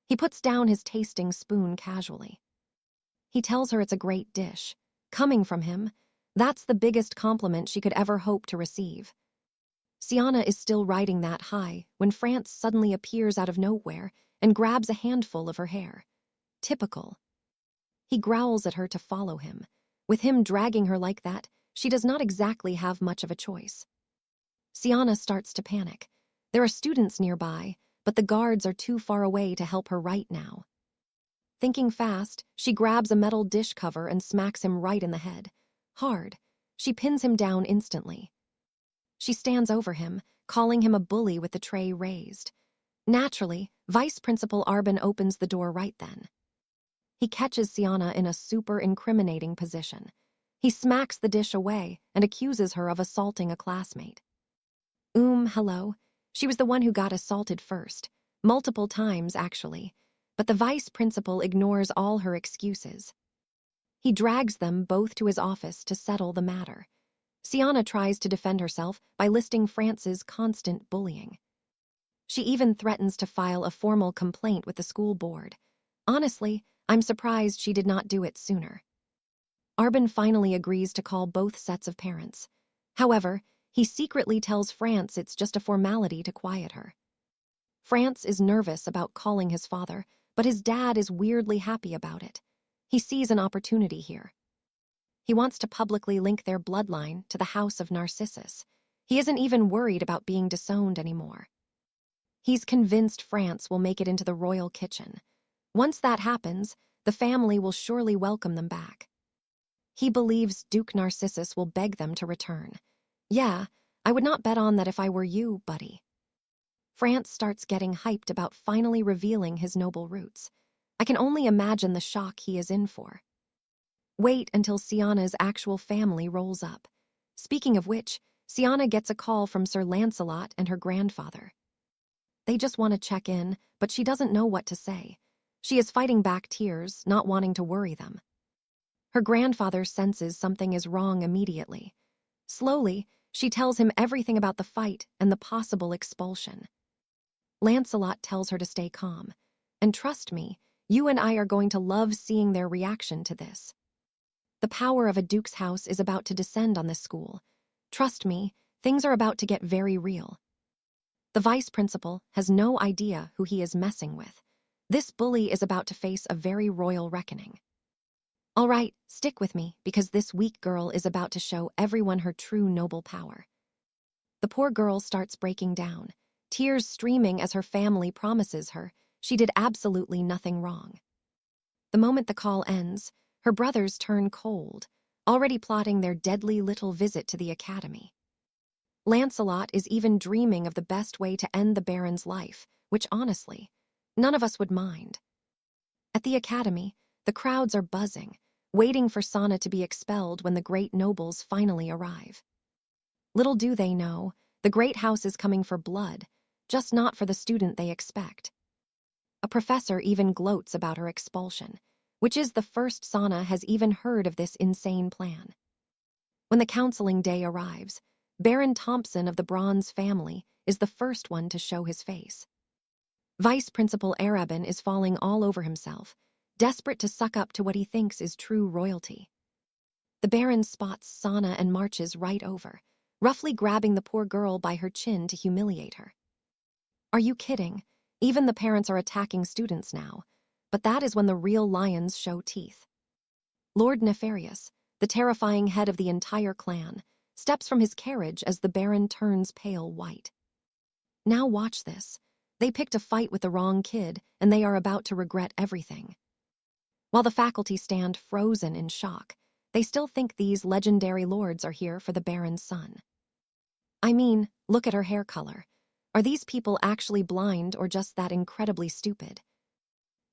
He puts down his tasting spoon casually. He tells her it's a great dish. Coming from him, that's the biggest compliment she could ever hope to receive. Sienna is still riding that high when France suddenly appears out of nowhere and grabs a handful of her hair. Typical. He growls at her to follow him. With him dragging her like that, she does not exactly have much of a choice. Sienna starts to panic. There are students nearby, but the guards are too far away to help her right now. Thinking fast, she grabs a metal dish cover and smacks him right in the head. Hard. She pins him down instantly. She stands over him, calling him a bully with the tray raised. Naturally, Vice Principal Arbin opens the door right then. He catches Siana in a super incriminating position. He smacks the dish away and accuses her of assaulting a classmate. Hello. She was the one who got assaulted first. Multiple times, actually. But the vice principal ignores all her excuses. He drags them both to his office to settle the matter. Siana tries to defend herself by listing France's constant bullying. She even threatens to file a formal complaint with the school board. Honestly, I'm surprised she did not do it sooner. Arbin finally agrees to call both sets of parents. However, he secretly tells France it's just a formality to quiet her. France is nervous about calling his father, but his dad is weirdly happy about it. He sees an opportunity here. He wants to publicly link their bloodline to the house of Narcissus. He isn't even worried about being disowned anymore. He's convinced France will make it into the royal kitchen. Once that happens, the family will surely welcome them back. He believes Duke Narcissus will beg them to return. Yeah, I would not bet on that if I were you, buddy. France starts getting hyped about finally revealing his noble roots. I can only imagine the shock he is in for. Wait until Siana's actual family rolls up. Speaking of which, Siana gets a call from Sir Lancelot and her grandfather. They just want to check in, but she doesn't know what to say. She is fighting back tears, not wanting to worry them. Her grandfather senses something is wrong immediately. Slowly, she tells him everything about the fight and the possible expulsion. Lancelot tells her to stay calm. And trust me, you and I are going to love seeing their reaction to this. The power of a duke's house is about to descend on this school. Trust me, things are about to get very real. The vice principal has no idea who he is messing with. This bully is about to face a very royal reckoning. All right, stick with me, because this weak girl is about to show everyone her true noble power. The poor girl starts breaking down, tears streaming as her family promises her she did absolutely nothing wrong. The moment the call ends, her brothers turn cold, already plotting their deadly little visit to the academy. Lancelot is even dreaming of the best way to end the Baron's life, which honestly, none of us would mind. At the academy, the crowds are buzzing, waiting for Sana to be expelled when the great nobles finally arrive. Little do they know, the great house is coming for blood, just not for the student they expect. A professor even gloats about her expulsion, which is the first Sana has even heard of this insane plan. When the counseling day arrives, Baron Thompson of the Bronze family is the first one to show his face. Vice Principal Arabin is falling all over himself, desperate to suck up to what he thinks is true royalty. The Baron spots Sana and marches right over, roughly grabbing the poor girl by her chin to humiliate her. Are you kidding? Even the parents are attacking students now, but that is when the real lions show teeth. Lord Nefarious, the terrifying head of the entire clan, steps from his carriage as the Baron turns pale white. Now watch this. They picked a fight with the wrong kid, and they are about to regret everything. While the faculty stand frozen in shock, they still think these legendary lords are here for the Baron's son. I mean, look at her hair color. Are these people actually blind or just that incredibly stupid?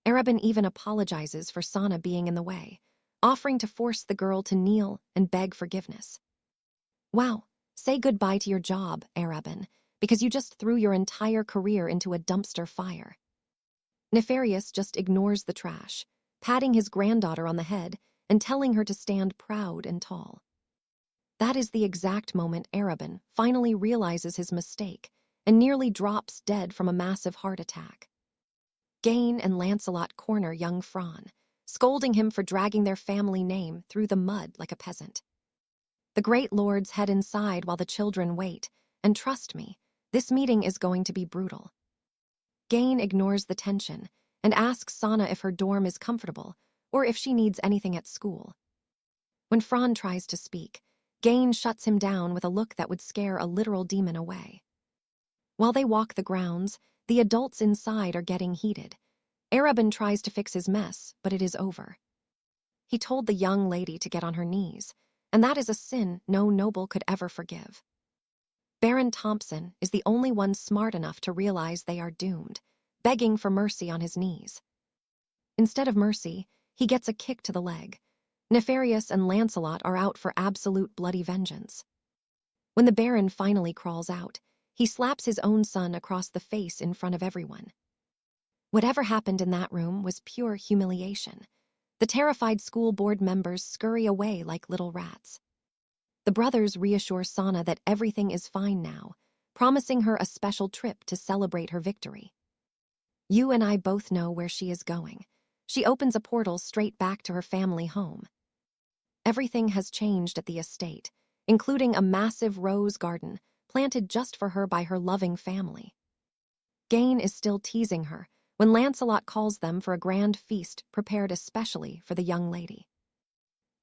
Arabin even apologizes for Sana being in the way, offering to force the girl to kneel and beg forgiveness. Wow, say goodbye to your job, Arabin, because you just threw your entire career into a dumpster fire. Nefarious just ignores the trash, patting his granddaughter on the head and telling her to stand proud and tall. That is the exact moment Arabin finally realizes his mistake and nearly drops dead from a massive heart attack. Gain and Lancelot corner young Fran, scolding him for dragging their family name through the mud like a peasant. The great lords head inside while the children wait, and trust me, this meeting is going to be brutal. Gain ignores the tension and asks Sana if her dorm is comfortable or if she needs anything at school. When Fran tries to speak, Gain shuts him down with a look that would scare a literal demon away. While they walk the grounds, the adults inside are getting heated. Arabin tries to fix his mess, but it is over. He told the young lady to get on her knees, and that is a sin no noble could ever forgive. Baron Thompson is the only one smart enough to realize they are doomed, begging for mercy on his knees. Instead of mercy, he gets a kick to the leg. Nefarious and Lancelot are out for absolute bloody vengeance. When the Baron finally crawls out, he slaps his own son across the face in front of everyone. Whatever happened in that room was pure humiliation. The terrified school board members scurry away like little rats. The brothers reassure Sana that everything is fine now, promising her a special trip to celebrate her victory. You and I both know where she is going. She opens a portal straight back to her family home. Everything has changed at the estate, including a massive rose garden planted just for her by her loving family. Gain is still teasing her when Lancelot calls them for a grand feast prepared especially for the young lady.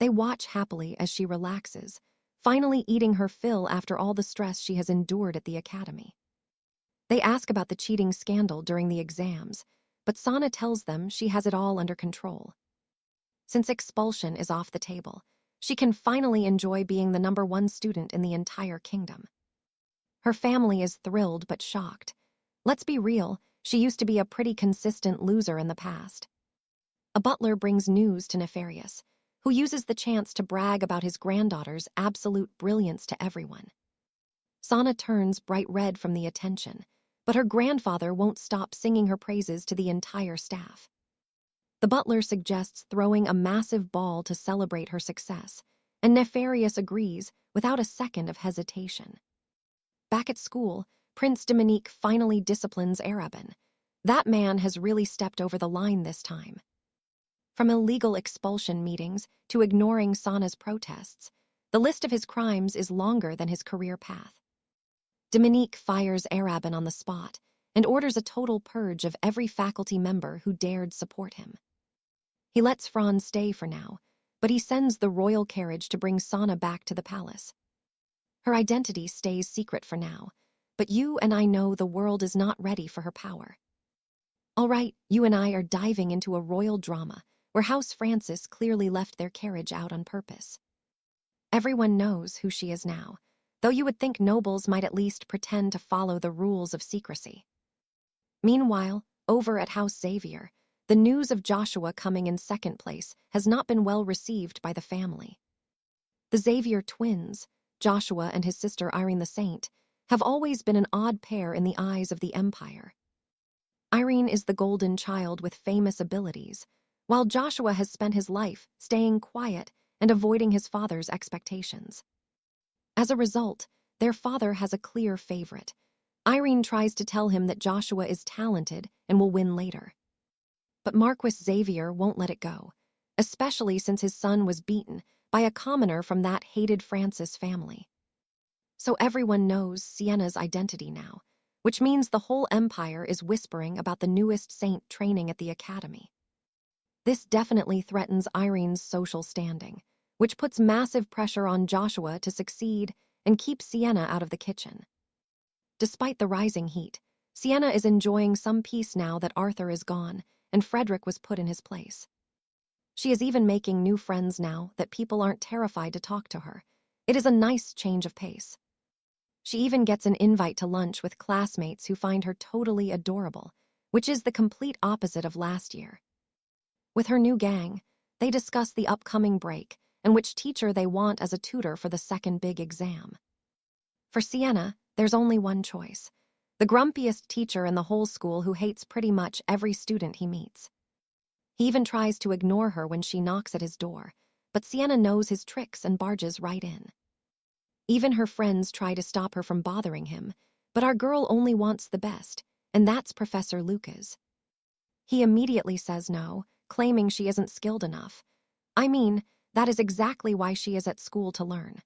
They watch happily as she relaxes, finally eating her fill after all the stress she has endured at the academy. They ask about the cheating scandal during the exams, but Sana tells them she has it all under control. Since expulsion is off the table, she can finally enjoy being the #1 student in the entire kingdom. Her family is thrilled but shocked. Let's be real, she used to be a pretty consistent loser in the past. A butler brings news to Nefarious, who uses the chance to brag about his granddaughter's absolute brilliance to everyone. Sana turns bright red from the attention, but her grandfather won't stop singing her praises to the entire staff. The butler suggests throwing a massive ball to celebrate her success, and Nefarious agrees without a second of hesitation. Back at school, Prince Dominique finally disciplines Arabin. That man has really stepped over the line this time. From illegal expulsion meetings to ignoring Sana's protests, the list of his crimes is longer than his career path. Dominique fires Arabin on the spot and orders a total purge of every faculty member who dared support him. He lets Franz stay for now, but he sends the royal carriage to bring Sana back to the palace. Her identity stays secret for now, but you and I know the world is not ready for her power. All right, you and I are diving into a royal drama where House Francis clearly left their carriage out on purpose. Everyone knows who she is now, though you would think nobles might at least pretend to follow the rules of secrecy. Meanwhile, over at House Xavier, the news of Joshua coming in second place has not been well received by the family. The Xavier twins, Joshua and his sister Irene the Saint, have always been an odd pair in the eyes of the Empire. Irene is the golden child with famous abilities, while Joshua has spent his life staying quiet and avoiding his father's expectations. As a result, their father has a clear favorite. Irene tries to tell him that Joshua is talented and will win later. But Marquis Xavier won't let it go, especially since his son was beaten by a commoner from that hated Francis family. So everyone knows Sienna's identity now, which means the whole empire is whispering about the newest saint training at the academy. This definitely threatens Irene's social standing, which puts massive pressure on Joshua to succeed and keep Sienna out of the kitchen. Despite the rising heat, Sienna is enjoying some peace now that Arthur is gone and Frederick was put in his place. She is even making new friends now that people aren't terrified to talk to her. It is a nice change of pace. She even gets an invite to lunch with classmates who find her totally adorable, which is the complete opposite of last year. With her new gang, they discuss the upcoming break and which teacher they want as a tutor for the second big exam. For Sienna, there's only one choice: the grumpiest teacher in the whole school who hates pretty much every student he meets. He even tries to ignore her when she knocks at his door, but Sienna knows his tricks and barges right in. Even her friends try to stop her from bothering him, but our girl only wants the best, and that's Professor Lucas. He immediately says no, claiming she isn't skilled enough. I mean, that is exactly why she is at school to learn.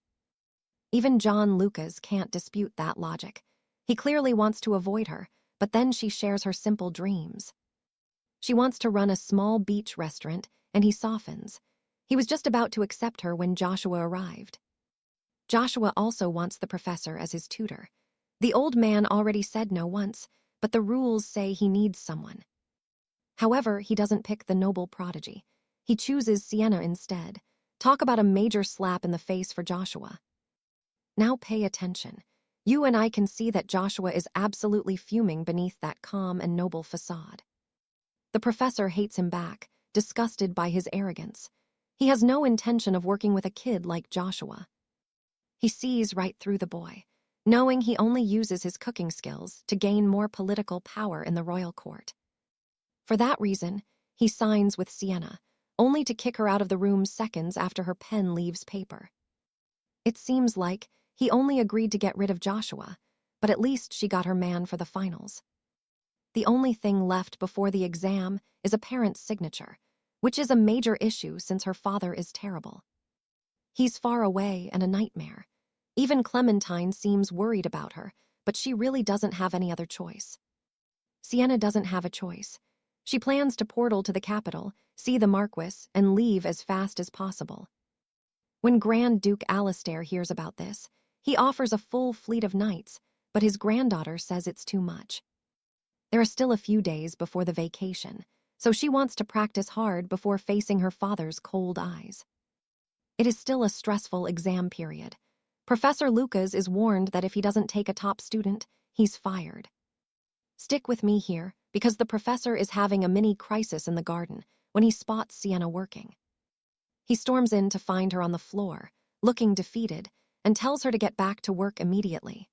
Even John Lucas can't dispute that logic. He clearly wants to avoid her, but then she shares her simple dreams. She wants to run a small beach restaurant, and he softens. He was just about to accept her when Joshua arrived. Joshua also wants the professor as his tutor. The old man already said no once, but the rules say he needs someone. However, he doesn't pick the noble prodigy. He chooses Sienna instead. Talk about a major slap in the face for Joshua. Now pay attention. You and I can see that Joshua is absolutely fuming beneath that calm and noble facade. The professor hates him back, disgusted by his arrogance. He has no intention of working with a kid like Joshua. He sees right through the boy, knowing he only uses his cooking skills to gain more political power in the royal court. For that reason, he signs with Sienna, only to kick her out of the room seconds after her pen leaves paper. It seems like he only agreed to get rid of Joshua, but at least she got her man for the finals. The only thing left before the exam is a parent's signature, which is a major issue since her father is terrible. He's far away and a nightmare. Even Clementine seems worried about her, but she really doesn't have any other choice. Sienna doesn't have a choice. She plans to portal to the capital, see the Marquis, and leave as fast as possible. When Grand Duke 𝒂𝒊𝒍𝒚 hears about this, he offers a full fleet of knights, but his granddaughter says it's too much. There are still a few days before the vacation, so she wants to practice hard before facing her father's cold eyes. It is still a stressful exam period. Professor 𝒂𝒂𝒎𝒊𝒍𝒚 is warned that if he doesn't take a top student, he's fired. Stick with me here, because the professor is having a mini crisis in the garden when he spots Sienna working. He storms in to find her on the floor, looking defeated, and tells her to get back to work immediately.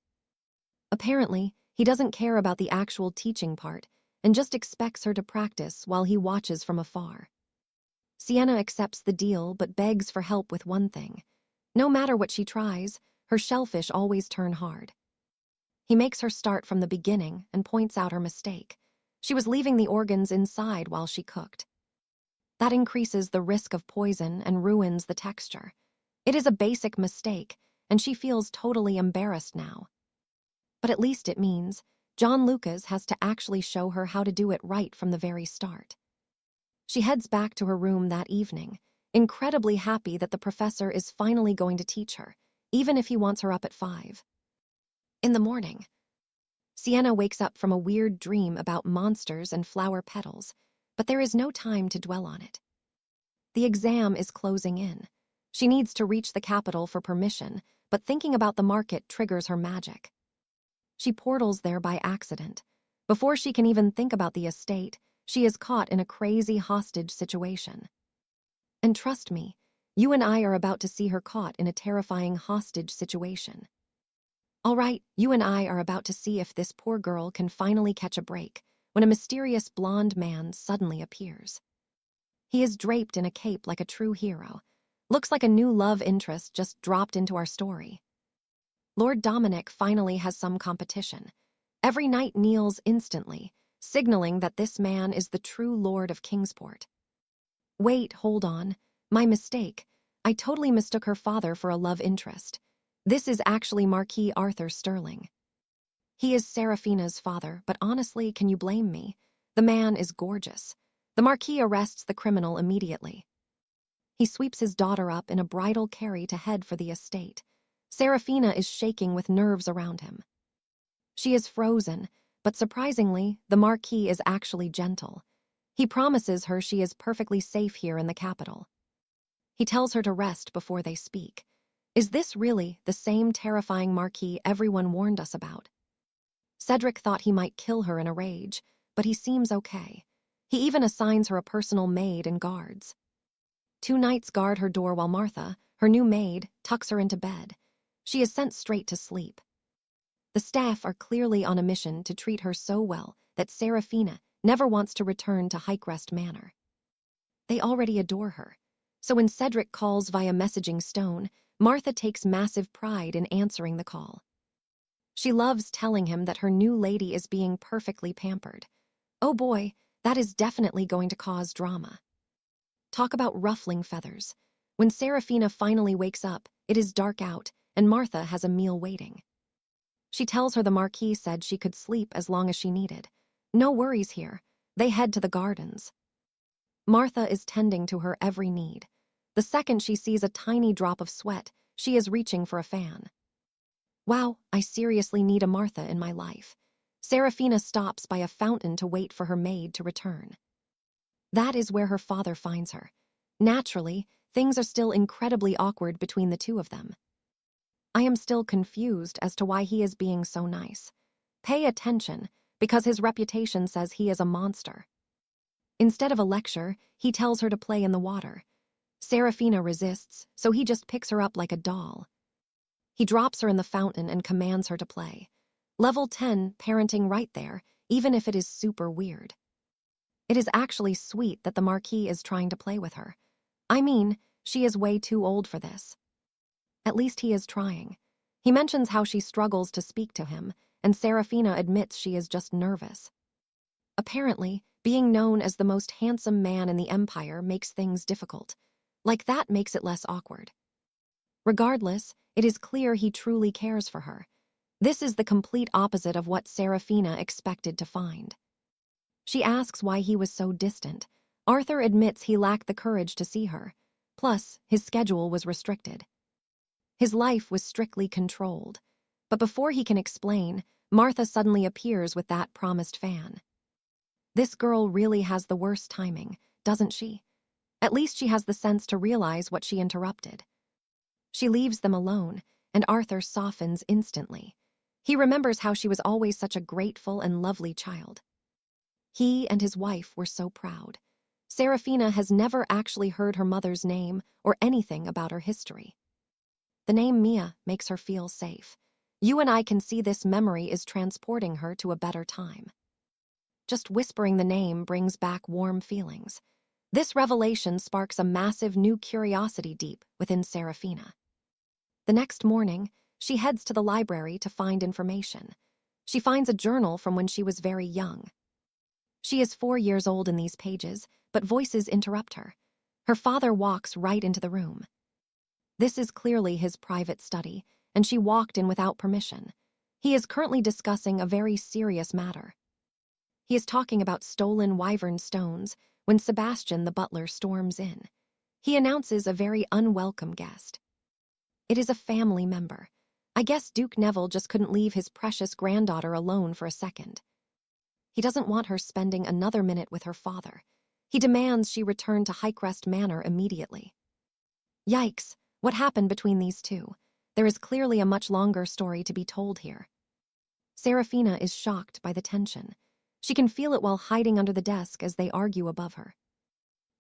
Apparently, he doesn't care about the actual teaching part and just expects her to practice while he watches from afar. Sienna accepts the deal but begs for help with one thing. No matter what she tries, her shellfish always turn hard. He makes her start from the beginning and points out her mistake. She was leaving the organs inside while she cooked. That increases the risk of poison and ruins the texture. It is a basic mistake, and she feels totally embarrassed now. But at least it means John Lucas has to actually show her how to do it right from the very start. She heads back to her room that evening, incredibly happy that the professor is finally going to teach her, even if he wants her up at 5. In the morning, Sienna wakes up from a weird dream about monsters and flower petals, but there is no time to dwell on it. The exam is closing in. She needs to reach the capital for permission, but thinking about the market triggers her magic. She portals there by accident. Before she can even think about the estate, she is caught in a crazy hostage situation. And trust me, you and I are about to see her caught in a terrifying hostage situation. All right, you and I are about to see if this poor girl can finally catch a break when a mysterious blonde man suddenly appears. He is draped in a cape like a true hero. Looks like a new love interest just dropped into our story. Lord Dominic finally has some competition. Every knight kneels instantly, signaling that this man is the true Lord of Kingsport. Wait, hold on. My mistake. I totally mistook her father for a love interest. This is actually Marquis Arthur Sterling. He is Seraphina's father, but honestly, can you blame me? The man is gorgeous. The Marquis arrests the criminal immediately. He sweeps his daughter up in a bridal carry to head for the estate. Seraphina is shaking with nerves around him. She is frozen, but surprisingly, the Marquis is actually gentle. He promises her she is perfectly safe here in the capital. He tells her to rest before they speak. Is this really the same terrifying Marquis everyone warned us about? Cedric thought he might kill her in a rage, but he seems okay. He even assigns her a personal maid and guards. 2 knights guard her door while Martha, her new maid, tucks her into bed. She is sent straight to sleep. The staff are clearly on a mission to treat her so well that Seraphina never wants to return to Highcrest Manor. They already adore her, so when Cedric calls via messaging stone, Martha takes massive pride in answering the call. She loves telling him that her new lady is being perfectly pampered. Oh boy, that is definitely going to cause drama. Talk about ruffling feathers. When Seraphina finally wakes up, it is dark out, and Martha has a meal waiting. She tells her the Marquis said she could sleep as long as she needed. No worries here. They head to the gardens. Martha is tending to her every need. The second she sees a tiny drop of sweat, she is reaching for a fan. Wow, I seriously need a Martha in my life. Seraphina stops by a fountain to wait for her maid to return. That is where her father finds her. Naturally, things are still incredibly awkward between the two of them. I am still confused as to why he is being so nice. Pay attention, because his reputation says he is a monster. Instead of a lecture, he tells her to play in the water. Serafina resists, so he just picks her up like a doll. He drops her in the fountain and commands her to play. Level 10 parenting right there, even if it is super weird. It is actually sweet that the Marquis is trying to play with her. I mean, she is way too old for this. At least he is trying. He mentions how she struggles to speak to him, and Serafina admits she is just nervous. Apparently, being known as the most handsome man in the Empire makes things difficult. Like that makes it less awkward. Regardless, it is clear he truly cares for her. This is the complete opposite of what Serafina expected to find. She asks why he was so distant. Arthur admits he lacked the courage to see her. Plus, his schedule was restricted. His life was strictly controlled. But before he can explain, Martha suddenly appears with that promised fan. This girl really has the worst timing, doesn't she? At least she has the sense to realize what she interrupted. She leaves them alone, and Arthur softens instantly. He remembers how she was always such a grateful and lovely child. He and his wife were so proud. Serafina has never actually heard her mother's name or anything about her history. The name Mia makes her feel safe. You and I can see this memory is transporting her to a better time. Just whispering the name brings back warm feelings. This revelation sparks a massive new curiosity deep within Serafina. The next morning, she heads to the library to find information. She finds a journal from when she was very young. She is 4 years old in these pages, but voices interrupt her. Her father walks right into the room. This is clearly his private study, and she walked in without permission. He is currently discussing a very serious matter. He is talking about stolen wyvern stones when Sebastian the butler storms in. He announces a very unwelcome guest. It is a family member. I guess Duke Neville just couldn't leave his precious granddaughter alone for a second. He doesn't want her spending another minute with her father. He demands she return to Highcrest Manor immediately. Yikes, what happened between these two? There is clearly a much longer story to be told here. Serafina is shocked by the tension. She can feel it while hiding under the desk as they argue above her.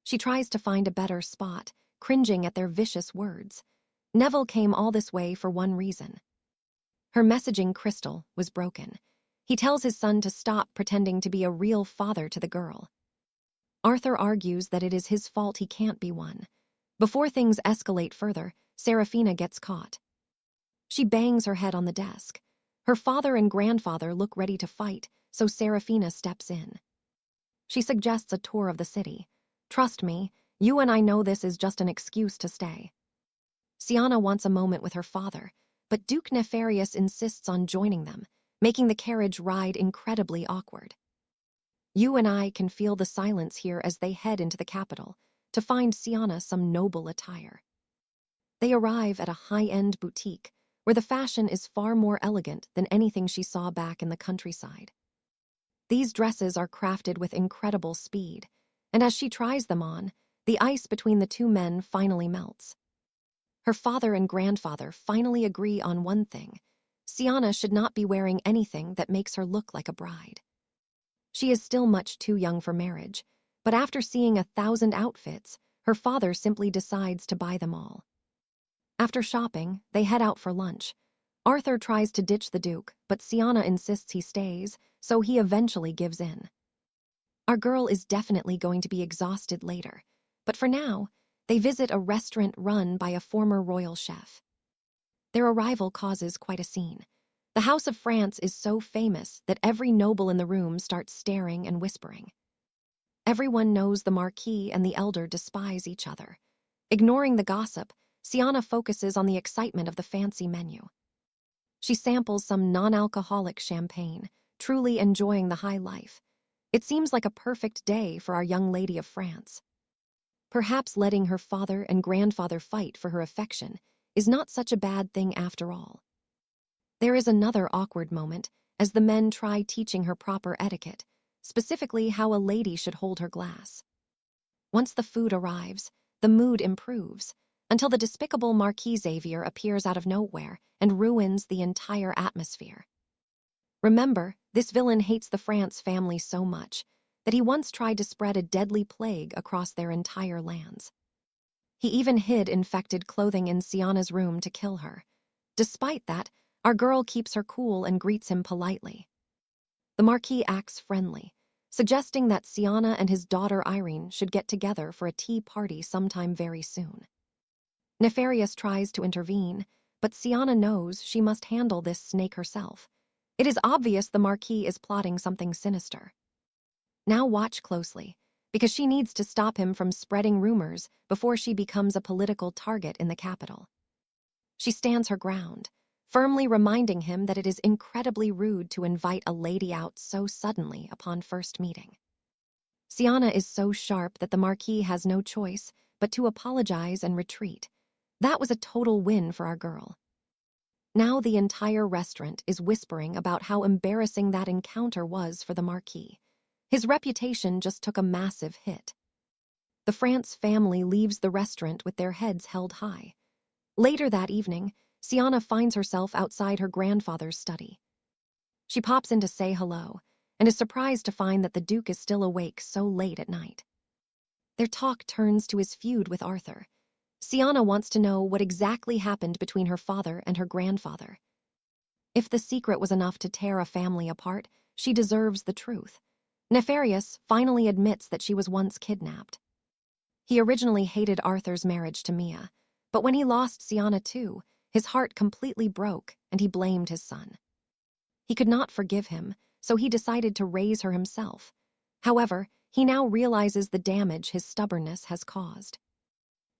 She tries to find a better spot, cringing at their vicious words. Neville came all this way for one reason. Her messaging crystal was broken. He tells his son to stop pretending to be a real father to the girl. Arthur argues that it is his fault he can't be one. Before things escalate further, Serafina gets caught. She bangs her head on the desk. Her father and grandfather look ready to fight, so Serafina steps in. She suggests a tour of the city. Trust me, you and I know this is just an excuse to stay. Siana wants a moment with her father, but Duke Nefarious insists on joining them, making the carriage ride incredibly awkward. You and I can feel the silence here as they head into the capital to find Siana some noble attire. They arrive at a high-end boutique where the fashion is far more elegant than anything she saw back in the countryside. These dresses are crafted with incredible speed, and as she tries them on, the ice between the two men finally melts. Her father and grandfather finally agree on one thing. Siana should not be wearing anything that makes her look like a bride. She is still much too young for marriage, but after seeing 1,000 outfits, her father simply decides to buy them all. After shopping, they head out for lunch. Arthur tries to ditch the Duke, but Siana insists he stays, so he eventually gives in. Our girl is definitely going to be exhausted later, but for now, they visit a restaurant run by a former royal chef. Their arrival causes quite a scene. The House of France is so famous that every noble in the room starts staring and whispering. Everyone knows the Marquis and the Elder despise each other. Ignoring the gossip, Siana focuses on the excitement of the fancy menu. She samples some non-alcoholic champagne, truly enjoying the high life. It seems like a perfect day for our young lady of France. Perhaps letting her father and grandfather fight for her affection is not such a bad thing after all. There is another awkward moment as the men try teaching her proper etiquette, specifically how a lady should hold her glass. Once the food arrives, the mood improves. until the despicable Marquis 𝒂𝒊𝒅 appears out of nowhere and ruins the entire atmosphere. Remember, this villain hates the France family so much that he once tried to spread a deadly plague across their entire lands. He even hid infected clothing in Sienna's room to kill her. Despite that, our girl keeps her cool and greets him politely. The Marquis acts friendly, suggesting that Sienna and his daughter Irene should get together for a tea party sometime very soon. Nefarious tries to intervene, but Sienna knows she must handle this snake herself. It is obvious the Marquis is plotting something sinister. Now watch closely, because she needs to stop him from spreading rumors before she becomes a political target in the capital. She stands her ground, firmly reminding him that it is incredibly rude to invite a lady out so suddenly upon first meeting. Sienna is so sharp that the Marquis has no choice but to apologize and retreat. That was a total win for our girl. Now the entire restaurant is whispering about how embarrassing that encounter was for the Marquis. His reputation just took a massive hit. The France family leaves the restaurant with their heads held high. Later that evening, Sienna finds herself outside her grandfather's study. She pops in to say hello, and is surprised to find that the Duke is still awake so late at night. Their talk turns to his feud with Arthur. Sienna wants to know what exactly happened between her father and her grandfather. If the secret was enough to tear a family apart, she deserves the truth. Nefarious finally admits that she was once kidnapped. He originally hated Arthur's marriage to Mia, but when he lost Sienna too, his heart completely broke and he blamed his son. He could not forgive him, so he decided to raise her himself. However, he now realizes the damage his stubbornness has caused.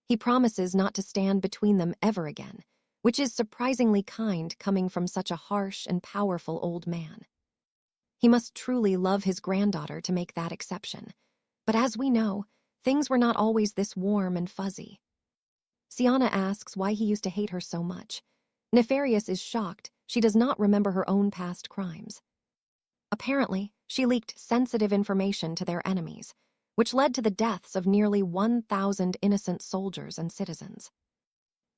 He promises not to stand between them ever again, which is surprisingly kind coming from such a harsh and powerful old man. He must truly love his granddaughter to make that exception. But as we know, things were not always this warm and fuzzy. Sienna asks why he used to hate her so much. Nefarious is shocked she does not remember her own past crimes. Apparently, she leaked sensitive information to their enemies, which led to the deaths of nearly 1,000 innocent soldiers and citizens.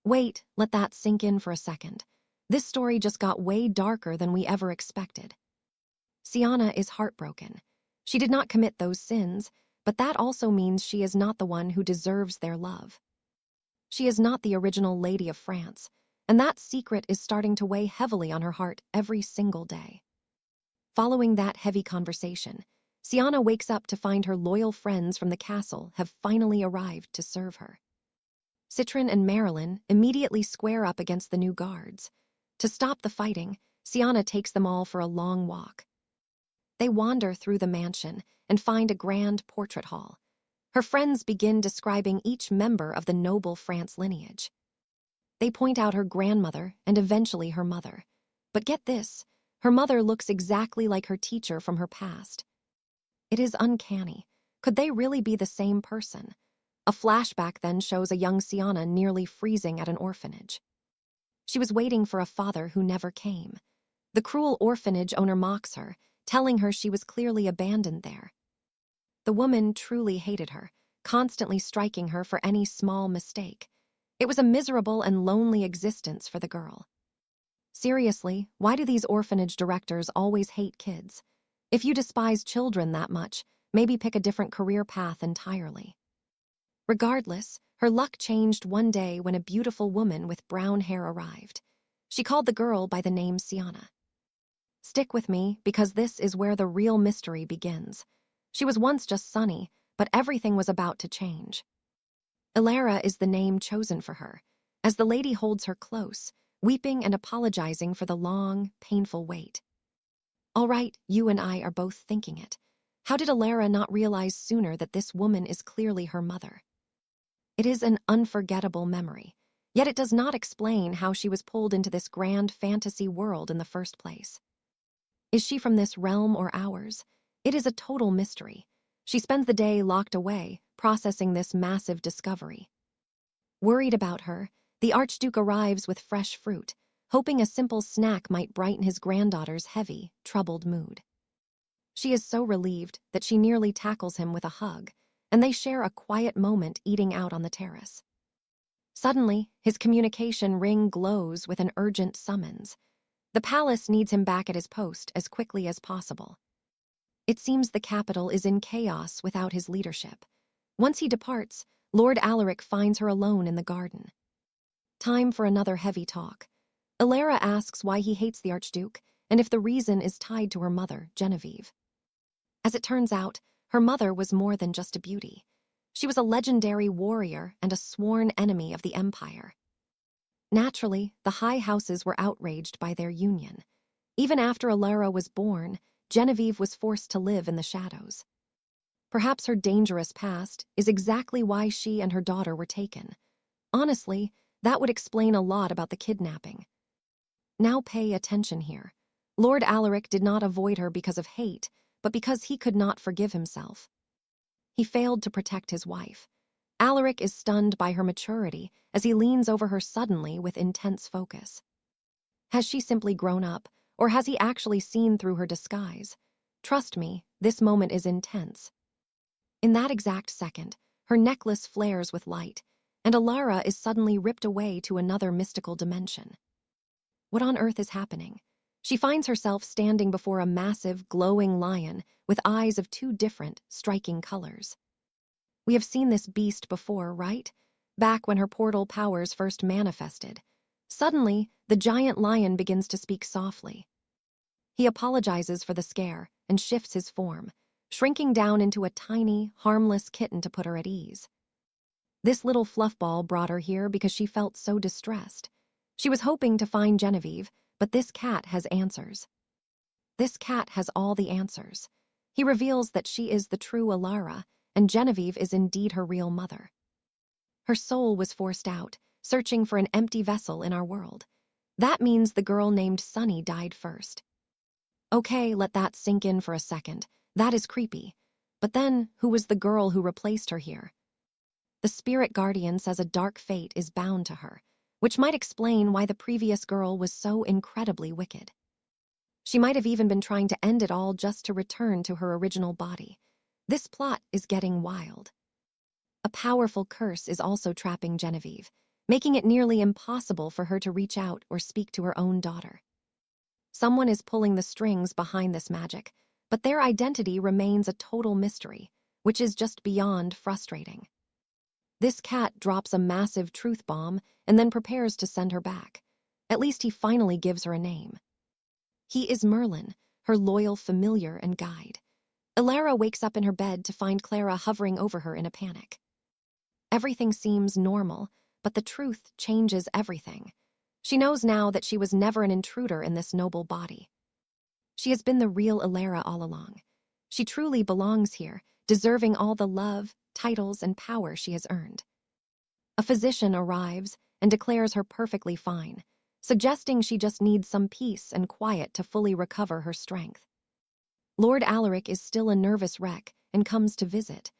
Wait, let that sink in for a second. This story just got way darker than we ever expected. Sienna is heartbroken. She did not commit those sins, but that also means she is not the one who deserves their love. She is not the original Lady of France, and that secret is starting to weigh heavily on her heart every single day. Following that heavy conversation, Sienna wakes up to find her loyal friends from the castle have finally arrived to serve her. Citron and Marilyn immediately square up against the new guards. To stop the fighting, Sienna takes them all for a long walk. They wander through the mansion and find a grand portrait hall. Her friends begin describing each member of the noble France lineage. They point out her grandmother and eventually her mother. But get this, her mother looks exactly like her teacher from her past. It is uncanny. Could they really be the same person? A flashback then shows a young Sienna nearly freezing at an orphanage. She was waiting for a father who never came. The cruel orphanage owner mocks her, telling her she was clearly abandoned there. The woman truly hated her, constantly striking her for any small mistake. It was a miserable and lonely existence for the girl. Seriously, why do these orphanage directors always hate kids? If you despise children that much, maybe pick a different career path entirely. Regardless, her luck changed one day when a beautiful woman with brown hair arrived. She called the girl by the name Sienna. Stick with me, because this is where the real mystery begins. She was once just Sunny, but everything was about to change. 𝒂𝒆 is the name chosen for her, as the lady holds her close, weeping and apologizing for the long, painful wait. All right, you and I are both thinking it. How did 𝒂𝒆 not realize sooner that this woman is clearly her mother? It is an unforgettable memory, yet it does not explain how she was pulled into this grand fantasy world in the first place. Is she from this realm or ours? It is a total mystery. She spends the day locked away, processing this massive discovery. Worried about her, the Archduke arrives with fresh fruit, hoping a simple snack might brighten his granddaughter's heavy, troubled mood. She is so relieved that she nearly tackles him with a hug, and they share a quiet moment eating out on the terrace. Suddenly, his communication ring glows with an urgent summons. The palace needs him back at his post as quickly as possible. It seems the capital is in chaos without his leadership. Once he departs, Lord Alaric finds her alone in the garden. Time for another heavy talk. Alara asks why he hates the Archduke and if the reason is tied to her mother, Genevieve. As it turns out, her mother was more than just a beauty. She was a legendary warrior and a sworn enemy of the Empire. Naturally, the high houses were outraged by their union. Even after Alara was born, Genevieve was forced to live in the shadows. Perhaps her dangerous past is exactly why she and her daughter were taken. Honestly, that would explain a lot about the kidnapping. Now pay attention here. Lord Alaric did not avoid her because of hate, but because he could not forgive himself. He failed to protect his wife. Alaric is stunned by her maturity as he leans over her suddenly with intense focus. Has she simply grown up, or has he actually seen through her disguise? Trust me, this moment is intense. In that exact second, her necklace flares with light, and Alara is suddenly ripped away to another mystical dimension. What on earth is happening? She finds herself standing before a massive, glowing lion with eyes of two different, striking colors. We have seen this beast before, right? Back when her portal powers first manifested. Suddenly, the giant lion begins to speak softly. He apologizes for the scare and shifts his form, shrinking down into a tiny, harmless kitten to put her at ease. This little fluffball brought her here because she felt so distressed. She was hoping to find Genevieve, but this cat has answers. This cat has all the answers. He reveals that she is the true Alara, and Genevieve is indeed her real mother. Her soul was forced out, searching for an empty vessel in our world. That means the girl named Sunny died first. Okay, let that sink in for a second. That is creepy. But then, who was the girl who replaced her here? The spirit guardian says a dark fate is bound to her, which might explain why the previous girl was so incredibly wicked. She might have even been trying to end it all just to return to her original body. This plot is getting wild. A powerful curse is also trapping Genevieve, making it nearly impossible for her to reach out or speak to her own daughter. Someone is pulling the strings behind this magic, but their identity remains a total mystery, which is just beyond frustrating. This cat drops a massive truth bomb and then prepares to send her back. At least he finally gives her a name. He is Merlin, her loyal familiar and guide. Alara wakes up in her bed to find Clara hovering over her in a panic. Everything seems normal, but the truth changes everything. She knows now that she was never an intruder in this noble body. She has been the real Alara all along. She truly belongs here, deserving all the love, titles, and power she has earned. A physician arrives and declares her perfectly fine, suggesting she just needs some peace and quiet to fully recover her strength. Lord Alaric is still a nervous wreck and comes to visit.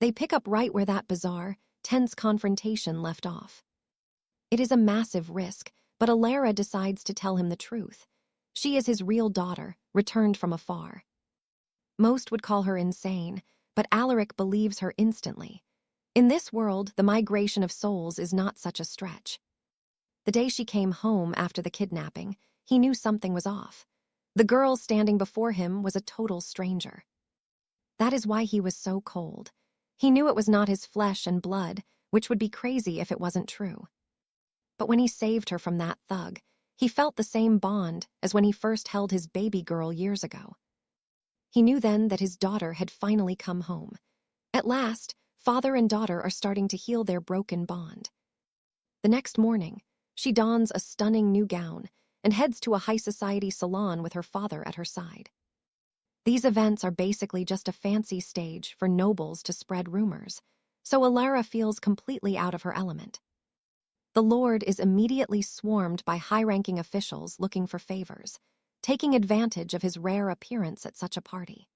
They pick up right where that bizarre, tense confrontation left off. It is a massive risk, but Alara decides to tell him the truth. She is his real daughter, returned from afar. Most would call her insane, but Alaric believes her instantly. In this world, the migration of souls is not such a stretch. The day she came home after the kidnapping, he knew something was off. The girl standing before him was a total stranger. That is why he was so cold. He knew it was not his flesh and blood, which would be crazy if it wasn't true. But when he saved her from that thug, he felt the same bond as when he first held his baby girl years ago. He knew then that his daughter had finally come home. At last, father and daughter are starting to heal their broken bond. The next morning, she dons a stunning new gown and heads to a high society salon with her father at her side. These events are basically just a fancy stage for nobles to spread rumors, so Alara feels completely out of her element. The Lord is immediately swarmed by high-ranking officials looking for favors, taking advantage of his rare appearance at such a party.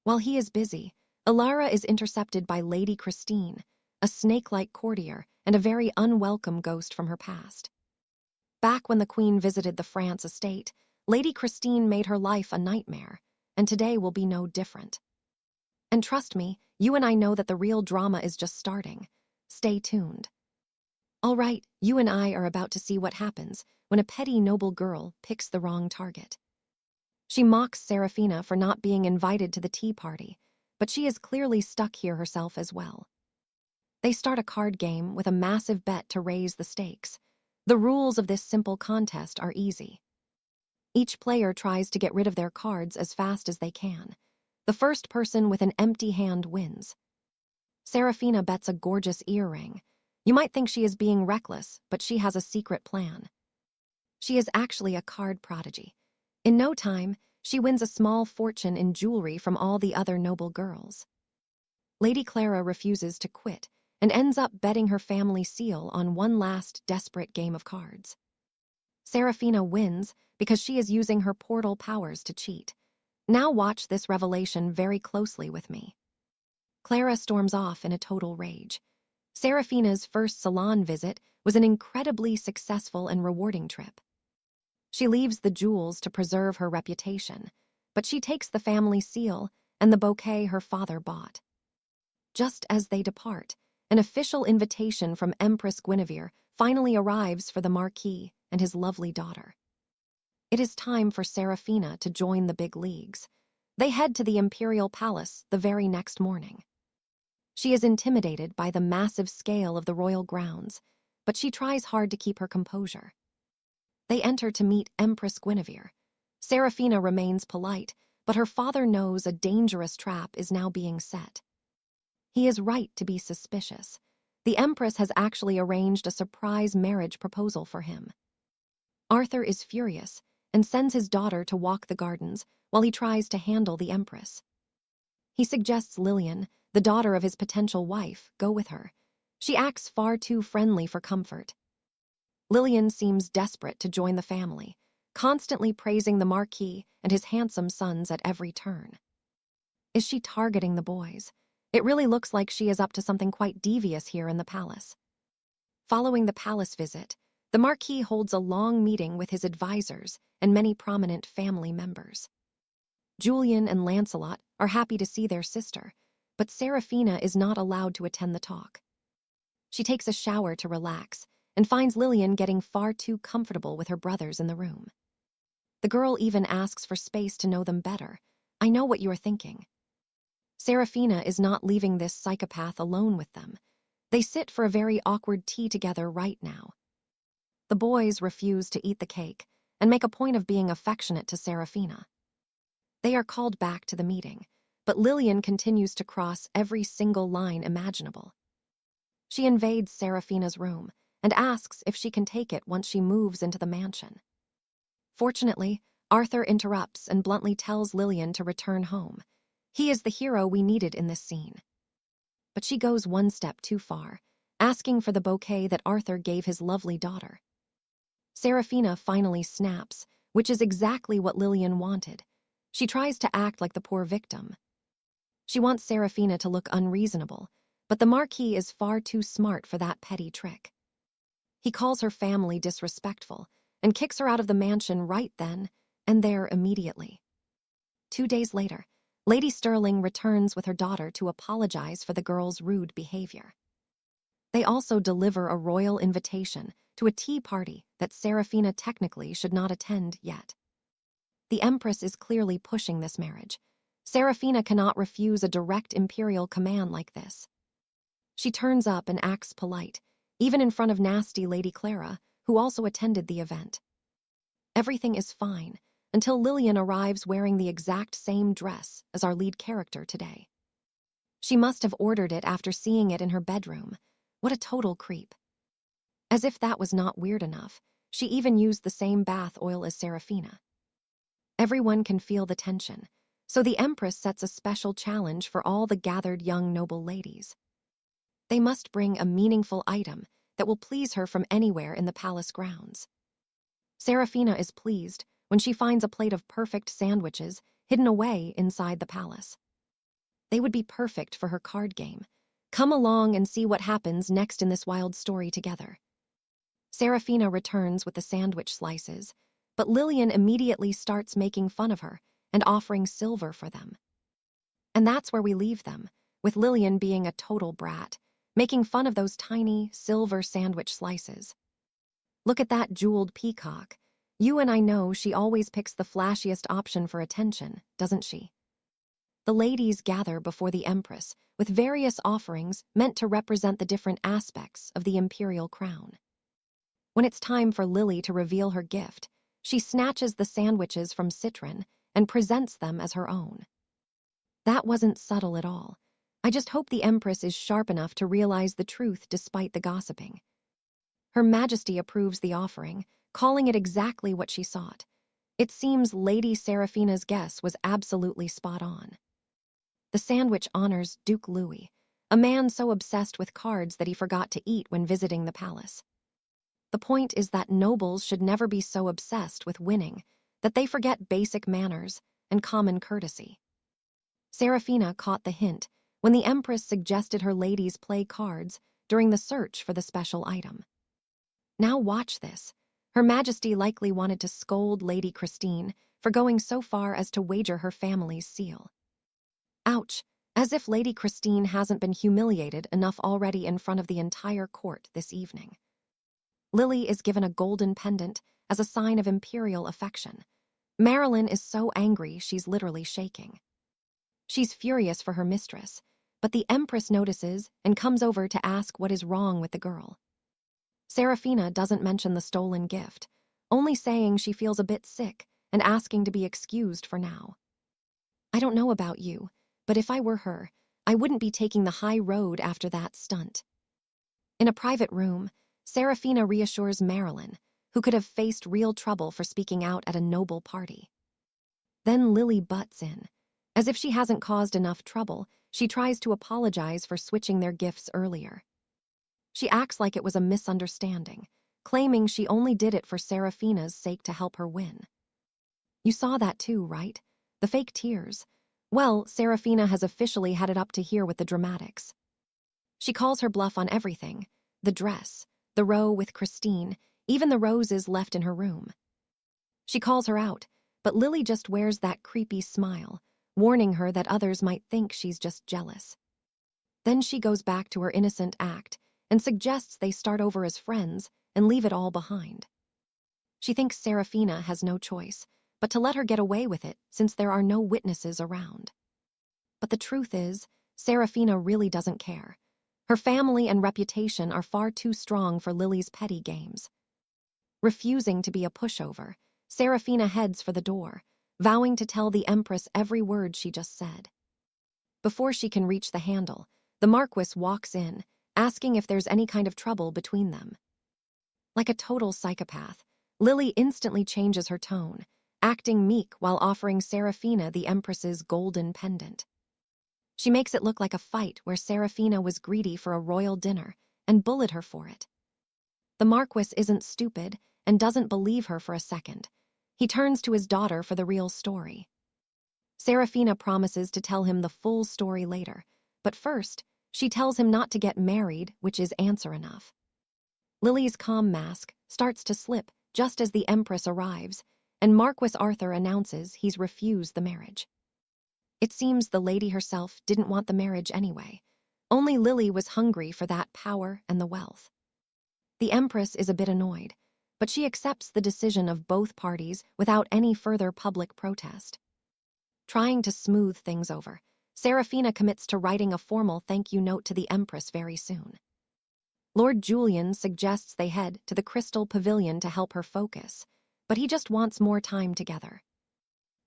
While he is busy, Alara is intercepted by Lady Christine, a snake-like courtier and a very unwelcome ghost from her past. Back when the Queen visited the France estate, Lady Christine made her life a nightmare, and today will be no different. And trust me, you and I know that the real drama is just starting. Stay tuned. All right, you and I are about to see what happens when a petty noble girl picks the wrong target. She mocks Serafina for not being invited to the tea party, but she is clearly stuck here herself as well. They start a card game with a massive bet to raise the stakes. The rules of this simple contest are easy. Each player tries to get rid of their cards as fast as they can. The first person with an empty hand wins. Serafina bets a gorgeous earring. You might think she is being reckless, but she has a secret plan. She is actually a card prodigy. In no time, she wins a small fortune in jewelry from all the other noble girls. Lady Clara refuses to quit and ends up betting her family seal on one last desperate game of cards. Serafina wins because she is using her portal powers to cheat. Now watch this revelation very closely with me. Clara storms off in a total rage. Serafina's first salon visit was an incredibly successful and rewarding trip. She leaves the jewels to preserve her reputation, but she takes the family seal and the bouquet her father bought. Just as they depart, an official invitation from Empress Guinevere finally arrives for the Marquis and his lovely daughter. It is time for Serafina to join the big leagues. They head to the Imperial Palace the very next morning. She is intimidated by the massive scale of the royal grounds, but she tries hard to keep her composure. They enter to meet Empress Guinevere. Serafina remains polite, but her father knows a dangerous trap is now being set. He is right to be suspicious. The Empress has actually arranged a surprise marriage proposal for him. Arthur is furious and sends his daughter to walk the gardens while he tries to handle the Empress. He suggests Lillian, the daughter of his potential wife, go with her. She acts far too friendly for comfort. Lillian seems desperate to join the family, constantly praising the Marquis and his handsome sons at every turn. Is she targeting the boys? It really looks like she is up to something quite devious here in the palace. Following the palace visit, the Marquis holds a long meeting with his advisors and many prominent family members. Julian and Lancelot are happy to see their sister, but Serafina is not allowed to attend the talk. She takes a shower to relax and finds Lillian getting far too comfortable with her brothers in the room. The girl even asks for space to know them better. I know what you are thinking. Serafina is not leaving this psychopath alone with them. They sit for a very awkward tea together right now. The boys refuse to eat the cake and make a point of being affectionate to Serafina. They are called back to the meeting, but Lillian continues to cross every single line imaginable. She invades Serafina's room and asks if she can take it once she moves into the mansion. Fortunately, Arthur interrupts and bluntly tells Lillian to return home. He is the hero we needed in this scene. But she goes one step too far, asking for the bouquet that Arthur gave his lovely daughter. Serafina finally snaps, which is exactly what Lillian wanted. She tries to act like the poor victim. She wants Serafina to look unreasonable, but the Marquis is far too smart for that petty trick. He calls her family disrespectful and kicks her out of the mansion right then and there immediately. 2 days later, Lady Sterling returns with her daughter to apologize for the girl's rude behavior. They also deliver a royal invitation to a tea party that Serafina technically should not attend yet. The Empress is clearly pushing this marriage. Serafina cannot refuse a direct imperial command like this. She turns up and acts polite, even in front of nasty Lady Clara, who also attended the event. Everything is fine until Lillian arrives wearing the exact same dress as our lead character today. She must have ordered it after seeing it in her bedroom. What a total creep. As if that was not weird enough, she even used the same bath oil as Serafina. Everyone can feel the tension, so the Empress sets a special challenge for all the gathered young noble ladies. They must bring a meaningful item that will please her from anywhere in the palace grounds. Serafina is pleased when she finds a plate of perfect sandwiches hidden away inside the palace. They would be perfect for her card game. Come along and see what happens next in this wild story together. Serafina returns with the sandwich slices, but Lillian immediately starts making fun of her and offering silver for them. And that's where we leave them, with Lillian being a total brat, making fun of those tiny, silver sandwich slices. "Look at that jeweled peacock. You and I know she always picks the flashiest option for attention, doesn't she?" The ladies gather before the Empress with various offerings meant to represent the different aspects of the imperial crown. When it's time for Lily to reveal her gift, she snatches the sandwiches from Citron and presents them as her own. That wasn't subtle at all. I just hope the Empress is sharp enough to realize the truth despite the gossiping. Her Majesty approves the offering, calling it exactly what she sought. It seems Lady Seraphina's guess was absolutely spot on. The sandwich honors Duke Louis, a man so obsessed with cards that he forgot to eat when visiting the palace. The point is that nobles should never be so obsessed with winning that they forget basic manners and common courtesy. Seraphina caught the hint when the Empress suggested her ladies play cards during the search for the special item. Now watch this. Her Majesty likely wanted to scold Lady Christine for going so far as to wager her family's seal. Ouch, as if Lady Christine hasn't been humiliated enough already in front of the entire court this evening. Lily is given a golden pendant as a sign of imperial affection. Marilyn is so angry she's literally shaking. She's furious for her mistress, but the Empress notices and comes over to ask what is wrong with the girl. Seraphina doesn't mention the stolen gift, only saying she feels a bit sick and asking to be excused for now. "I don't know about you, but if I were her, I wouldn't be taking the high road after that stunt." In a private room, Seraphina reassures Marilyn, who could have faced real trouble for speaking out at a noble party. Then Lily butts in. As if she hasn't caused enough trouble, she tries to apologize for switching their gifts earlier. She acts like it was a misunderstanding, claiming she only did it for Seraphina's sake to help her win. You saw that too, right? The fake tears. Well, Seraphina has officially had it up to here with the dramatics. She calls her bluff on everything: the dress, the row with Christine, even the roses left in her room. She calls her out, but Lily just wears that creepy smile, warning her that others might think she's just jealous. Then she goes back to her innocent act and suggests they start over as friends and leave it all behind. She thinks Seraphina has no choice but to let her get away with it since there are no witnesses around. But the truth is, Seraphina really doesn't care. Her family and reputation are far too strong for Lily's petty games. Refusing to be a pushover, Seraphina heads for the door, vowing to tell the Empress every word she just said. Before she can reach the handle, the Marquis walks in, asking if there's any kind of trouble between them. Like a total psychopath, Lily instantly changes her tone, acting meek while offering Seraphina the Empress's golden pendant. She makes it look like a fight where Seraphina was greedy for a royal dinner and bullied her for it. The Marquis isn't stupid and doesn't believe her for a second. He turns to his daughter for the real story. Seraphina promises to tell him the full story later, but first, she tells him not to get married, which is answer enough. Lily's calm mask starts to slip just as the Empress arrives, and Marquis Arthur announces he's refused the marriage. It seems the lady herself didn't want the marriage anyway. Only Lily was hungry for that power and the wealth. The Empress is a bit annoyed, but she accepts the decision of both parties without any further public protest. Trying to smooth things over, Seraphina commits to writing a formal thank you note to the Empress very soon. Lord Julian suggests they head to the Crystal Pavilion to help her focus, but he just wants more time together.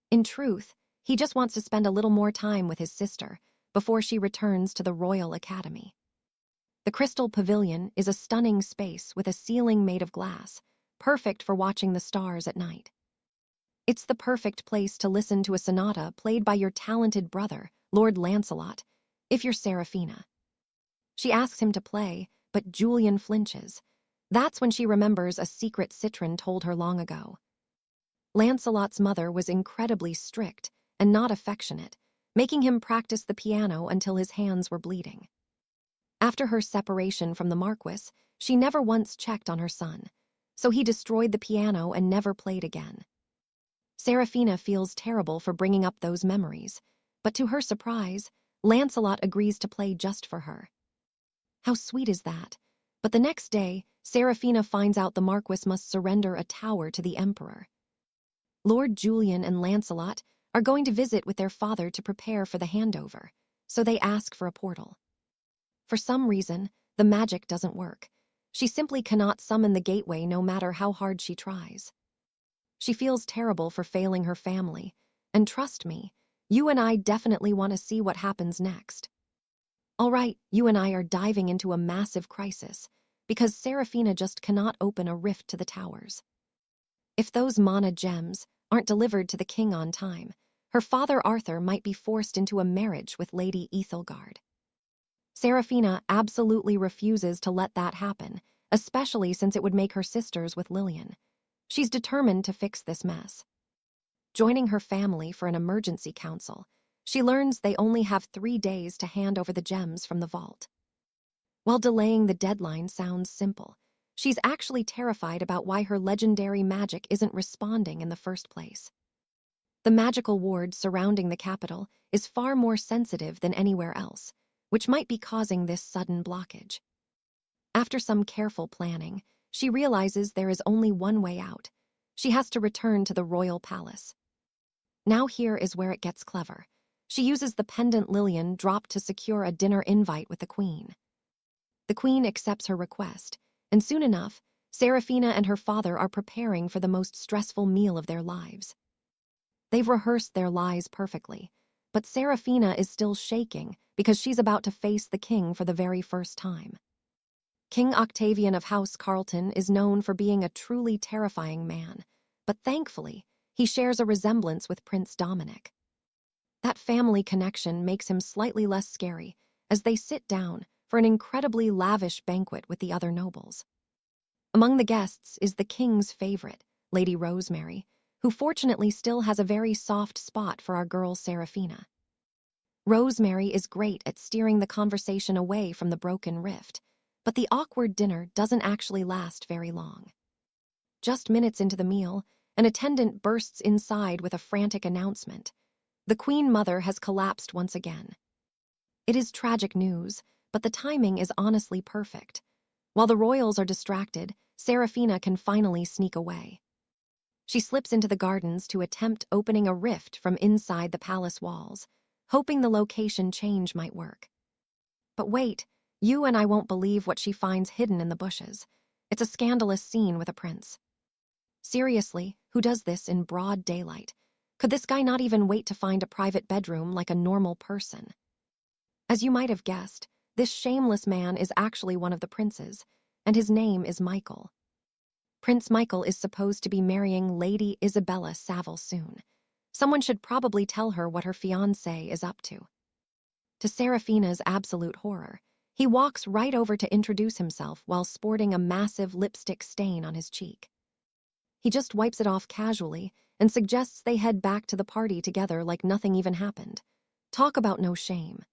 In truth, he just wants to spend a little more time with his sister before she returns to the Royal Academy. The Crystal Pavilion is a stunning space with a ceiling made of glass, perfect for watching the stars at night. It's the perfect place to listen to a sonata played by your talented brother, Lord Lancelot, if you're Seraphina. She asks him to play, but Julian flinches. That's when she remembers a secret Citron told her long ago. Lancelot's mother was incredibly strict and not affectionate, making him practice the piano until his hands were bleeding. After her separation from the Marquis, she never once checked on her son, so he destroyed the piano and never played again. Seraphina feels terrible for bringing up those memories, but to her surprise, Lancelot agrees to play just for her. How sweet is that? But the next day, Seraphina finds out the Marquis must surrender a tower to the Emperor. Lord Julian and Lancelot are going to visit with their father to prepare for the handover, so they ask for a portal. For some reason, the magic doesn't work. She simply cannot summon the gateway no matter how hard she tries. She feels terrible for failing her family, and trust me, you and I definitely want to see what happens next. All right, you and I are diving into a massive crisis, because Seraphina just cannot open a rift to the towers. If those mana gems aren't delivered to the king on time, her father Arthur might be forced into a marriage with Lady 𝑭𝒂𝒎𝒊𝒍𝒚. Seraphina absolutely refuses to let that happen, especially since it would make her sisters with Lillian. She's determined to fix this mess. Joining her family for an emergency council, she learns they only have 3 days to hand over the gems from the vault. While delaying the deadline sounds simple, she's actually terrified about why her legendary magic isn't responding in the first place. The magical ward surrounding the capital is far more sensitive than anywhere else, which might be causing this sudden blockage. After some careful planning, she realizes there is only one way out. She has to return to the royal palace. Now here is where it gets clever. She uses the pendant Lillian dropped to secure a dinner invite with the queen. The queen accepts her request, and soon enough, Seraphina and her father are preparing for the most stressful meal of their lives. They've rehearsed their lies perfectly, but Seraphina is still shaking because she's about to face the king for the very first time. King Octavian of House Carleton is known for being a truly terrifying man, but thankfully, he shares a resemblance with Prince Dominic. That family connection makes him slightly less scary as they sit down for an incredibly lavish banquet with the other nobles. Among the guests is the king's favorite, Lady 𝑭𝒂𝒎𝒊𝒍𝒚, who fortunately still has a very soft spot for our girl Seraphina. Rosemary is great at steering the conversation away from the broken rift, but the awkward dinner doesn't actually last very long. Just minutes into the meal, an attendant bursts inside with a frantic announcement. The Queen Mother has collapsed once again. It is tragic news, but the timing is honestly perfect. While the royals are distracted, Seraphina can finally sneak away. She slips into the gardens to attempt opening a rift from inside the palace walls, hoping the location change might work. But wait, you and I won't believe what she finds hidden in the bushes. It's a scandalous scene with a prince. Seriously, who does this in broad daylight? Could this guy not even wait to find a private bedroom like a normal person? As you might have guessed, this shameless man is actually one of the princes, and his name is Michael. Prince Michael is supposed to be marrying Lady 𝒂𝒑𝒆𝒊𝒍𝒚 soon. Someone should probably tell her what her fiancé is up to. To Seraphina's absolute horror, he walks right over to introduce himself while sporting a massive lipstick stain on his cheek. He just wipes it off casually and suggests they head back to the party together like nothing even happened. Talk about no shame.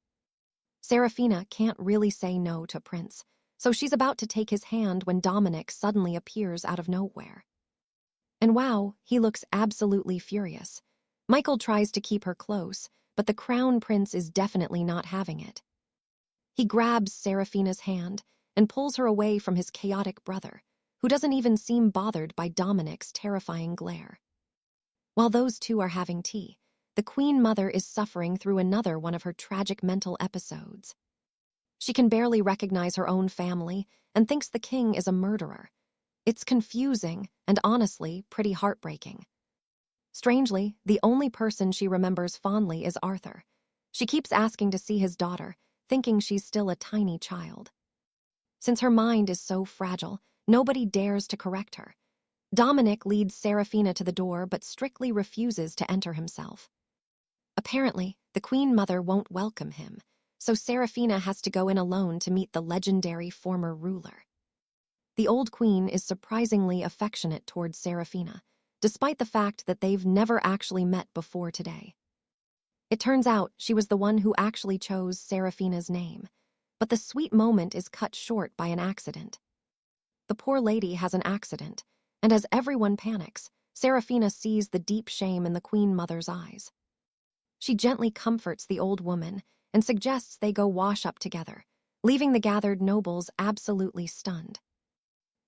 Seraphina can't really say no to Prince, so she's about to take his hand when Dominic suddenly appears out of nowhere. And wow, he looks absolutely furious. Michael tries to keep her close, but the crown prince is definitely not having it. He grabs Seraphina's hand and pulls her away from his chaotic brother, who doesn't even seem bothered by Dominic's terrifying glare. While those two are having tea, the Queen Mother is suffering through another one of her tragic mental episodes. She can barely recognize her own family and thinks the king is a murderer. It's confusing and honestly pretty heartbreaking. Strangely, the only person she remembers fondly is Arthur. She keeps asking to see his daughter, thinking she's still a tiny child. Since her mind is so fragile, nobody dares to correct her. Dominic leads Seraphina to the door but strictly refuses to enter himself. Apparently, the Queen Mother won't welcome him, so Seraphina has to go in alone to meet the legendary former ruler. The old queen is surprisingly affectionate towards Seraphina, despite the fact that they've never actually met before today. It turns out she was the one who actually chose Seraphina's name, but the sweet moment is cut short by an accident. The poor lady has an accident, and as everyone panics, Seraphina sees the deep shame in the Queen Mother's eyes. She gently comforts the old woman and suggests they go wash up together, leaving the gathered nobles absolutely stunned.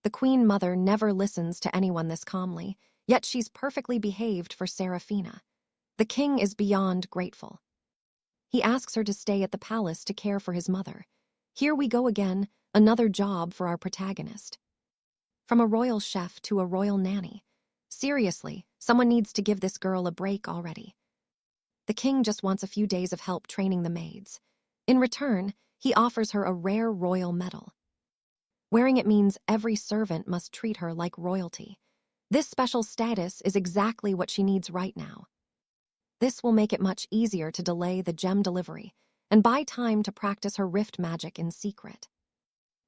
The Queen Mother never listens to anyone this calmly, yet she's perfectly behaved for Seraphina. The king is beyond grateful. He asks her to stay at the palace to care for his mother. Here we go again, another job for our protagonist. From a royal chef to a royal nanny. Seriously, someone needs to give this girl a break already. The king just wants a few days of help training the maids. In return, he offers her a rare royal medal. Wearing it means every servant must treat her like royalty. This special status is exactly what she needs right now. This will make it much easier to delay the gem delivery and buy time to practice her rift magic in secret.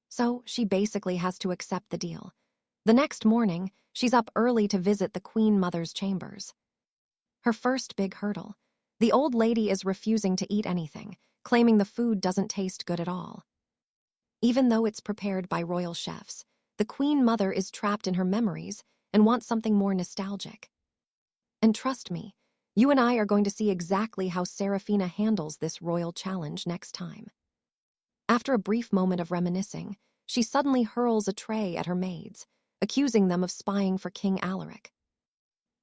So she basically has to accept the deal. The next morning, she's up early to visit the Queen Mother's chambers. Her first big hurdle. The old lady is refusing to eat anything, claiming the food doesn't taste good at all. Even though it's prepared by royal chefs, the Queen Mother is trapped in her memories and wants something more nostalgic. And trust me, you and I are going to see exactly how Seraphina handles this royal challenge next time. After a brief moment of reminiscing, she suddenly hurls a tray at her maids, accusing them of spying for King Alaric.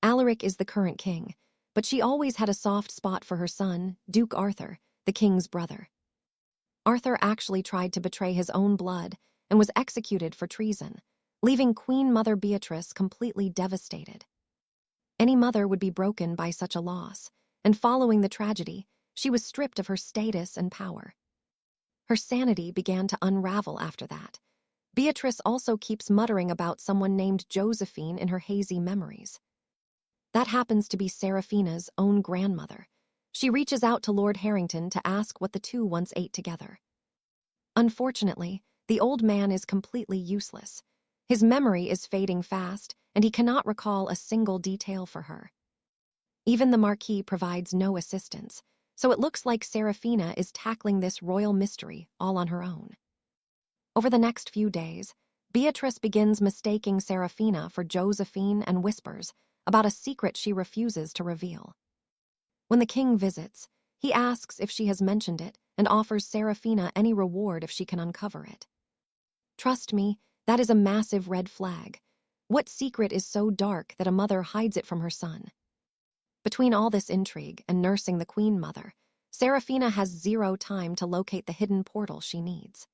Alaric is the current king, but she always had a soft spot for her son, Duke Arthur, the king's brother. Arthur actually tried to betray his own blood and was executed for treason, leaving Queen Mother Beatrice completely devastated. Any mother would be broken by such a loss, and following the tragedy, she was stripped of her status and power. Her sanity began to unravel after that. Beatrice also keeps muttering about someone named Josephine in her hazy memories. That happens to be Seraphina's own grandmother. She reaches out to Lord Harrington to ask what the two once ate together. Unfortunately, the old man is completely useless. His memory is fading fast, and he cannot recall a single detail for her. Even the Marquis provides no assistance, so it looks like Seraphina is tackling this royal mystery all on her own. Over the next few days, Beatrice begins mistaking Seraphina for Josephine and whispers about a secret she refuses to reveal. When the king visits, he asks if she has mentioned it and offers Seraphina any reward if she can uncover it. Trust me, that is a massive red flag. What secret is so dark that a mother hides it from her son? Between all this intrigue and nursing the Queen Mother, Seraphina has zero time to locate the hidden portal she needs.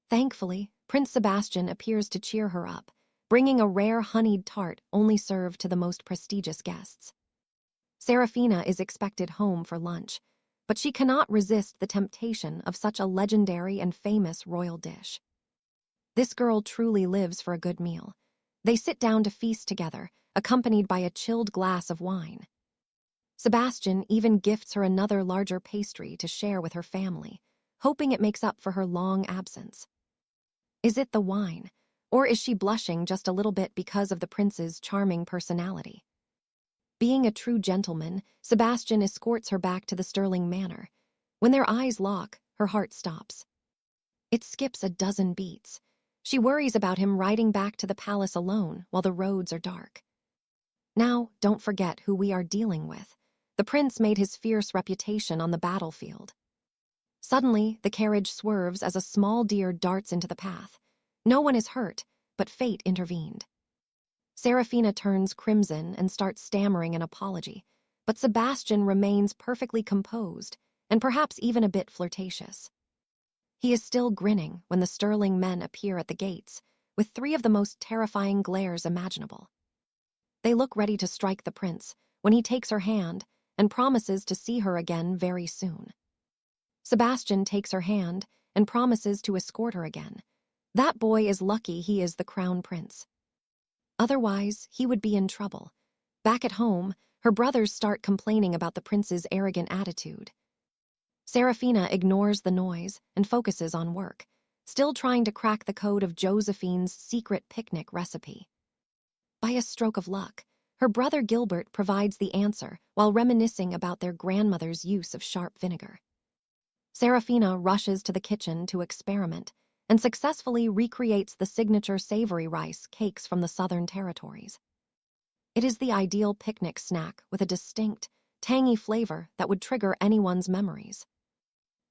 Thankfully, Prince Sebastian appears to cheer her up, bringing a rare honeyed tart only served to the most prestigious guests. Seraphina is expected home for lunch, but she cannot resist the temptation of such a legendary and famous royal dish. This girl truly lives for a good meal. They sit down to feast together, accompanied by a chilled glass of wine. Sebastian even gifts her another larger pastry to share with her family, hoping it makes up for her long absence. Is it the wine, or is she blushing just a little bit because of the prince's charming personality? Being a true gentleman, Sebastian escorts her back to the Sterling Manor. When their eyes lock, her heart stops. It skips a dozen beats. She worries about him riding back to the palace alone while the roads are dark. Now, don't forget who we are dealing with. The prince made his fierce reputation on the battlefield. Suddenly, the carriage swerves as a small deer darts into the path. No one is hurt, but fate intervened. Seraphina turns crimson and starts stammering an apology, but Sebastian remains perfectly composed and perhaps even a bit flirtatious. He is still grinning when the Sterling men appear at the gates, with three of the most terrifying glares imaginable. They look ready to strike the prince when he takes her hand and promises to see her again very soon. Sebastian takes her hand and promises to escort her again. That boy is lucky he is the crown prince. Otherwise, he would be in trouble. Back at home, her brothers start complaining about the prince's arrogant attitude. Seraphina ignores the noise and focuses on work, still trying to crack the code of Josephine's secret picnic recipe. By a stroke of luck, her brother Gilbert provides the answer while reminiscing about their grandmother's use of sharp vinegar. Seraphina rushes to the kitchen to experiment and successfully recreates the signature savory rice cakes from the Southern Territories. It is the ideal picnic snack with a distinct, tangy flavor that would trigger anyone's memories.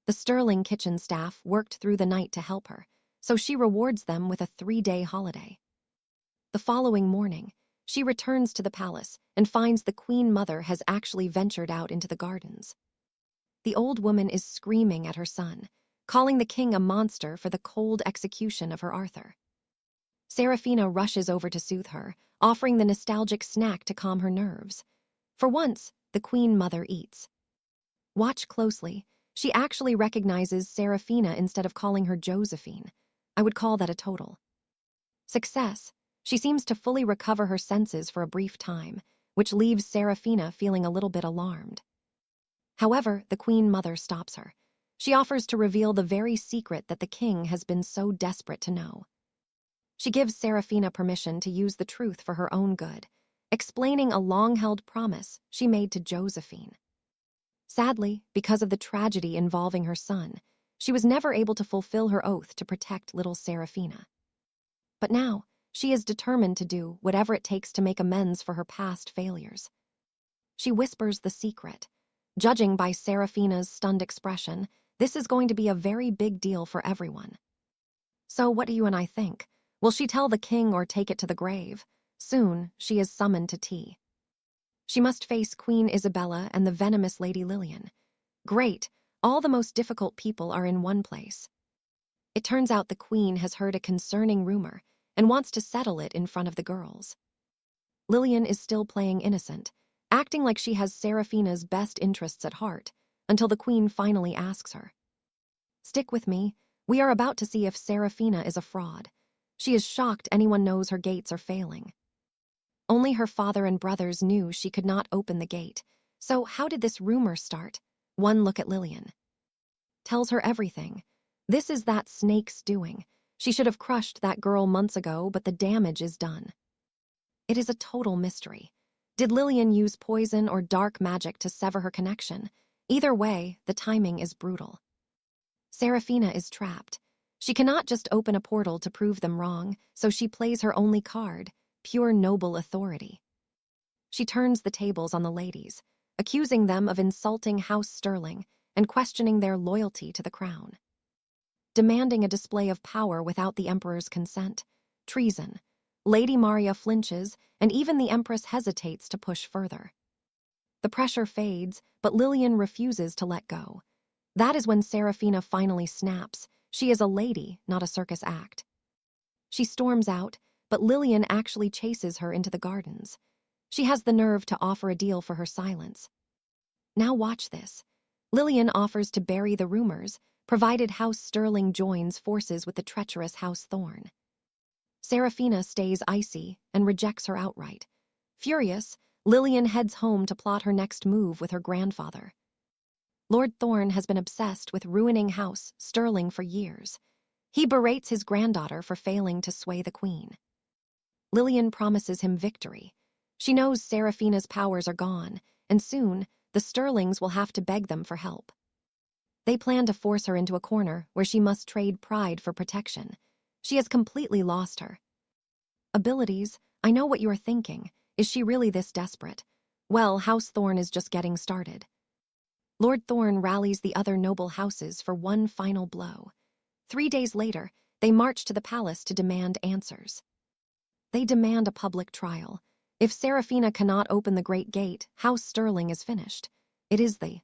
The Sterling kitchen staff worked through the night to help her, so she rewards them with a 3-day holiday. The following morning, she returns to the palace and finds the Queen Mother has actually ventured out into the gardens. The old woman is screaming at her son, calling the king a monster for the cold execution of her Arthur. Seraphina rushes over to soothe her, offering the nostalgic snack to calm her nerves. For once, the Queen Mother eats. Watch closely. She actually recognizes Seraphina instead of calling her Josephine. I would call that a total success. She seems to fully recover her senses for a brief time, which leaves Seraphina feeling a little bit alarmed. However, the Queen Mother stops her. She offers to reveal the very secret that the king has been so desperate to know. She gives Seraphina permission to use the truth for her own good, explaining a long-held promise she made to Josephine. Sadly, because of the tragedy involving her son, she was never able to fulfill her oath to protect little Seraphina. But now, she is determined to do whatever it takes to make amends for her past failures. She whispers the secret. Judging by Seraphina's stunned expression, this is going to be a very big deal for everyone. So what do you and I think? Will she tell the king or take it to the grave? Soon, she is summoned to tea. She must face Queen Isabella and the venomous Lady Lillian. Great, all the most difficult people are in one place. It turns out the queen has heard a concerning rumor and wants to settle it in front of the girls. Lillian is still playing innocent, acting like she has Seraphina's best interests at heart, until the queen finally asks her. Stick with me, we are about to see if Seraphina is a fraud. She is shocked anyone knows her gates are failing. Only her father and brothers knew she could not open the gate, so how did this rumor start? One look at Lillian tells her everything. This is that snake's doing. She should have crushed that girl months ago, but the damage is done. It is a total mystery. Did Lillian use poison or dark magic to sever her connection? Either way, the timing is brutal. Seraphina is trapped. She cannot just open a portal to prove them wrong, so she plays her only card, pure noble authority. She turns the tables on the ladies, accusing them of insulting House Sterling and questioning their loyalty to the crown. Demanding a display of power without the emperor's consent. Treason. Lady Maria flinches, and even the empress hesitates to push further. The pressure fades, but Lillian refuses to let go. That is when Seraphina finally snaps. She is a lady, not a circus act. She storms out, but Lillian actually chases her into the gardens. She has the nerve to offer a deal for her silence. Now watch this. Lillian offers to bury the rumors, provided House Sterling joins forces with the treacherous House Thorn. Seraphina stays icy and rejects her outright. Furious, Lillian heads home to plot her next move with her grandfather. Lord Thorn has been obsessed with ruining House Sterling for years. He berates his granddaughter for failing to sway the queen. Lillian promises him victory. She knows Seraphina's powers are gone, and soon, the Sterlings will have to beg them for help. They plan to force her into a corner where she must trade pride for protection. She has completely lost her abilities. I know what you are thinking. Is she really this desperate? Well, House Thorn is just getting started. Lord Thorn rallies the other noble houses for one final blow. 3 days later, they march to the palace to demand answers. They demand a public trial. If Seraphina cannot open the Great Gate, House Sterling is finished. It is the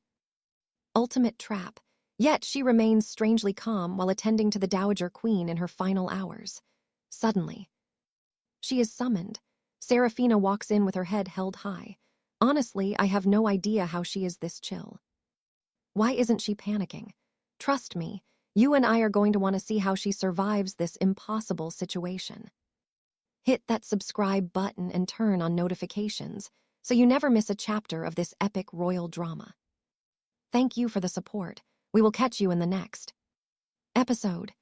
ultimate trap. Yet she remains strangely calm while attending to the Dowager Queen in her final hours. Suddenly, she is summoned. Seraphina walks in with her head held high. Honestly, I have no idea how she is this chill. Why isn't she panicking? Trust me, you and I are going to want to see how she survives this impossible situation. Hit that subscribe button and turn on notifications so you never miss a chapter of this epic royal drama. Thank you for the support. We will catch you in the next episode.